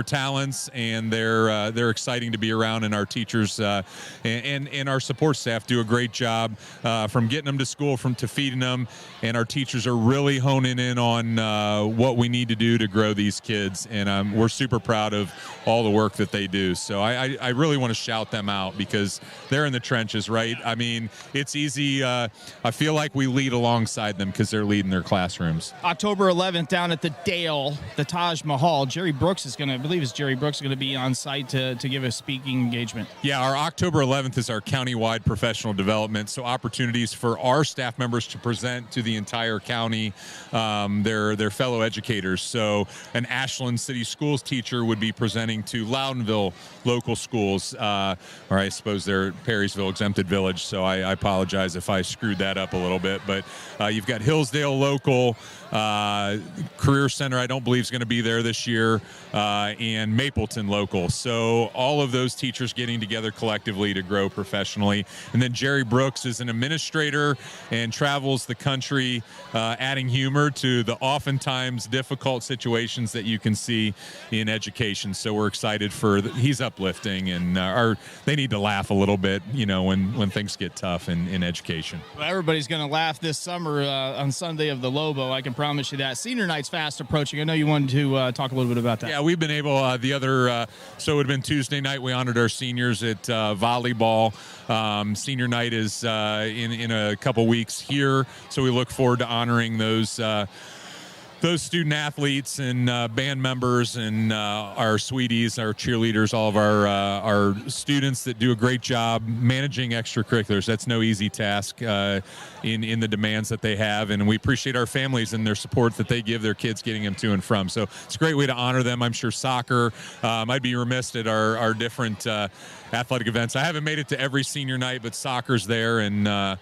talents, and they're exciting to be around. And our teachers and our support staff do a great job from getting them to school, to feeding them. And our teachers are really honing in on what we need to do to grow these kids, and we're super proud of all the work that they do. So I really want to shout them out because they're in the trenches, right? I mean, it's easy. I feel like we lead alongside them because they're leading their classrooms. October 11th down at the Dale, the Taj Mahal. Jerry Brooks is going to be on site to give a speaking engagement. Yeah, our October 11th is our county-wide professional development, so opportunities for our staff members to present to the entire county, their fellow fellow educators. So an Ashland City Schools teacher would be presenting to Loudonville local schools, or I suppose they're Perrysville Exempted Village, so I apologize if I screwed that up a little bit. But you've got Hillsdale local, Career Center I don't believe is going to be there this year, and Mapleton local. So all of those teachers getting together collectively to grow professionally. And then Jerry Brooks is an administrator and travels the country adding humor to the oftentimes difficult situations that you can see in education. So we're excited for he's uplifting, and they need to laugh a little bit, when things get tough in education. Well, everybody's going to laugh this summer on Sunday of the Lobo. I can promise you that. Senior night's fast approaching. I know you wanted to talk a little bit about that. Yeah, we've been able, so it would have been Tuesday night. We honored our seniors at volleyball. Senior night is in a couple weeks here, so we look forward to honoring those student athletes and band members and our sweeties, our cheerleaders, all of our students that do a great job managing extracurriculars. That's no easy task in the demands that they have, and we appreciate our families and their support that they give their kids getting them to and from. So it's a great way to honor them. I'm sure soccer, I'd be remiss at our different athletic events. I haven't made it to every senior night, but soccer's there, and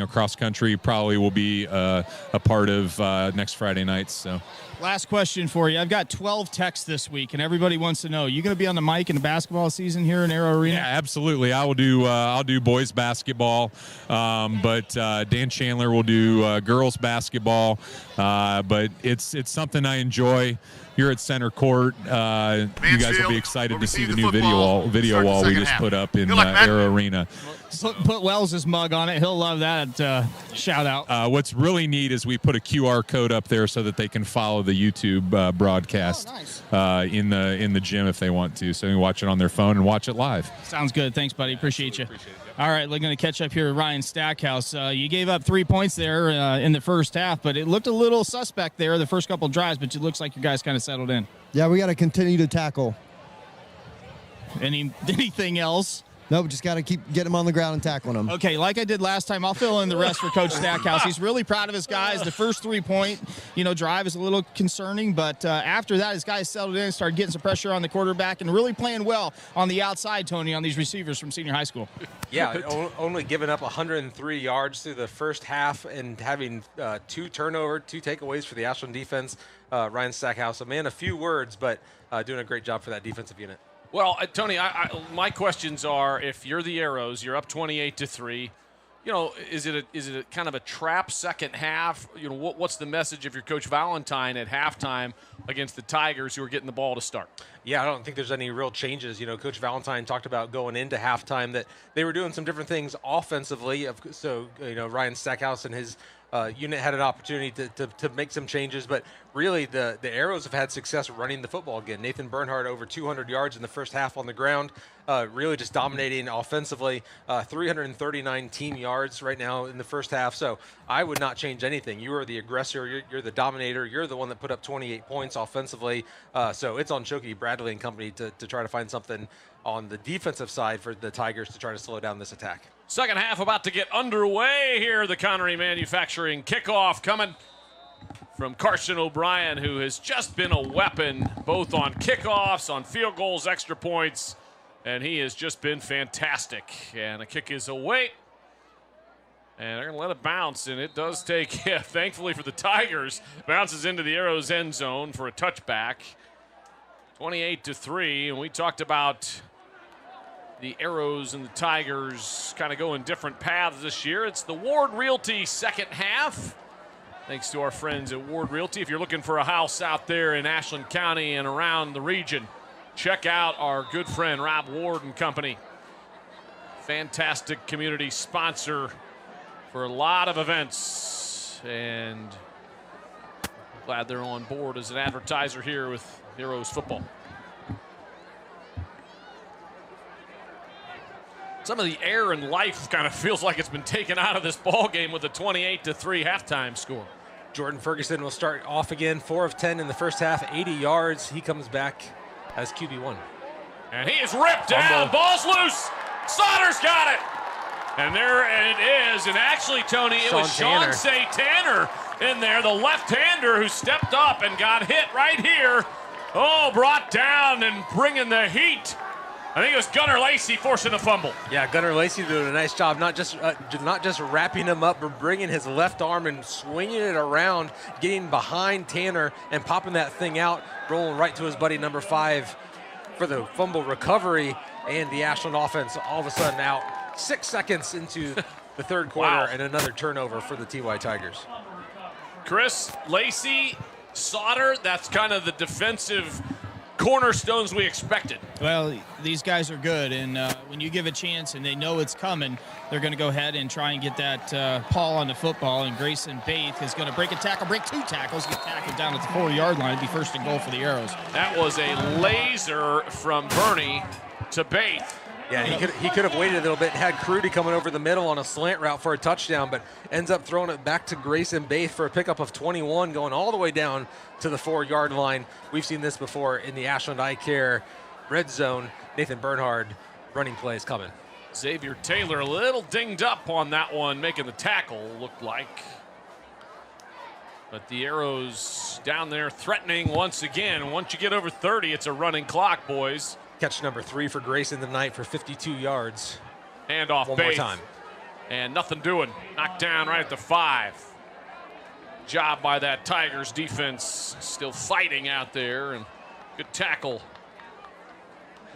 cross country probably will be a part of next Friday nights. So, last question for you. I've got 12 texts this week, and everybody wants to know: you going to be on the mic in the basketball season here in Arrow Arena? Yeah, absolutely. I will do. I'll do boys basketball, but Dan Chandler will do girls basketball. But it's something I enjoy. Here at center court, you guys will be excited to see the new video wall we just put up in Arrow Arena. Put Wells' mug on it. He'll love that shout out. What's really neat is we put a QR code up there so that they can follow the YouTube broadcast in the gym if they want to. So they can watch it on their phone and watch it live. Sounds good. Thanks, buddy. Appreciate you. All right, we're going to catch up here with Ryan Stackhouse. You gave up 3 points there in the first half, but it looked a little suspect there the first couple of drives, but it looks like you guys kind of settled in. Yeah, we got to continue to tackle. Anything else? Nope, just got to keep getting them on the ground and tackling them. Okay, like I did last time, I'll fill in the rest for Coach Stackhouse. He's really proud of his guys. The first 3-point, drive is a little concerning, but after that, his guys settled in and started getting some pressure on the quarterback and really playing well on the outside, Tony, on these receivers from senior high school. Yeah, only giving up 103 yards through the first half and having 2 takeaways for the Ashland defense. Ryan Stackhouse, a man of few words, but doing a great job for that defensive unit. Well, Tony, my questions are: if you're the Arrows, you're up 28-3. Is it a kind of a trap second half? What's the message if you're Coach Valentine at halftime against the Tigers, who are getting the ball to start? Yeah, I don't think there's any real changes. Coach Valentine talked about going into halftime that they were doing some different things offensively. So, Ryan Stackhouse and his unit had an opportunity to make some changes, but really the Arrows have had success running the football again. Nathan Bernhardt over 200 yards in the first half on the ground, really just dominating offensively. 339 team yards right now in the first half, so I would not change anything. You are the aggressor, you're the dominator, you're the one that put up 28 points offensively, so it's on Chokey Bradley and company to try to find something on the defensive side for the Tigers to try to slow down this attack. Second half about to get underway here. The Connery Manufacturing kickoff coming from Carson O'Brien, who has just been a weapon both on kickoffs, on field goals, extra points, and he has just been fantastic. And the kick is away, and they're going to let it bounce, and it does take, thankfully for the Tigers, bounces into the Arrows end zone for a touchback. 28-3, and we talked about the Arrows and the Tigers kind of going different paths this year. It's the Ward Realty second half. Thanks to our friends at Ward Realty. If you're looking for a house out there in Ashland County and around the region, check out our good friend Rob Ward and Company. Fantastic community sponsor for a lot of events, and glad they're on board as an advertiser here with Arrows football. Some of the air and life kind of feels like it's been taken out of this ball game with a 28-3 halftime score. Jordan Ferguson will start off again, 4 of 10 in the first half, 80 yards. He comes back as QB1. And he is ripped down. Ball's loose. Sauter's got it. And there it is. And actually, Tony, it was Sean Tanner in there. The left-hander who stepped up and got hit right here. Oh, brought down and bringing the heat. I think it was Gunnar Lacey forcing the fumble. Yeah, Gunnar Lacey doing a nice job, not just wrapping him up, but bringing his left arm and swinging it around, getting behind Tanner and popping that thing out, rolling right to his buddy number 5 for the fumble recovery. And the Ashland offense all of a sudden out 6 seconds into the third quarter. Wow. And another turnover for the TY Tigers. Chris, Lacey, Sauter, that's kind of the defensive cornerstones we expected. Well, these guys are good, and when you give a chance and they know it's coming, they're going to go ahead and try and get that Paul on the football, and Grayson Baith is going to break 2 tackles, get tackled down at the 4-yard line, and be first and goal for the Arrows. That was a laser from Bernie to Baith. Yeah, he could have waited a little bit and had Crudy coming over the middle on a slant route for a touchdown, but ends up throwing it back to Grayson Baith for a pickup of 21, going all the way down to the 4-yard line. We've seen this before in the Ashland Eye Care red zone. Nathan Bernhard running plays coming. Xavier Taylor a little dinged up on that one, making the tackle, looked like. But the Arrows down there threatening once again. Once you get over 30, it's a running clock, boys. Catch number 3 for Grayson tonight for 52 yards. And off One base. more time. And nothing doing. Knocked down right at the 5. Job by that Tigers defense. Still fighting out there. And good tackle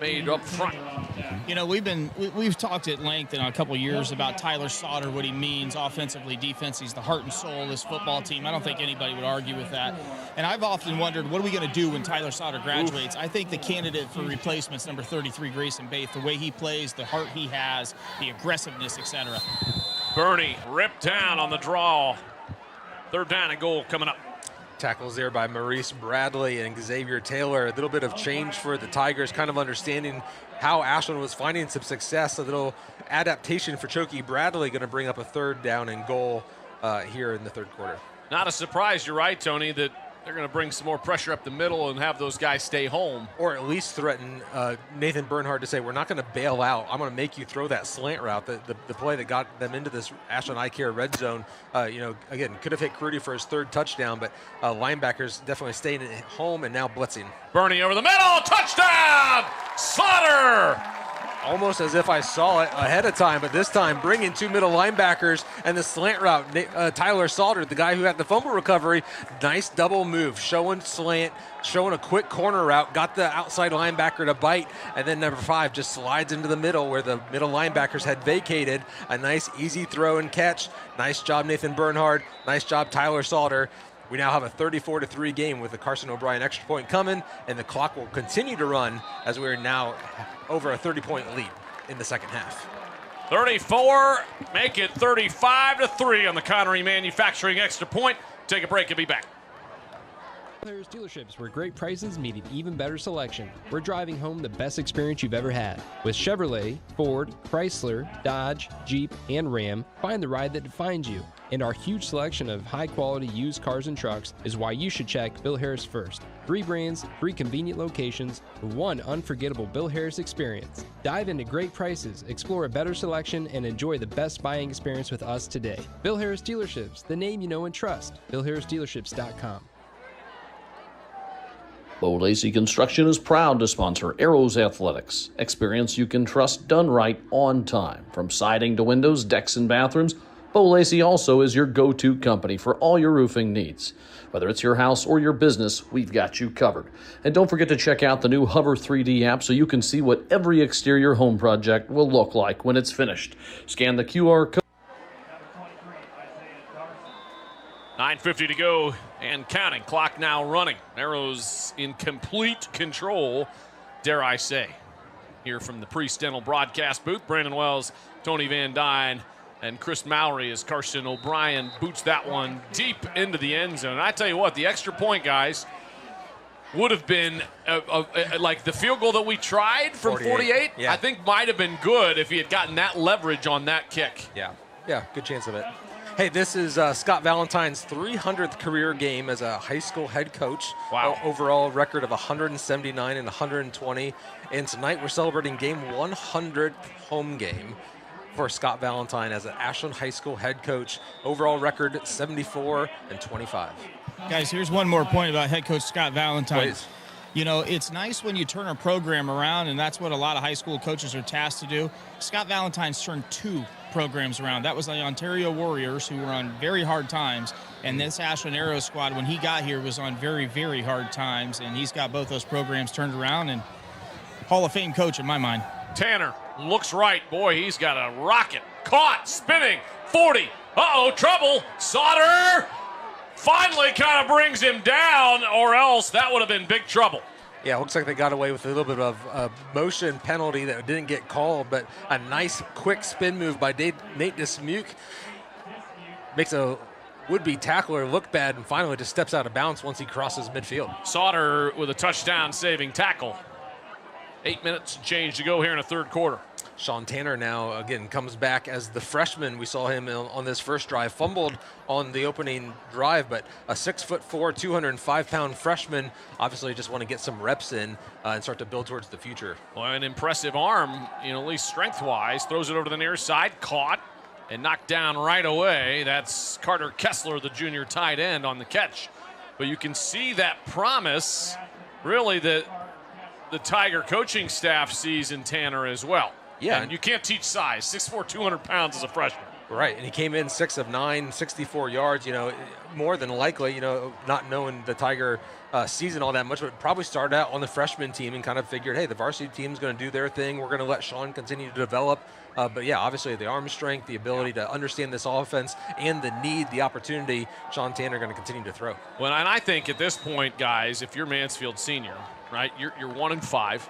made up front. You know, we've talked at length in a couple years about Tyler Sauter, what he means offensively, defense. He's the heart and soul of this football team. I don't think anybody would argue with that. And I've often wondered, what are we going to do when Tyler Sauter graduates? I think the candidate for replacement's number 33, Grayson Baith. The way he plays, the heart he has, the aggressiveness, etc. Bernie ripped down on the draw. 3rd down and goal coming up. Tackles there by Maurice Bradley and Xavier Taylor. A little bit of change for the Tigers, kind of understanding how Ashland was finding some success. A little adaptation for Chokey Bradley, going to bring up a 3rd down and goal here in the 3rd quarter. Not a surprise, you're right, Tony, that they're going to bring some more pressure up the middle and have those guys stay home. Or at least threaten Nathan Bernhard to say, we're not going to bail out. I'm going to make you throw that slant route, the play that got them into this Ashland Eye Care red zone. Again, could have hit Crudy for his 3rd touchdown, but linebackers definitely staying at home and now blitzing. Bernie over the middle, touchdown! Sauter! Almost as if I saw it ahead of time, but this time bringing 2 middle linebackers and the slant route. Tyler Sauter, the guy who had the fumble recovery, nice double move, showing slant, showing a quick corner route, got the outside linebacker to bite, and then number 5 just slides into the middle where the middle linebackers had vacated. A nice easy throw and catch. Nice job, Nathan Bernhard. Nice job, Tyler Sauter. We now have a 34-3 game with the Carson O'Brien extra point coming, and the clock will continue to run as we are now over a 30-point lead in the second half. 34, make it 35-3 on the Connery Manufacturing extra point. Take a break and be back. Players Dealerships, where great prices meet an even better selection. We're driving home the best experience you've ever had. With Chevrolet, Ford, Chrysler, Dodge, Jeep, and Ram, find the ride that defines you. And our huge selection of high-quality used cars and trucks is why you should check Bill Harris first. 3 brands, 3 convenient locations, 1 unforgettable Bill Harris experience. Dive into great prices, explore a better selection, and enjoy the best buying experience with us today. Bill Harris Dealerships, the name you know and trust. BillHarrisDealerships.com. Bo Lacey Construction is proud to sponsor Arrows Athletics. Experience you can trust done right on time. From siding to windows, decks, and bathrooms, Bo Lacey also is your go-to company for all your roofing needs. Whether it's your house or your business, we've got you covered. And don't forget to check out the new Hover 3D app so you can see what every exterior home project will look like when it's finished. Scan the QR code. 9:50 to go and counting. Clock now running. Arrows in complete control, dare I say. Here from the Pre-Stental broadcast booth, Brandon Wells, Tony Van Dyne, and Chris Mowry as Carson O'Brien boots that one deep into the end zone. And I tell you what, the extra point, guys, would have been like the field goal that we tried from 48. Yeah. I think might have been good if he had gotten that leverage on that kick. Yeah, good chance of it. Hey, this is Scott Valentine's 300th career game as a high school head coach. Wow. Overall record of 179 and 120. And tonight we're celebrating game 100th home game for Scott Valentine as an Ashland High School head coach. Overall record 74-25. Guys, here's one more point about head coach Scott Valentine. Please. You know, it's nice when you turn a program around, and that's what a lot of high school coaches are tasked to do. Scott Valentine's turned 2 programs around. That was the Ontario Warriors, who were on very hard times, and this Ashland Arrows squad, when he got here, was on very, very hard times, and he's got both those programs turned around, and Hall of Fame coach in my mind. Tanner looks right. Boy, he's got a rocket. Caught, spinning, 40. Uh-oh, trouble. Sauter finally kind of brings him down, or else that would have been big trouble. Yeah, it looks like they got away with a little bit of a motion penalty that didn't get called, but a nice quick spin move by Nate Dismuke makes a would-be tackler look bad and finally just steps out of bounds once he crosses midfield. Sauter with a touchdown-saving tackle. 8 minutes change to go here in the third quarter. Sean Tanner now, again, comes back as the freshman. We saw him on this first drive, fumbled on the opening drive, but a 6'4", 205-pound freshman, obviously just want to get some reps in and start to build towards the future. Well, an impressive arm, at least strength-wise. Throws it over to the near side, caught and knocked down right away. That's Carter Kessler, the junior tight end, on the catch. But you can see that promise, really, that the Tiger coaching staff sees in Tanner as well. Yeah. And you can't teach size. 6'4", 200 pounds as a freshman. Right, and he came in 6 of 9, 64 yards, more than likely, not knowing the Tiger season all that much, but probably started out on the freshman team and kind of figured, hey, the varsity team's going to do their thing. We're going to let Sean continue to develop. But yeah, obviously the arm strength, the ability to understand this offense, and the opportunity, Sean Tanner going to continue to throw. Well, and I think at this point, guys, if you're Mansfield Senior, right, you're 1-5.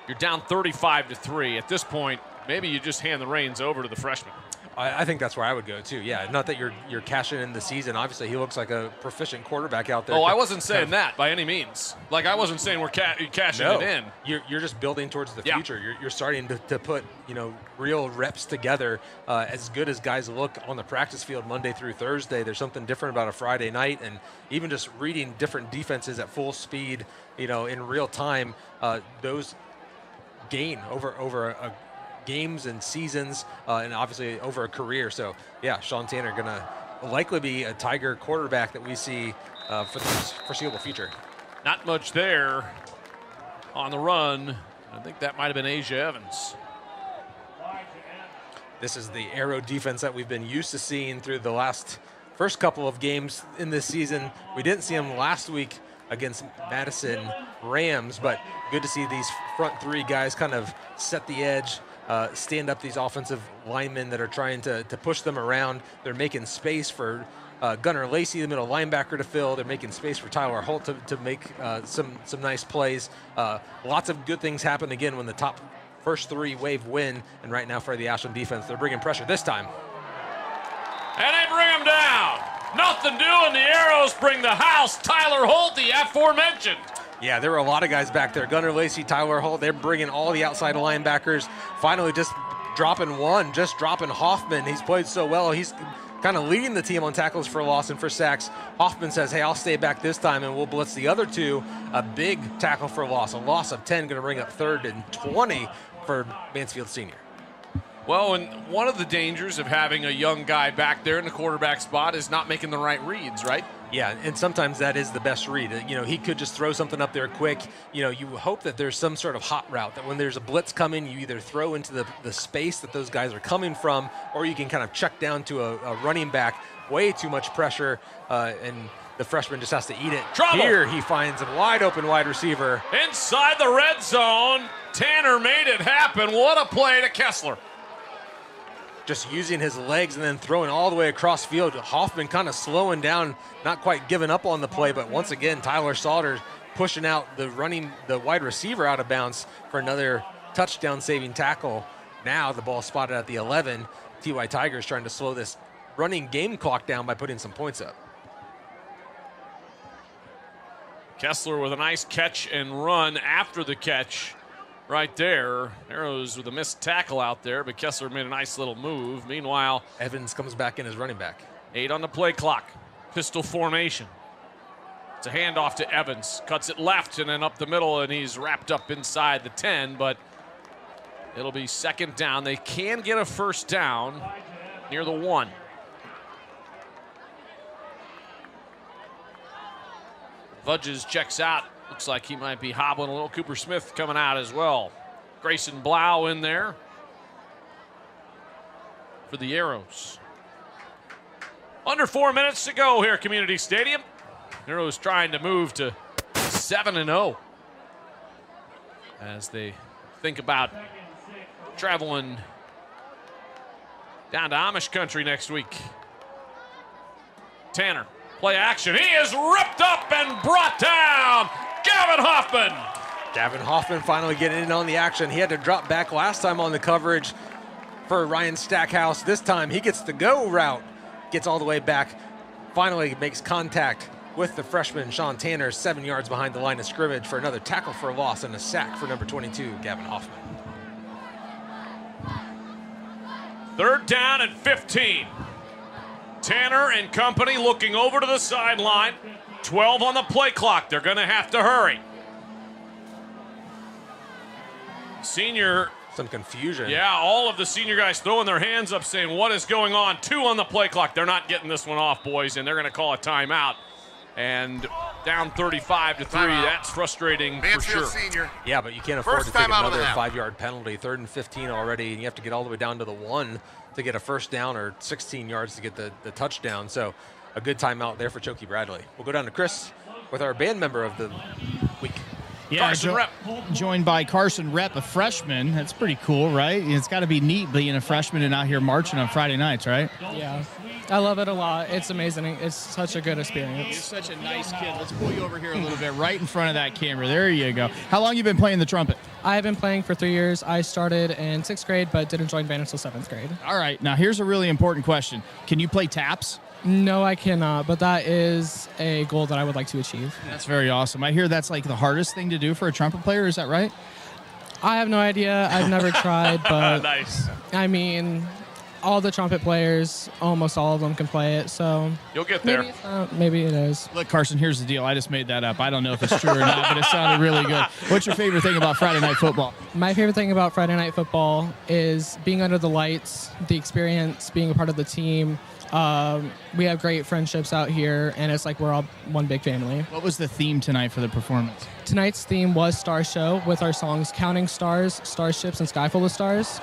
You're down 35-3. At this point, maybe you just hand the reins over to the freshman. I think that's where I would go too. Yeah, not that you're cashing in the season. Obviously, he looks like a proficient quarterback out there. Oh, I wasn't saying that by any means. Like, I wasn't saying we're cashing it in. You're just building towards the future. You're starting to put real reps together. As good as guys look on the practice field Monday through Thursday, there's something different about a Friday night, and even just reading different defenses at full speed, in real time. Those gain over games and seasons, and obviously over a career. So yeah, Sean Tanner gonna likely be a Tiger quarterback that we see for the foreseeable future. Not much there on the run. I think that might have been Asia Evans. This is the Arrow defense that we've been used to seeing through the first couple of games in this season. We didn't see them last week against Madison Rams, but good to see these front 3 guys kind of set the edge, stand up these offensive linemen that are trying to push them around. They're making space for Gunnar Lacey, the middle linebacker, to fill. They're making space for Tyler Holt to make some nice plays. Lots of good things happen again when the top first 3 wave win, and right now for the Ashland defense, they're bringing pressure this time. And they bring him down. Nothing doing. The Arrows bring the house. Tyler Holt, the aforementioned. Yeah, there were a lot of guys back there. Gunnar Lacey, Tyler Holt, they're bringing all the outside linebackers. Finally just dropping Hoffman. He's played so well. He's kind of leading the team on tackles for loss and for sacks. Hoffman says, hey, I'll stay back this time, and we'll blitz the other 2. A big tackle for loss. A loss of 10, going to bring up 3rd and 20 for Mansfield Senior. Well, and one of the dangers of having a young guy back there in the quarterback spot is not making the right reads, right? Yeah, and sometimes that is the best read. He could just throw something up there quick. You hope that there's some sort of hot route, that when there's a blitz coming, you either throw into the space that those guys are coming from, or you can kind of check down to a running back. Way too much pressure, and the freshman just has to eat it. Trouble. Here he finds a wide open wide receiver. Inside the red zone, Tanner made it happen. What a play to Kessler. Just using his legs and then throwing all the way across field. Hoffman kind of slowing down, not quite giving up on the play, but once again, Tyler Sauter pushing out the wide receiver out of bounds for another touchdown-saving tackle. Now the ball spotted at the 11. TY Tigers trying to slow this running game clock down by putting some points up. Kessler with a nice catch and run after the catch. Right there, Arrows with a missed tackle out there, but Kessler made a nice little move. Meanwhile, Evans comes back in as running back. 8 on the play clock. Pistol formation. It's a handoff to Evans. Cuts it left and then up the middle, and he's wrapped up inside the 10, but It'll be second down. They can get a first down near the 1. Vudges checks out. Looks like he might be hobbling a little. Cooper Smith coming out as well. Grayson Blau in there for the Arrows. Under 4 minutes to go here at Community Stadium. Arrows trying to move to 7-0 as they think about traveling down to Amish country next week. Tanner, play action. He is ripped up and brought down. Gavin Hoffman. Gavin Hoffman finally getting in on the action. He had to drop back last time on the coverage for Ryan Stackhouse. This time he gets the go route, gets all the way back, finally makes contact with the freshman Sean Tanner, 7 yards behind the line of scrimmage for another tackle for a loss and a sack for number 22, Gavin Hoffman. 3rd down and 15. Tanner and company looking over to the sideline. 12 on the play clock. They're going to have to hurry. Senior. Some confusion. Yeah, all of the senior guys throwing their hands up saying, what is going on? 2 on the play clock. They're not getting this one off, boys, and they're going to call a timeout. And down 35-3. That's frustrating for sure. Senior. Yeah, but you can't afford to take another 5-yard penalty. 3rd and 15 already, and you have to get all the way down to the 1 to get a first down, or 16 yards to get the touchdown. So a good timeout there for Chokey Bradley. We'll go down to Chris with our band member of the week. Yeah, Carson Rep. Joined by Carson Rep, a freshman. That's pretty cool, right? It's got to be neat being a freshman and out here marching on Friday nights, right? Yeah, I love it a lot. It's amazing. It's such a good experience. You're such a nice kid. Let's pull you over here a little bit, right in front of that camera. There you go. How long you been playing the trumpet? I have been playing for 3 years. I started in 6th grade, but didn't join band until 7th grade. All right, now here's a really important question. Can you play taps? No, I cannot, but that is a goal that I would like to achieve. That's very awesome. I hear that's like the hardest thing to do for a trumpet player. Is that right? I have no idea. I've never tried, but nice. I mean, all the trumpet players, almost all of them can play it, so you'll get there. Maybe it is. Look, Carson, here's the deal. I just made that up. I don't know if it's true or not, but it sounded really good. What's your favorite thing about Friday Night Football? My favorite thing about Friday Night Football is being under the lights, the experience, being a part of the team. We have great friendships out here, and it's like we're all one big family. What was the theme tonight for the performance? Tonight's theme was Star Show with our songs Counting Stars, Starships, and Sky Full of Stars.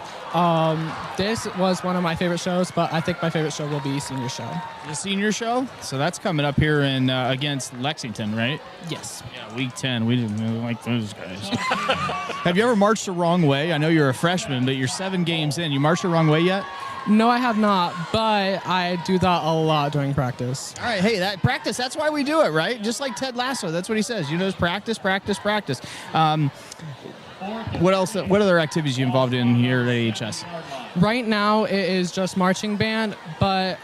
This was one of my favorite shows, but I think my favorite show will be Senior Show. The Senior Show? So that's coming up here in against Lexington, right? Yes. Yeah, week 10. We didn't really like those guys. Have you ever marched the wrong way? I know you're a freshman, but you're 7 games in. You marched the wrong way yet? No, I have not, but I do that a lot during practice. All right, hey, that practice, that's why we do it, right? Just like Ted Lasso, that's what he says. You know, it's practice, practice, practice. What else? What other activities are you involved in here at AHS? Right now, it is just marching band, but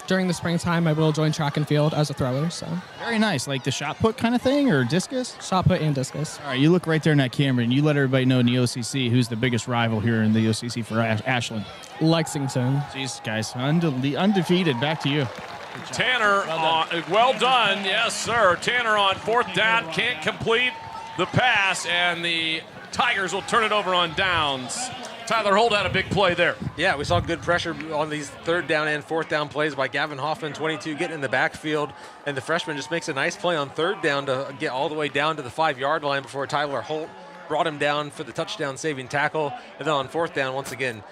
during the springtime, I will join track and field as a thrower. So very nice, like the shot put kind of thing, or discus? Shot put and discus. All right, you look right there in that camera, and you let everybody know in the OCC who's the biggest rival here in the OCC for Ashland. Lexington. Jeez, guys, undefeated. Back to you. Tanner, well done. Yes, sir. Tanner on 4th down, can't complete the pass, and the Tigers will turn it over on downs. Tyler Holt had a big play there. Yeah, we saw good pressure on these 3rd down and 4th down plays by Gavin Hoffman, 22, getting in the backfield, and the freshman just makes a nice play on 3rd down to get all the way down to the 5-yard line before Tyler Holt brought him down for the touchdown-saving tackle. And then on 4th down, once again,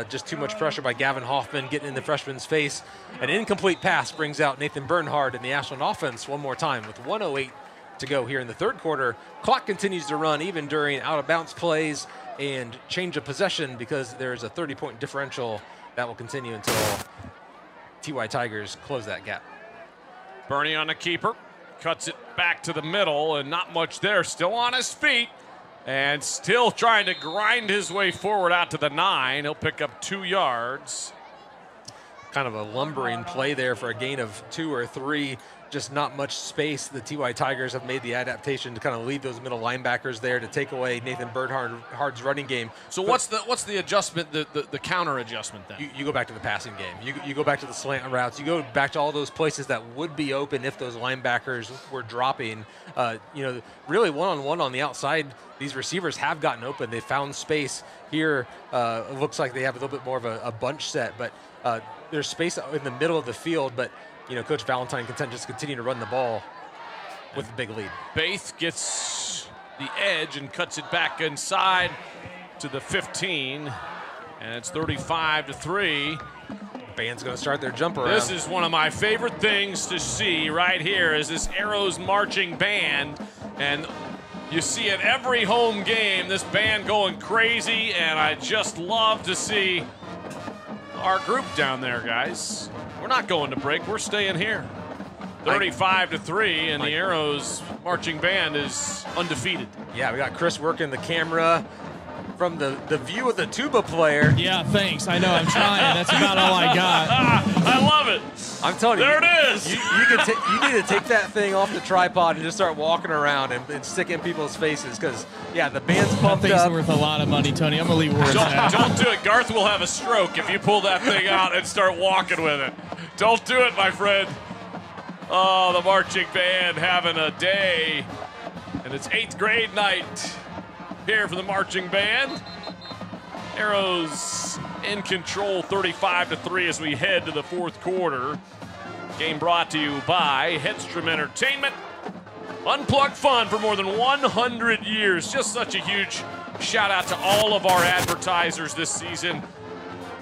just too much pressure by Gavin Hoffman getting in the freshman's face. An incomplete pass brings out Nathan Bernhard in the Ashland offense one more time with 1:08 to go here in the 3rd quarter. Clock continues to run even during out-of-bounds plays and change of possession because there's a 30-point differential that will continue until TY Tigers close that gap. Bernie on the keeper, cuts it back to the middle, and not much there. Still on his feet and still trying to grind his way forward out to the 9. He'll pick up 2 yards. Kind of a lumbering play there for a gain of 2 or 3. just not much space. The TY Tigers have made the adaptation to kind of leave those middle linebackers there to take away Nathan Bernhard's running game. So what's the adjustment, the counter adjustment then? You go back to the passing game. You go back to the slant routes. You go back to all those places that would be open if those linebackers were dropping. Really one-on-one on the outside, these receivers have gotten open. They found space here. It looks like they have a little bit more of a bunch set, but there's space in the middle of the field, but Coach Valentine can just continue to run the ball with a big lead. Baith gets the edge and cuts it back inside to the 15, and it's 35-3. Band's going to start their jump around. This is one of my favorite things to see right here is this Arrows marching band, and you see it every home game, this band going crazy, and I just love to see our group down there, guys. We're not going to break. We're staying here. 35-3, and the Arrows marching band is undefeated. Yeah, we got Chris working the camera from the view of the tuba player. Yeah, thanks. I know. I'm trying. That's about all I got. I love it. I'm telling you. There it is. You need to take that thing off the tripod and just start walking around and stick in people's faces because, the band's pumped that thing's up. worth a lot of money, Tony. I'm going to leave where it's at. Don't do it. Garth will have a stroke if you pull that thing out and start walking with it. Don't do it, my friend. Oh, the marching band having a day. And it's 8th grade night here for the marching band. Arrows in control 35-3 as we head to the fourth quarter. Game brought to you by Headstrom Entertainment. Unplugged fun for more than 100 years. Just such a huge shout out to all of our advertisers this season.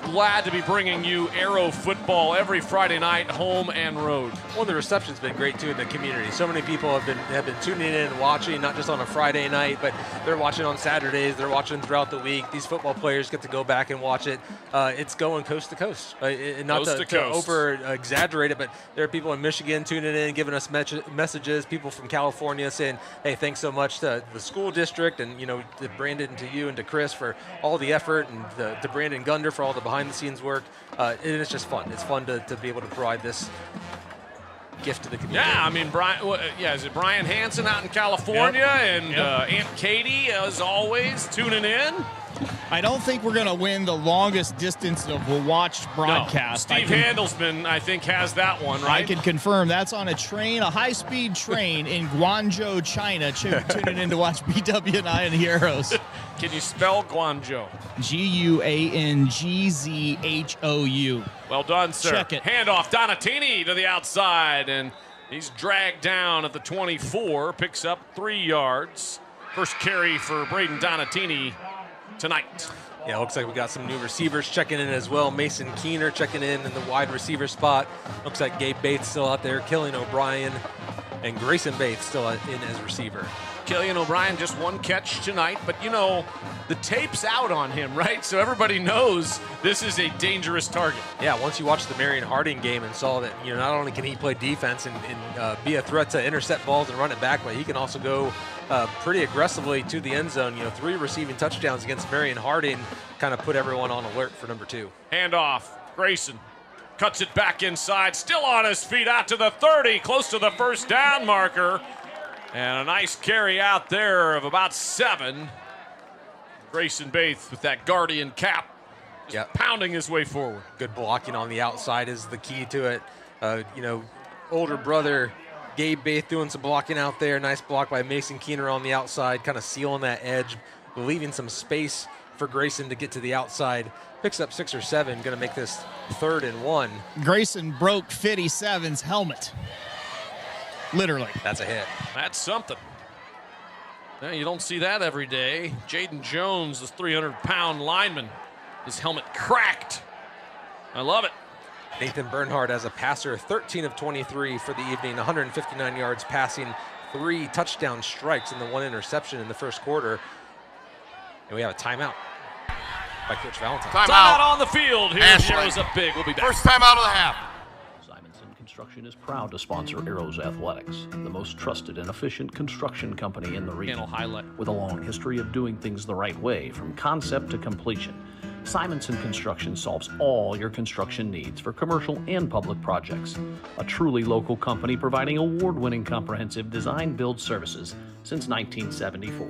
Glad to be bringing you Arrow football every Friday night, home and road. Well, the reception's been great too in the community. So many people have been tuning in and watching, not just on a Friday night, but they're watching on Saturdays. They're watching throughout the week. These football players get to go back and watch it. It's going coast to coast. Not to over exaggerate it, but there are people in Michigan tuning in, giving us messages. People from California saying, "Hey, thanks so much to the school district and to Brandon, to you, and to Chris for all the effort, and to Brandon Gunder for all the behind-the-scenes work." And it's just fun. It's fun to be able to provide this gift to the community. Yeah, I mean, is it Brian Hansen out in California? Yep. And Aunt Katie, as always, tuning in. I don't think we're going to win the longest distance of a watched broadcast. No. Steve Handelsman, I think, has that one, right? I can confirm that's on a train, a high-speed train in Guangzhou, China, tuning in to watch BWI and the Arrows. Can you spell Guangzhou? Guangzhou. Well done, sir. Check it. Handoff, Donatini to the outside, and he's dragged down at the 24, picks up 3 yards. First carry for Braden Donatini tonight. Yeah, looks like we got some new receivers checking in as well. Mason Keener checking in the wide receiver spot. Looks like Gabe Bates still out there. Killian O'Brien and Grayson Bates still in as receiver. Killian O'Brien, just 1 catch tonight, but the tape's out on him, right? So everybody knows this is a dangerous target. Yeah, once you watched the Marion Harding game and saw that, not only can he play defense and be a threat to intercept balls and run it back, but he can also go pretty aggressively to the end zone. 3 receiving touchdowns against Marion Harding kind of put everyone on alert for number 2. Handoff, Grayson cuts it back inside, still on his feet out to the 30, close to the first down marker. And a nice carry out there of about 7. Grayson Bates with that guardian cap, just pounding his way forward. Good blocking on the outside is the key to it. Older brother Gabe Bates doing some blocking out there. Nice block by Mason Keener on the outside, kind of sealing that edge, leaving some space for Grayson to get to the outside. Picks up 6 or 7, going to make this 3rd and 1. Grayson broke 57's helmet. Literally. That's a hit. That's something. Now, you don't see that every day. Jaden Jones, this 300-pound lineman, his helmet cracked. I love it. Nathan Bernhard as a passer, 13 of 23 for the evening, 159 yards passing, 3 touchdown strikes and the 1 interception in the first quarter. And we have a timeout by Coach Valentine. Timeout on the field. Here's Arrows up big. We'll be back. First timeout of the half. Construction is proud to sponsor Arrows Athletics, the most trusted and efficient construction company in the region, with a long history of doing things the right way from concept to completion. Simonson Construction solves all your construction needs for commercial and public projects. A truly local company providing award-winning comprehensive design-build services since 1974.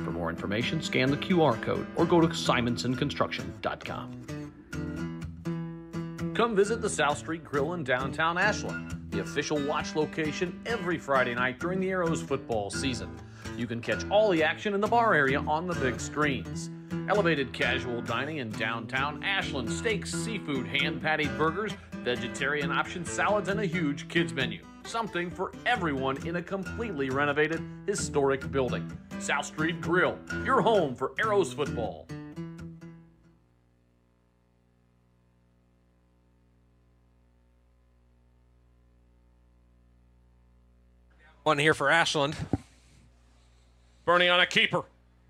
For more information, scan the QR code or go to simonsonconstruction.com. Come visit the South Street Grill in downtown Ashland, the official watch location every Friday night during the Arrows football season. You can catch all the action in the bar area on the big screens. Elevated casual dining in downtown Ashland, steaks, seafood, hand-patted burgers, vegetarian options, salads, and a huge kids menu. Something for everyone in a completely renovated, historic building. South Street Grill, your home for Arrows football. One here for Ashland. Bernie on a keeper.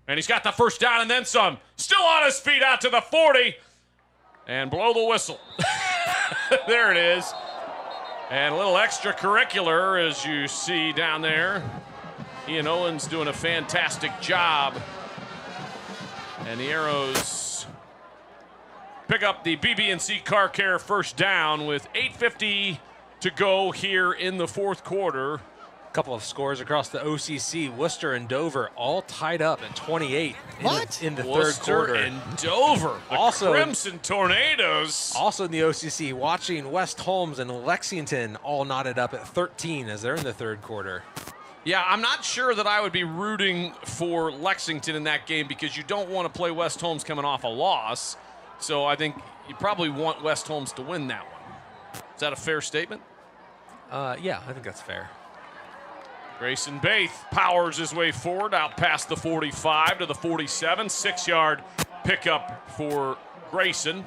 And he's got the first down and then some. Still on his feet out to the 40. And blow the whistle. There it is. And a little extracurricular, as you see down there. Ian Owens doing a fantastic job. And the Arrows pick up the BB&C Car Care first down with 8:50 to go here in the fourth quarter. A couple of scores across the OCC. Worcester and Dover all tied up at 28 in the third quarter. And Dover, the Crimson Tornadoes. Also in the OCC, watching West Holmes and Lexington all knotted up at 13 as they're in the third quarter. Yeah, I'm not sure that I would be rooting for Lexington in that game because you don't want to play West Holmes coming off a loss. So I think you probably want West Holmes to win that one. Is that a fair statement? Yeah, I think that's fair. Grayson Baith powers his way forward out past the 45 to the 47. 6-yard pickup for Grayson.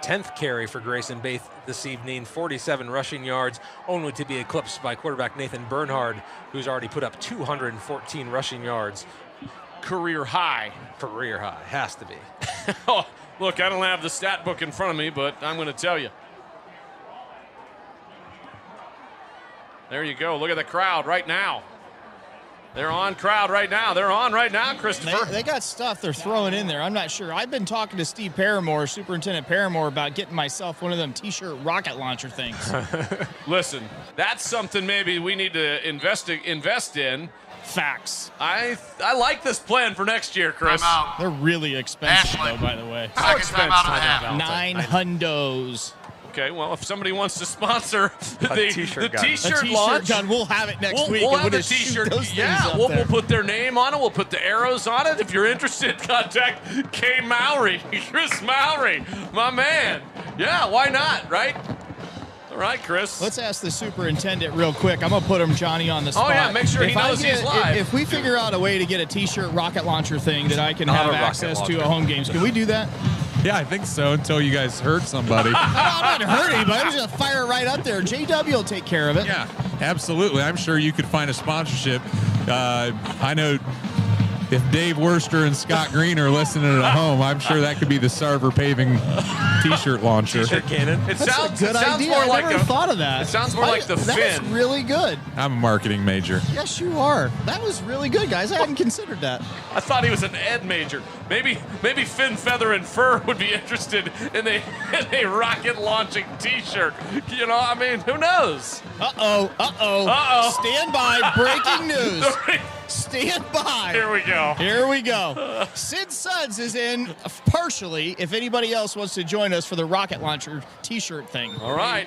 10th carry for Grayson Baith this evening, 47 rushing yards, only to be eclipsed by quarterback Nathan Bernhard, who's already put up 214 rushing yards. Career high. Career high, has to be. Oh, look, I don't have the stat book in front of me, but I'm going to tell you. There you go. Look at the crowd right now. They're on crowd right now. They're on right now, Christopher. They got stuff they're throwing in there. I'm not sure. I've been talking to Steve Paramore, Superintendent Paramore, about getting myself one of them T-shirt rocket launcher things. Listen, that's something maybe we need to invest in. Facts. I like this plan for next year, Chris. They're really expensive, though, by the way. How expensive? 9 hundos. Okay, well, if somebody wants to sponsor the t-shirt launch, gun, we'll have it next week. We'll have the t-shirt. Yeah, we'll put their name on it. We'll put the arrows on it. If you're interested, contact Kay Mowry, Chris Mowry, my man. Yeah, why not, right? All right, Chris. Let's ask the superintendent real quick. I'm going to put him, Johnny, on the spot. Oh, yeah, make sure he knows he's live. If we figure out a way to get a T-shirt rocket launcher thing that I can have access to at home games, can we do that? Yeah, I think so, until you guys hurt somebody. I'm not hurting anybody. I'm just going to fire it right up there. JW will take care of it. Yeah, absolutely. I'm sure you could find a sponsorship. I know if Dave Worster and Scott Green are listening at home, I'm sure that could be the Sarver Paving T-shirt launcher. T-shirt cannon. That's a good idea. More I like never thought of that. It sounds more like the That's fin. really good. I'm a marketing major. Yes, you are. That was really good, guys. I hadn't considered that. I thought he was an ed major. Maybe Finn, Feather, and Fur would be interested in a rocket launching T-shirt. You know, I mean, who knows? Uh-oh. Stand by. Breaking news. Stand by. Here we go. Sid Suds is in partially, if anybody else wants to join us for the rocket launcher T-shirt thing. All right.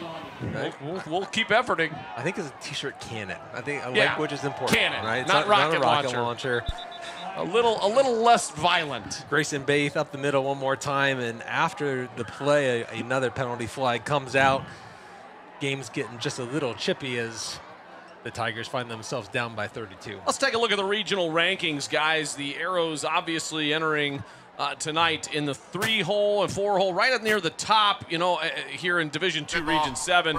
We'll keep efforting. I think it's a T-shirt cannon. I think Yeah, language is important. cannon, right? It's not rocket a rocket launcher. launcher. A little less violent. Grayson Baith up the middle one more time, and after the play, another penalty flag comes out. Game's getting just a little chippy as the Tigers find themselves down by 32. Let's take a look at the regional rankings, guys. The Arrows obviously entering tonight in the 3-hole and 4-hole, right up near the top, here in Division II, Region 7.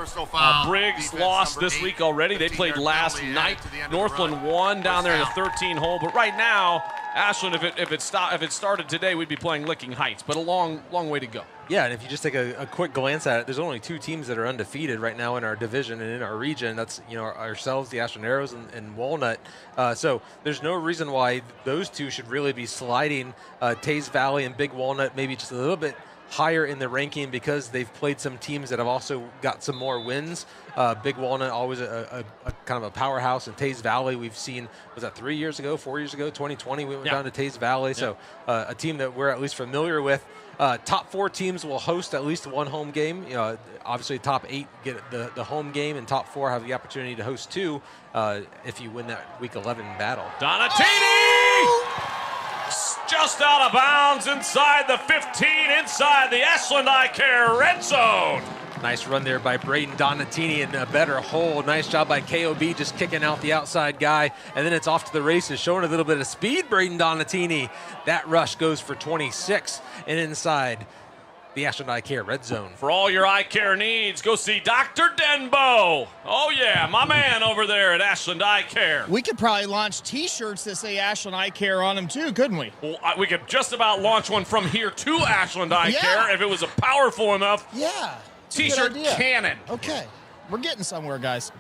Briggs lost this week already. They played last night. Northland won down there in the 13-hole. But right now, Ashland, if it started today, we'd be playing Licking Heights, but a long way to go. Yeah, and if you just take a quick glance at it, there's only 2 teams that are undefeated right now in our division and in our region. That's ourselves, the Ashland Arrows, and Walnut. So there's no reason why those 2 should really be sliding. Taze Valley and Big Walnut maybe just a little bit higher in the ranking because they've played some teams that have also got some more wins. Big Walnut, always a kind of a powerhouse. In Taze Valley, we've seen, was that 3 years ago, 4 years ago, 2020, we went down to Taze Valley. So a team that we're at least familiar with. Top 4 teams will host at least one home game. Obviously, top 8 get the home game, and top 4 have the opportunity to host 2 if you win that Week 11 battle. Donatini! Just out of bounds inside the 15, inside the Ashland Eye Care red zone. Nice run there by Braden Donatini and a better hold. Nice job by KOB just kicking out the outside guy. And then it's off to the races, showing a little bit of speed, Braden Donatini. That rush goes for 26 and inside the Ashland Eye Care red zone. For all your eye care needs, go see Dr. Denbo. Oh, yeah, my man over there at Ashland Eye Care. We could probably launch T-shirts that say Ashland Eye Care on them, too, couldn't we? Well, we could just about launch one from here to Ashland Eye Care if it was a powerful enough T-shirt cannon. Okay, we're getting somewhere, guys.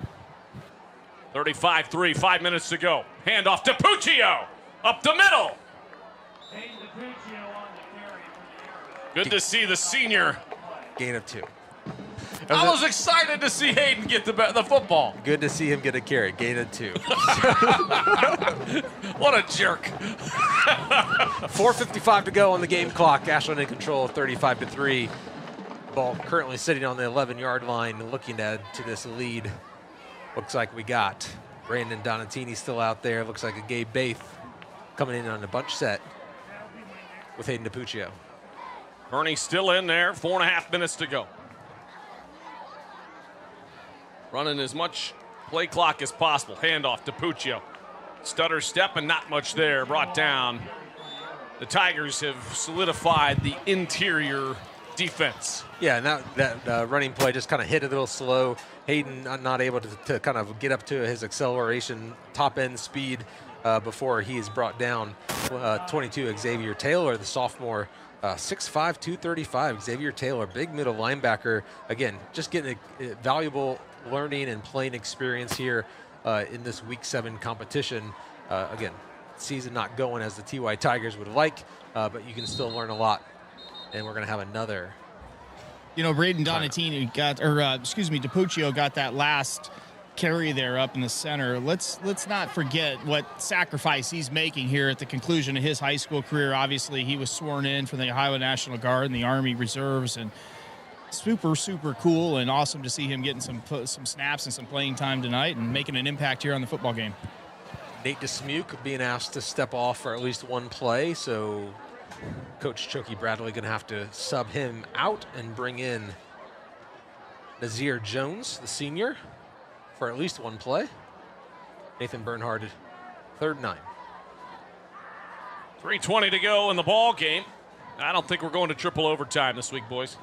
35-3, 5 minutes to go. Handoff to Puccio. Up the middle. Good to see the senior. Gain of 2. I was excited to see Hayden get the football. Good to see him get a carry. Gain of 2. What a jerk. 4:55 to go on the game clock. Ashland in control, 35-3. Ball currently sitting on the 11-yard line, looking to add to this lead. Looks like we got Brandon Donatini still out there. Looks like a Gabe Baith coming in on a bunch set with Hayden DiPuccio. Bernie still in there, 4.5 minutes to go. Running as much play clock as possible. Handoff to Puccio. Stutter step and not much there. Brought down. The Tigers have solidified the interior defense. Yeah, and that running play just kind of hit a little slow. Hayden not able to kind of get up to his acceleration, top end speed before he is brought down. 22, Xavier Taylor, the sophomore, 6'5", 235. Xavier Taylor, big middle linebacker. Again, just getting a valuable learning and playing experience here in this Week 7 competition. Again, season not going as the TY Tigers would like, but you can still learn a lot. And we're going to have another. Braden Donatini DiPuccio got that last carry there up in the center. Let's not forget what sacrifice he's making here at the conclusion of his high school career. Obviously, he was sworn in for the Ohio National Guard and the Army Reserves, and super, super cool and awesome to see him getting some snaps and some playing time tonight and making an impact here on the football game. Nate DeSmuke being asked to step off for at least one play, so Coach Choky Bradley going to have to sub him out and bring in Nazir Jones, the senior, for at least one play. Nathan Bernhard, 3rd and 9. 3:20 to go in the ball game. I don't think we're going to triple overtime this week, boys.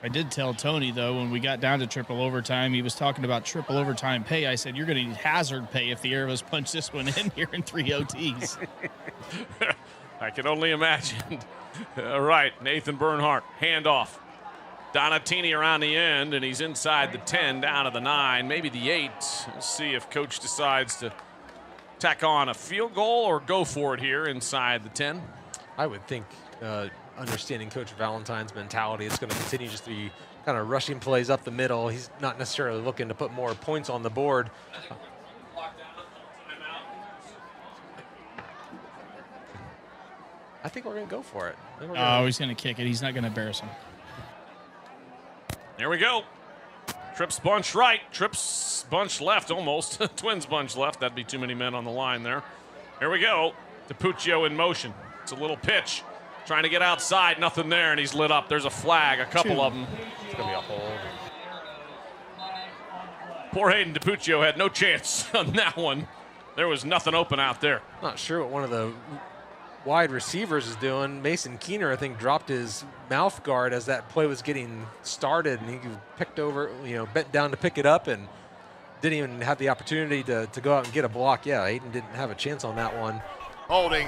I did tell Tony, though, when we got down to triple overtime, he was talking about triple overtime pay. I said, you're going to need hazard pay if the Arrows punch this one in here in 3 OTs. I can only imagine. All right, Nathan Bernhardt, handoff. Donatini around the end, and he's inside the 10, down to the 9, maybe the 8. We'll see if Coach decides to tack on a field goal or go for it here inside the 10. I would think, understanding Coach Valentine's mentality, it's going to continue just to be kind of rushing plays up the middle. He's not necessarily looking to put more points on the board. I think we're going to go for it. He's going to kick it. He's not going to embarrass him. There we go. Trips bunch right. Trips bunch left almost. Twins bunch left. That'd be too many men on the line there. Here we go. DiPuccio in motion. It's a little pitch. Trying to get outside. Nothing there, and he's lit up. There's a flag. A couple of them. It's going to be a hold. Poor Hayden DiPuccio had no chance on that one. There was nothing open out there. Not sure what one of the wide receivers is doing. Mason Keener, I think, dropped his mouth guard as that play was getting started, and he picked over, bent down to pick it up and didn't even have the opportunity to go out and get a block. Yeah, Hayden didn't have a chance on that one. Holding.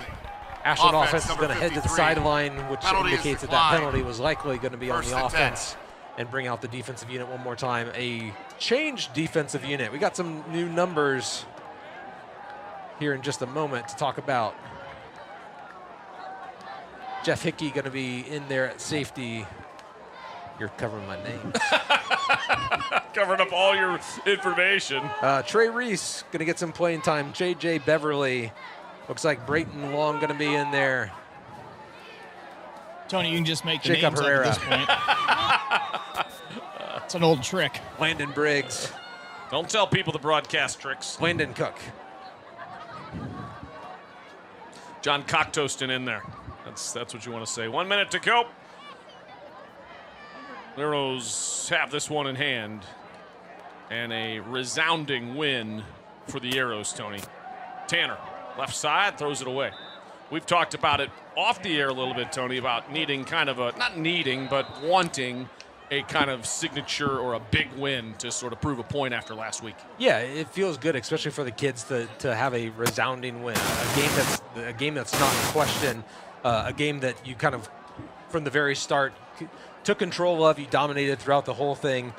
Ashland offense is number going to head to the 53. sideline, which Penalty is indicates that declined. penalty was likely going to be First on the and 10. offense, and bring out the defensive unit one more time. A changed defensive unit. We got some new numbers here in just a moment to talk about. Jeff Hickey going to be in there at safety. You're covering my name. Covering up all your information. Trey Reese going to get some playing time. J.J. Beverly. Looks like Brayton Long going to be in there. Tony, you can just make the Jacob names Herrera. up at this point. It's an old trick. Landon Briggs. Don't tell people the broadcast tricks. Landon Cook. John Cocktoaston in there. That's what you want to say. 1 minute to go. Arrows have this one in hand. And a resounding win for the Arrows, Tony. Tanner, left side, throws it away. We've talked about it off the air a little bit, Tony, about needing kind of a, not needing, but wanting a kind of signature or a big win to sort of prove a point after last week. Yeah, it feels good, especially for the kids to have a resounding win. A game that's not in question. A game that you kind of, from the very start, took control of. You dominated throughout the whole thing.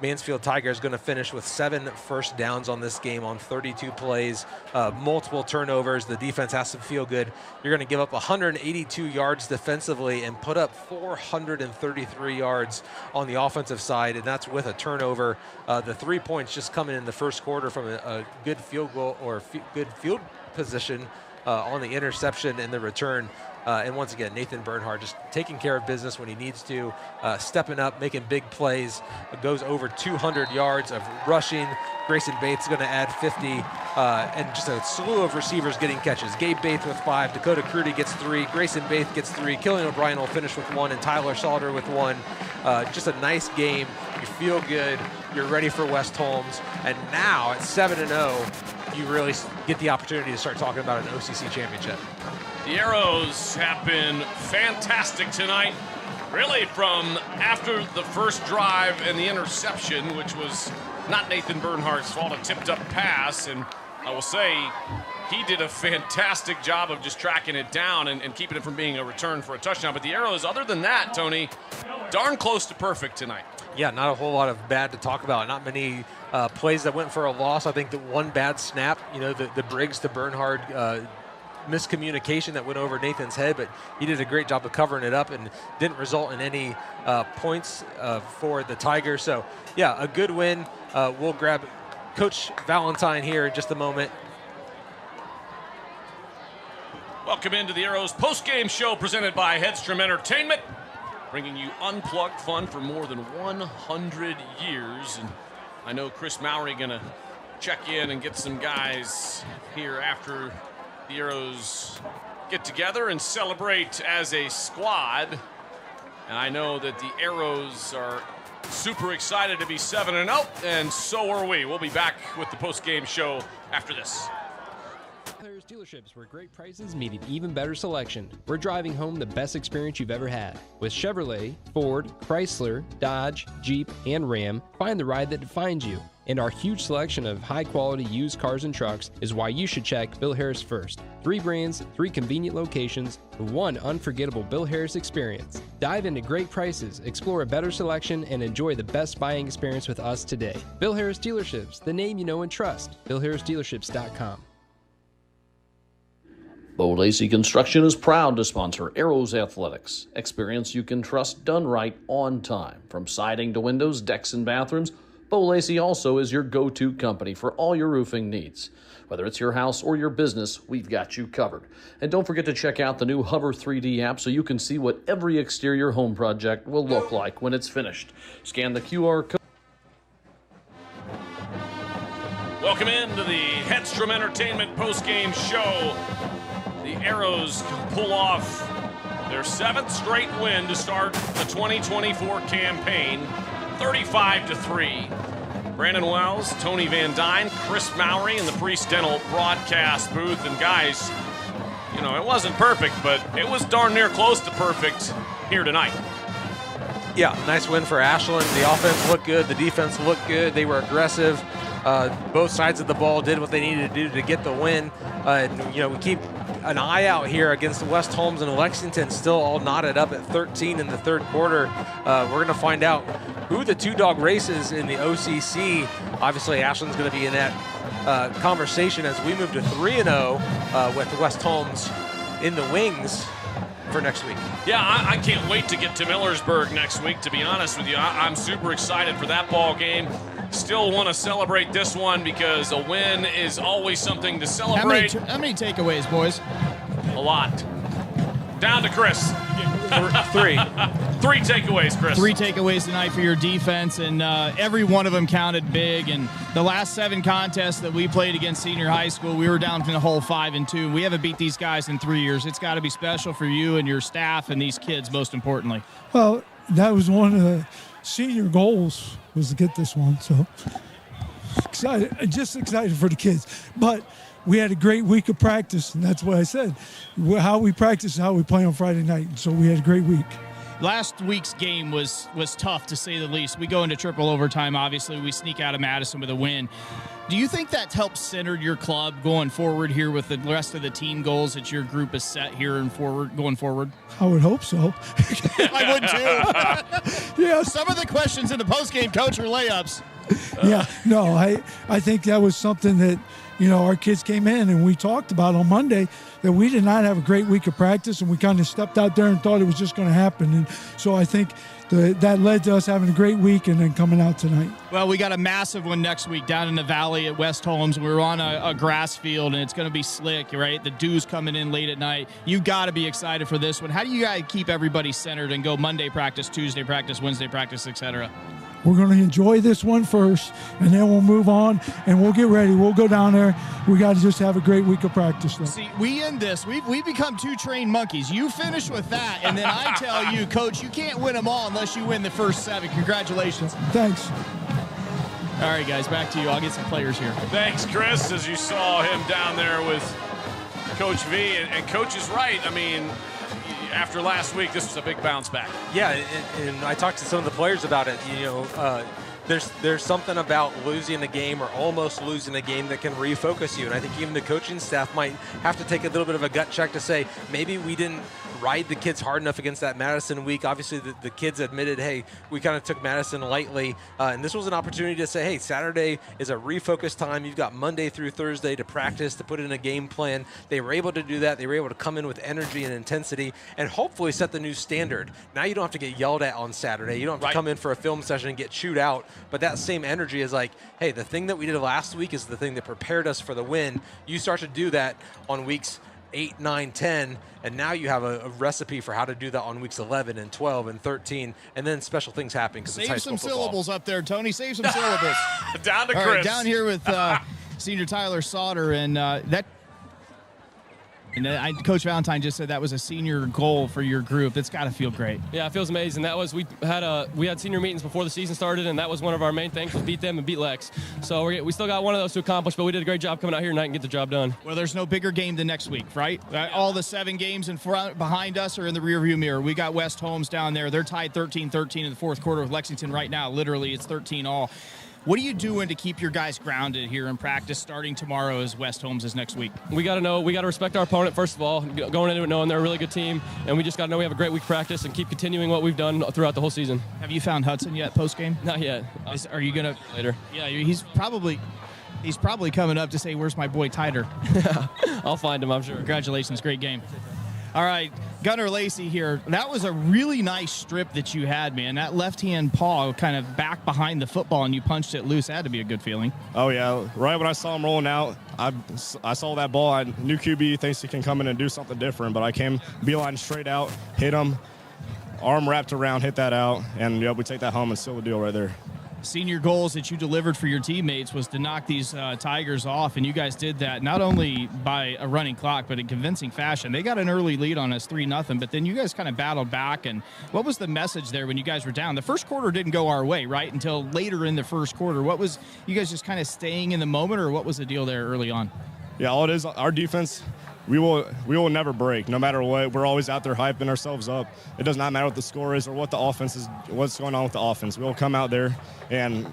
Mansfield Tigers going to finish with 7 first downs on this game on 32 plays, multiple turnovers. The defense has to feel good. You're going to give up 182 yards defensively and put up 433 yards on the offensive side, and that's with a turnover. The 3 points just coming in the first quarter from a good field goal or good field position on the interception and the return. And once again, Nathan Bernhard just taking care of business when he needs to, stepping up, making big plays. It goes over 200 yards of rushing. Grayson Bates is going to add 50, and just a slew of receivers getting catches. Gabe Bates with 5, Dakota Crudy gets 3, Grayson Bates gets 3, Killian O'Brien will finish with 1, and Tyler Salter with 1. Just a nice game. You feel good. You're ready for West Holmes. And now at 7-0, you really get the opportunity to start talking about an OCC championship. The Arrows have been fantastic tonight, really from after the first drive and the interception, which was not Nathan Bernhardt's fault, a tipped-up pass, and I will say he did a fantastic job of just tracking it down and keeping it from being a return for a touchdown. But the Arrows, other than that, Tony, darn close to perfect tonight. Yeah, not a whole lot of bad to talk about. Not many plays that went for a loss. I think that one bad snap, the Briggs to Bernhard miscommunication that went over Nathan's head, but he did a great job of covering it up and didn't result in any points for the Tigers. So, yeah, a good win. We'll grab Coach Valentine here in just a moment. Welcome into the Arrows post-game show presented by Headstrom Entertainment, bringing you unplugged fun for more than 100 years. And I know Chris Mowry going to check in and get some guys here after the Arrows get together and celebrate as a squad. And I know that the Arrows are super excited to be 7-0, and so are we. We'll be back with the post-game show after this. Tygers dealerships where great prices meet an even better selection. We're driving home the best experience you've ever had. With Chevrolet, Ford, Chrysler, Dodge, Jeep, and Ram, find the ride that defines you. And our huge selection of high-quality used cars and trucks is why you should check Bill Harris first. 3 brands, 3 convenient locations, 1 unforgettable Bill Harris experience. Dive into great prices, explore a better selection, and enjoy the best buying experience with us today. Bill Harris Dealerships, the name you know and trust. BillHarrisDealerships.com. Bo Lacey Construction is proud to sponsor Arrows Athletics. Experience you can trust done right on time. From siding to windows, decks, and bathrooms, Bo Lacey also is your go-to company for all your roofing needs. Whether it's your house or your business, we've got you covered. And don't forget to check out the new Hover 3D app so you can see what every exterior home project will look like when it's finished. Scan the QR code. Welcome into the Headstrom Entertainment post-game show. The Arrows pull off their 7th straight win to start the 2024 campaign, 35-3. Brandon Wells, Tony Van Dyne, Chris Mowry in the Priest Dental broadcast booth. And guys, it wasn't perfect, but it was darn near close to perfect here tonight. Yeah, nice win for Ashland. The offense looked good. The defense looked good. They were aggressive. Both sides of the ball did what they needed to do to get the win. We keep an eye out here against West Holmes and Lexington, still all knotted up at 13 in the third quarter. We're going to find out who the two-dog race is in the OCC. Obviously, Ashland's going to be in that conversation as we move to 3-0 with West Holmes in the wings for next week. Yeah, I can't wait to get to Millersburg next week, to be honest with you. I'm super excited for that ball game. Still want to celebrate this one because a win is always something to celebrate. How many takeaways, boys? A lot. Down to Chris. 3. 3 takeaways, Chris. 3 takeaways tonight for your defense, and every one of them counted big. And the last 7 contests that we played against senior high school, we were down in the hole 5-2. We haven't beat these guys in 3 years. It's got to be special for you and your staff and these kids, most importantly. Well, that was one of the senior goals, was to get this one. So just excited for the kids. But we had a great week of practice, and that's what I said. How we practice is how we play on Friday night. So we had a great week. Last week's game was tough, to say the least. We go into triple overtime, obviously. We sneak out of Madison with a win. Do you think that helps center your club going forward here with the rest of the team goals that your group has set here and going forward? I would hope so. I would too. Yeah. Some of the questions in the postgame, coach, are layups. Yeah, no, I think that was something that, our kids came in and we talked about on Monday, that we did not have a great week of practice, and we kind of stepped out there and thought it was just going to happen. And so I think that led to us having a great week and then coming out tonight. Well, we got a massive one next week down in the valley at West Holmes. We're on a grass field, and it's going to be slick, right? The dew's coming in late at night. You got to be excited for this one. How do you guys keep everybody centered and go Monday practice, Tuesday practice, Wednesday practice, etc.? We're going to enjoy this one first, and then we'll move on, and we'll get ready. We'll go down there. We got to just have a great week of practice. Though. See, we end this. We've become 2 trained monkeys. You finish with that, and then I tell you, Coach, you can't win them all unless you win the first 7. Congratulations. Thanks. All right, guys, back to you. I'll get some players here. Thanks, Chris, as you saw him down there with Coach V. And Coach is right. I mean, after last week, this was a big bounce back. Yeah, and I talked to some of the players about it. There's something about losing a game or almost losing a game that can refocus you. And I think even the coaching staff might have to take a little bit of a gut check to say, maybe we didn't ride the kids hard enough against that Madison week. Obviously, the kids admitted, hey, we kind of took Madison lightly. And this was an opportunity to say, hey, Saturday is a refocus time. You've got Monday through Thursday to practice, to put in a game plan. They were able to do that. They were able to come in with energy and intensity and hopefully set the new standard. Now you don't have to get yelled at on Saturday. You don't have to come in for a film session and get chewed out. But that same energy is like, hey, the thing that we did last week is the thing that prepared us for the win. You start to do that on weeks 8, 9, 10, and now you have a recipe for how to do that on weeks 11 and 12 and 13, and then special things happen. Save some syllables up there, Tony. Save some syllables. Down to All Chris. right, down here with senior Tyler Sauter, and Coach Valentine just said that was a senior goal for your group. That's got to feel great. Yeah, it feels amazing. That was we had senior meetings before the season started, and that was one of our main things, was beat them and beat Lex. So we still got one of those to accomplish, but we did a great job coming out here tonight and get the job done. Well, there's no bigger game than next week, right? All the 7 games in front behind us are in the rearview mirror. We got West Holmes down there. They're tied 13-13 in the fourth quarter with Lexington right now. Literally, it's 13-all. What are you doing to keep your guys grounded here in practice starting tomorrow as West Holmes is next week? We got to respect our opponent, first of all, going into it knowing they're a really good team, and we just got to know we have a great week of practice and keep continuing what we've done throughout the whole season. Have you found Hudson yet post-game? Not yet. Are you going to? Later. Yeah, he's probably coming up to say, where's my boy Tyder? I'll find him, I'm sure. Congratulations, great game. All right, Gunnar Lacey here. That was a really nice strip that you had, man. That left-hand paw kind of back behind the football, and you punched it loose. That had to be a good feeling. Oh, yeah. Right when I saw him rolling out, I saw that ball. I knew QB thinks he can come in and do something different, but I came beeline straight out, hit him, arm wrapped around, hit that out, and we take that home and seal the deal right there. Senior goals that you delivered for your teammates was to knock these Tigers off, and you guys did that not only by a running clock, but in convincing fashion. They got an early lead on us, 3-0, but then you guys kind of battled back. And what was the message there when you guys were down? The first quarter didn't go our way, right, until later in the first quarter. What was you guys just kind of staying in the moment, or what was the deal there early on? Yeah, all it is, our defense, we will never break, no matter what. We're always out there hyping ourselves up. It does not matter what the score is or what the offense is, what's going on with the offense. We'll come out there and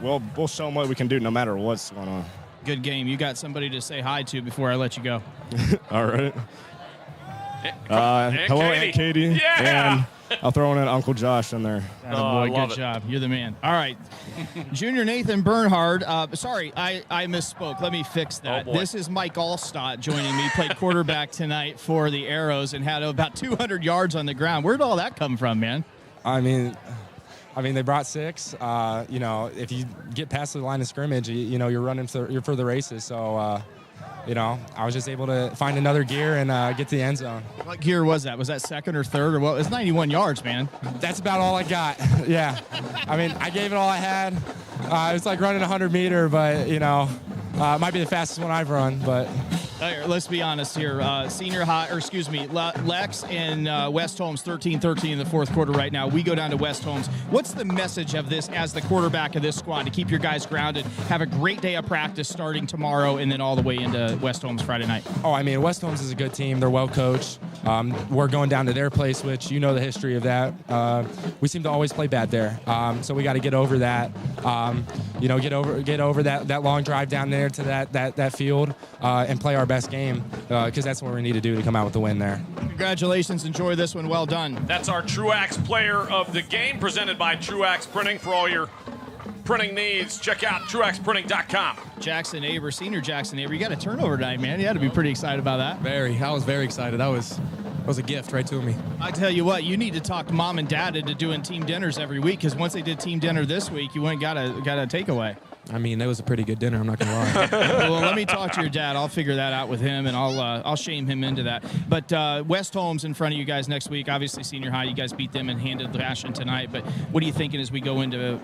we'll show them what we can do, no matter what's going on. Good game. You got somebody to say hi to before I let you go. All right. Aunt Hello, Katie. Aunt Katie. Yeah. And I'll throw in Uncle Josh in there. Boy, good job. You're the man. All right. Junior Nathan Bernhard. Sorry, I misspoke. Let me fix that. Oh, boy. This is Mike Allstott joining me. Played quarterback tonight for the Arrows and had about 200 yards on the ground. Where'd all that come from, man? I mean, they brought 6. If you get past the line of scrimmage, you're running you're for the races. So, I was just able to find another gear and get to the end zone. What gear was that? Was that second or third or what? It was 91 yards, man. That's about all I got. Yeah. I mean, I gave it all I had. It's like running a 100-meter, but, it might be the fastest one I've run, but... Let's be honest here. Lex and West Holmes 13-13 in the fourth quarter right now. We go down to West Holmes. What's the message of this as the quarterback of this squad to keep your guys grounded, have a great day of practice starting tomorrow and then all the way into West Holmes Friday night? Oh, I mean, West Holmes is a good team. They're well coached. We're going down to their place, which you know the history of that. We seem to always play bad there. So we got to get over that. Get over that long drive down there to that field and play our best game because that's what we need to do to come out with the win there. Congratulations. Enjoy this one. Well done. That's our Truax player of the game, presented by Truax Printing. For all your printing needs, check out truaxprinting.com. Jackson Aber, senior Jackson Aber, you got a turnover tonight, man. You had to be pretty excited about that. I was very excited. That was a gift right to me. I tell you what, you need to talk mom and dad into doing team dinners every week because once they did team dinner this week, you went and got a takeaway. I mean, that was a pretty good dinner. I'm not gonna lie. Well, let me talk to your dad. I'll figure that out with him, and I'll shame him into that. But West Holmes in front of you guys next week. Obviously, senior high, you guys beat them and handed the fashion tonight. But what are you thinking as we go into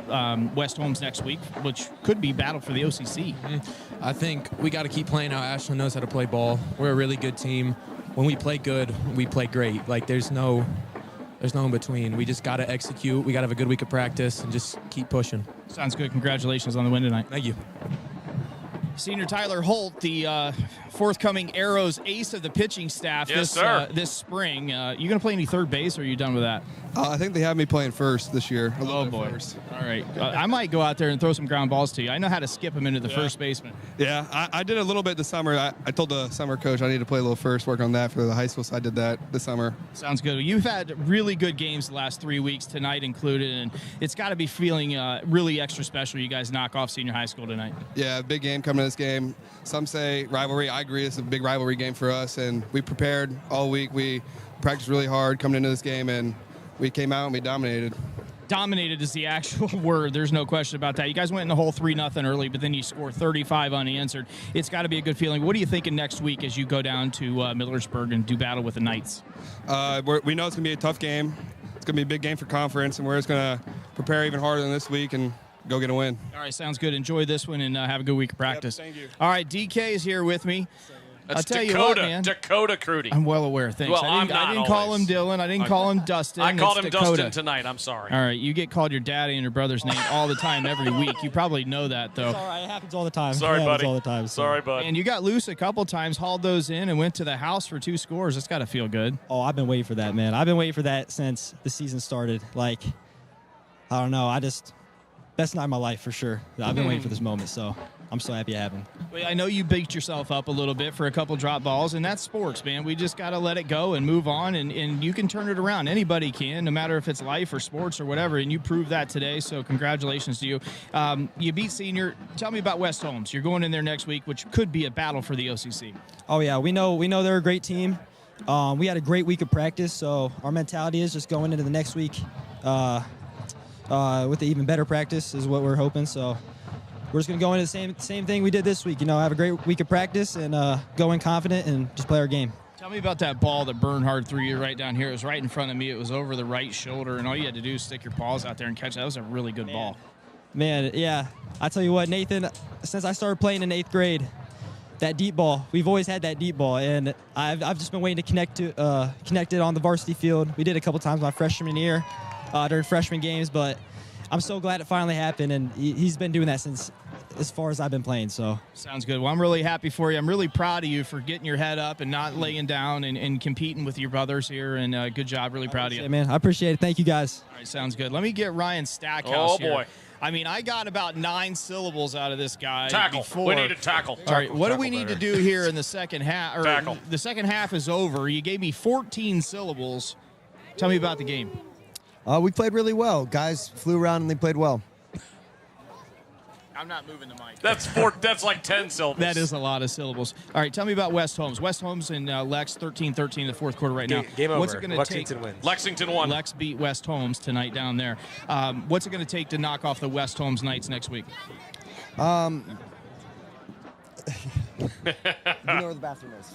West Holmes next week, which could be battle for the OCC? I think we got to keep playing how Ashland knows how to play ball. We're a really good team. When we play good, we play great. Like there's no in between. We just got to execute. We got to have a good week of practice and just keep pushing. Sounds good. Congratulations on the win tonight. Thank you. Senior Tyler Holt, the forthcoming Arrows ace of the pitching staff this spring. You going to play any third base, or are you done with that? I think they have me playing first this year. Oh, boy. First. All right. I might go out there and throw some ground balls to you. I know how to skip them into the first baseman. Yeah, I did a little bit this summer. I told the summer coach I need to play a little first, work on that for the high school, so I did that this summer. Sounds good. You've had really good games the last 3 weeks, tonight included, and it's got to be feeling really extra special. You guys knock off senior high school tonight. Yeah, big game coming to this game. Some say rivalry. I agree. It's a big rivalry game for us, and we prepared all week. We practiced really hard coming into this game, and we came out and we dominated. Dominated is the actual word. There's no question about that. You guys went in the hole 3-0 early, but then you score 35 unanswered. It's got to be a good feeling. What are you thinking next week as you go down to Millersburg and do battle with the Knights? We know it's going to be a tough game. It's going to be a big game for conference, and we're just going to prepare even harder than this week and go get a win. All right, sounds good. Enjoy this one and have a good week of practice. Yep, thank you. All right, DK is here with me. That's I'll tell Dakota, you what, man. Dakota Crudy. I'm well aware. Thanks. Well, I didn't call him Dylan. I didn't call him Dustin. I called him Dakota. Dustin tonight. I'm sorry. All right, you get called your daddy and your brother's name all the time every week. You probably know that, though. It's all right. It happens all the time. Sorry, it buddy. all the time. So. Sorry, bud. And you got loose a couple times, hauled those in, and went to the house for 2 scores. That's got to feel good. Oh, I've been waiting for that, man. I've been waiting for that since the season started. Like, I don't know. Best night of my life for sure. I've been waiting for this moment, so I'm so happy it happened. Well, I know you beat yourself up a little bit for a couple drop balls, and that's sports, man. We just got to let it go and move on, and you can turn it around. Anybody can, no matter if it's life or sports or whatever, and you proved that today, so congratulations to you. You beat Senior. Tell me about West Holmes. You're going in there next week, which could be a battle for the OCC. Oh, yeah. We know they're a great team. We had a great week of practice, so our mentality is just going into the next week with the even better practice is what we're hoping. So we're just going to go into the same thing we did this week. Have a great week of practice and go in confident and just play our game. Tell me about that ball that Bernhard threw you right down here. It was right in front of me. It was over the right shoulder, and all you had to do is stick your paws out there and catch it. That was a really good ball. Man, yeah. I tell you what, Nathan, since I started playing in 8th grade, that deep ball, we've always had that deep ball, and I've just been waiting to connect it on the varsity field. We did a couple times my freshman year during freshman games, but I'm so glad it finally happened, and he's been doing that since as far as I've been playing. So sounds good. Well, I'm really happy for you. I'm really proud of you for getting your head up and not laying down and competing with your brothers here. And good job. Really proud of you. Yeah, man. I appreciate it. Thank you, guys. All right, sounds good. Let me get Ryan Stackhouse here. Oh, boy. I mean, I got about 9 syllables out of this guy. Tackle. Before. We need a tackle. All right, what do we need to do here in the second half? Tackle. The second half is over. You gave me 14 syllables. Tell me about the game. We played really well. Guys flew around and they played well. I'm not moving the mic. That's like 10 syllables. That is a lot of syllables. All right, tell me about West Holmes. West Holmes and Lex 13-13 in the fourth quarter right now. Game over. What's it going to take? Lexington wins. Lexington won. Lex beat West Holmes tonight down there. What's it going to take to knock off the West Holmes Knights next week? You know where the bathroom is.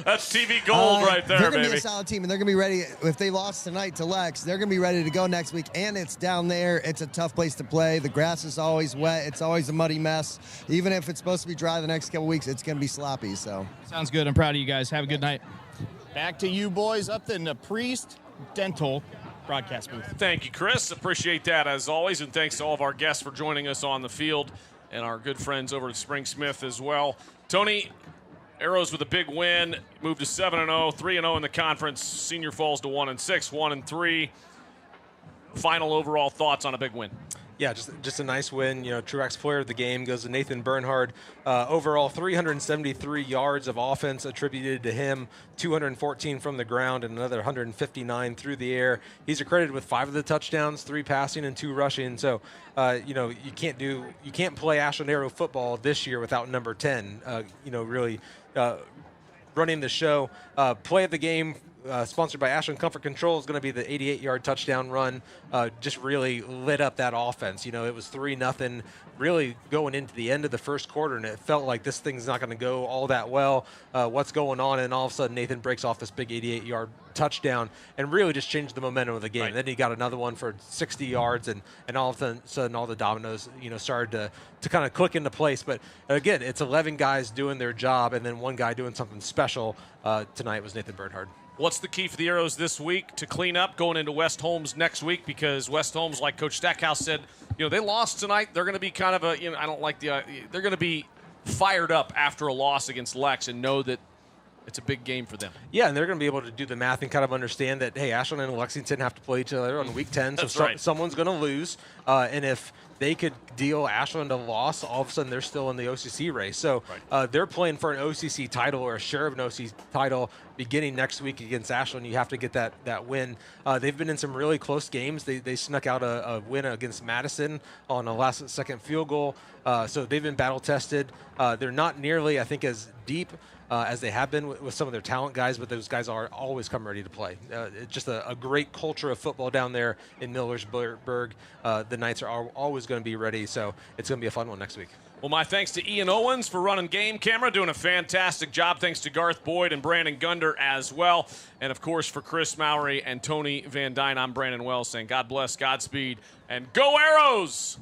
That's TV gold right there, They're going to be baby. a solid team, and they're going to be ready. If they lost tonight to Lex, they're going to be ready to go next week. And it's down there. It's a tough place to play. The grass is always wet. It's always a muddy mess. Even if it's supposed to be dry the next couple weeks, it's going to be sloppy. So Sounds good. I'm proud of you guys. Have a good night. Back to you boys up in the Priest Dental broadcast booth. Thank you, Chris. Appreciate that as always. And thanks to all of our guests for joining us on the field and our good friends over at Spring Smith as well. Tony, Arrows with a big win, moved to 7-0, 3-0 in the conference. Senior falls to 1-6, 1-3. Final overall thoughts on a big win. Yeah, just a nice win. You know, Truax player of the game goes to Nathan Bernhard. Overall, 373 yards of offense attributed to him, 214 from the ground, and another 159 through the air. He's accredited with 5 of the touchdowns, 3 passing and 2 rushing. So, you know, you can't play Ashland Arrow football this year without number 10. You know, really running the show. Play of the game. Sponsored by Ashland Comfort Control is going to be the 88-yard touchdown run. Just really lit up that offense. You know, it was 3-0 really going into the end of the first quarter, and it felt like this thing's not going to go all that well. What's going on? And all of a sudden, Nathan breaks off this big 88-yard touchdown and really just changed the momentum of the game. Right. Then he got another one for 60 yards, and all of a sudden, all the dominoes, you know, started to kind of click into place. But again, it's 11 guys doing their job, and then one guy doing something special. Tonight was Nathan Bernhard. What's the key for the Arrows this week to clean up going into West Holmes next week? Because West Holmes, like Coach Stackhouse said, you know, they lost tonight. They're going to be kind of a, you know, I don't like the, they're going to be fired up after a loss against Lex and know that it's a big game for them. Yeah, and they're going to be able to do the math and kind of understand that, hey, Ashland and Lexington have to play each other on week 10, so right. Someone's going to lose. And if they could deal Ashland a loss, all of a sudden they're still in the OCC race. So they're playing for an OCC title or a share of an OCC title beginning next week against Ashland. You have to get that win. They've been in some really close games. They snuck out a win against Madison on a last-second field goal. So they've been battle-tested. They're not nearly, I think, as deep as they have been with some of their talent guys, but those guys are always come ready to play. It's just a great culture of football down there in Millersburg. The Knights are always going to be ready, so it's going to be a fun one next week. Well, my thanks to Ian Owens for running game camera, doing a fantastic job. Thanks to Garth Boyd and Brandon Gunder as well. And, of course, for Chris Mowry and Tony Van Dyne, I'm Brandon Wells saying God bless, Godspeed, and go Arrows!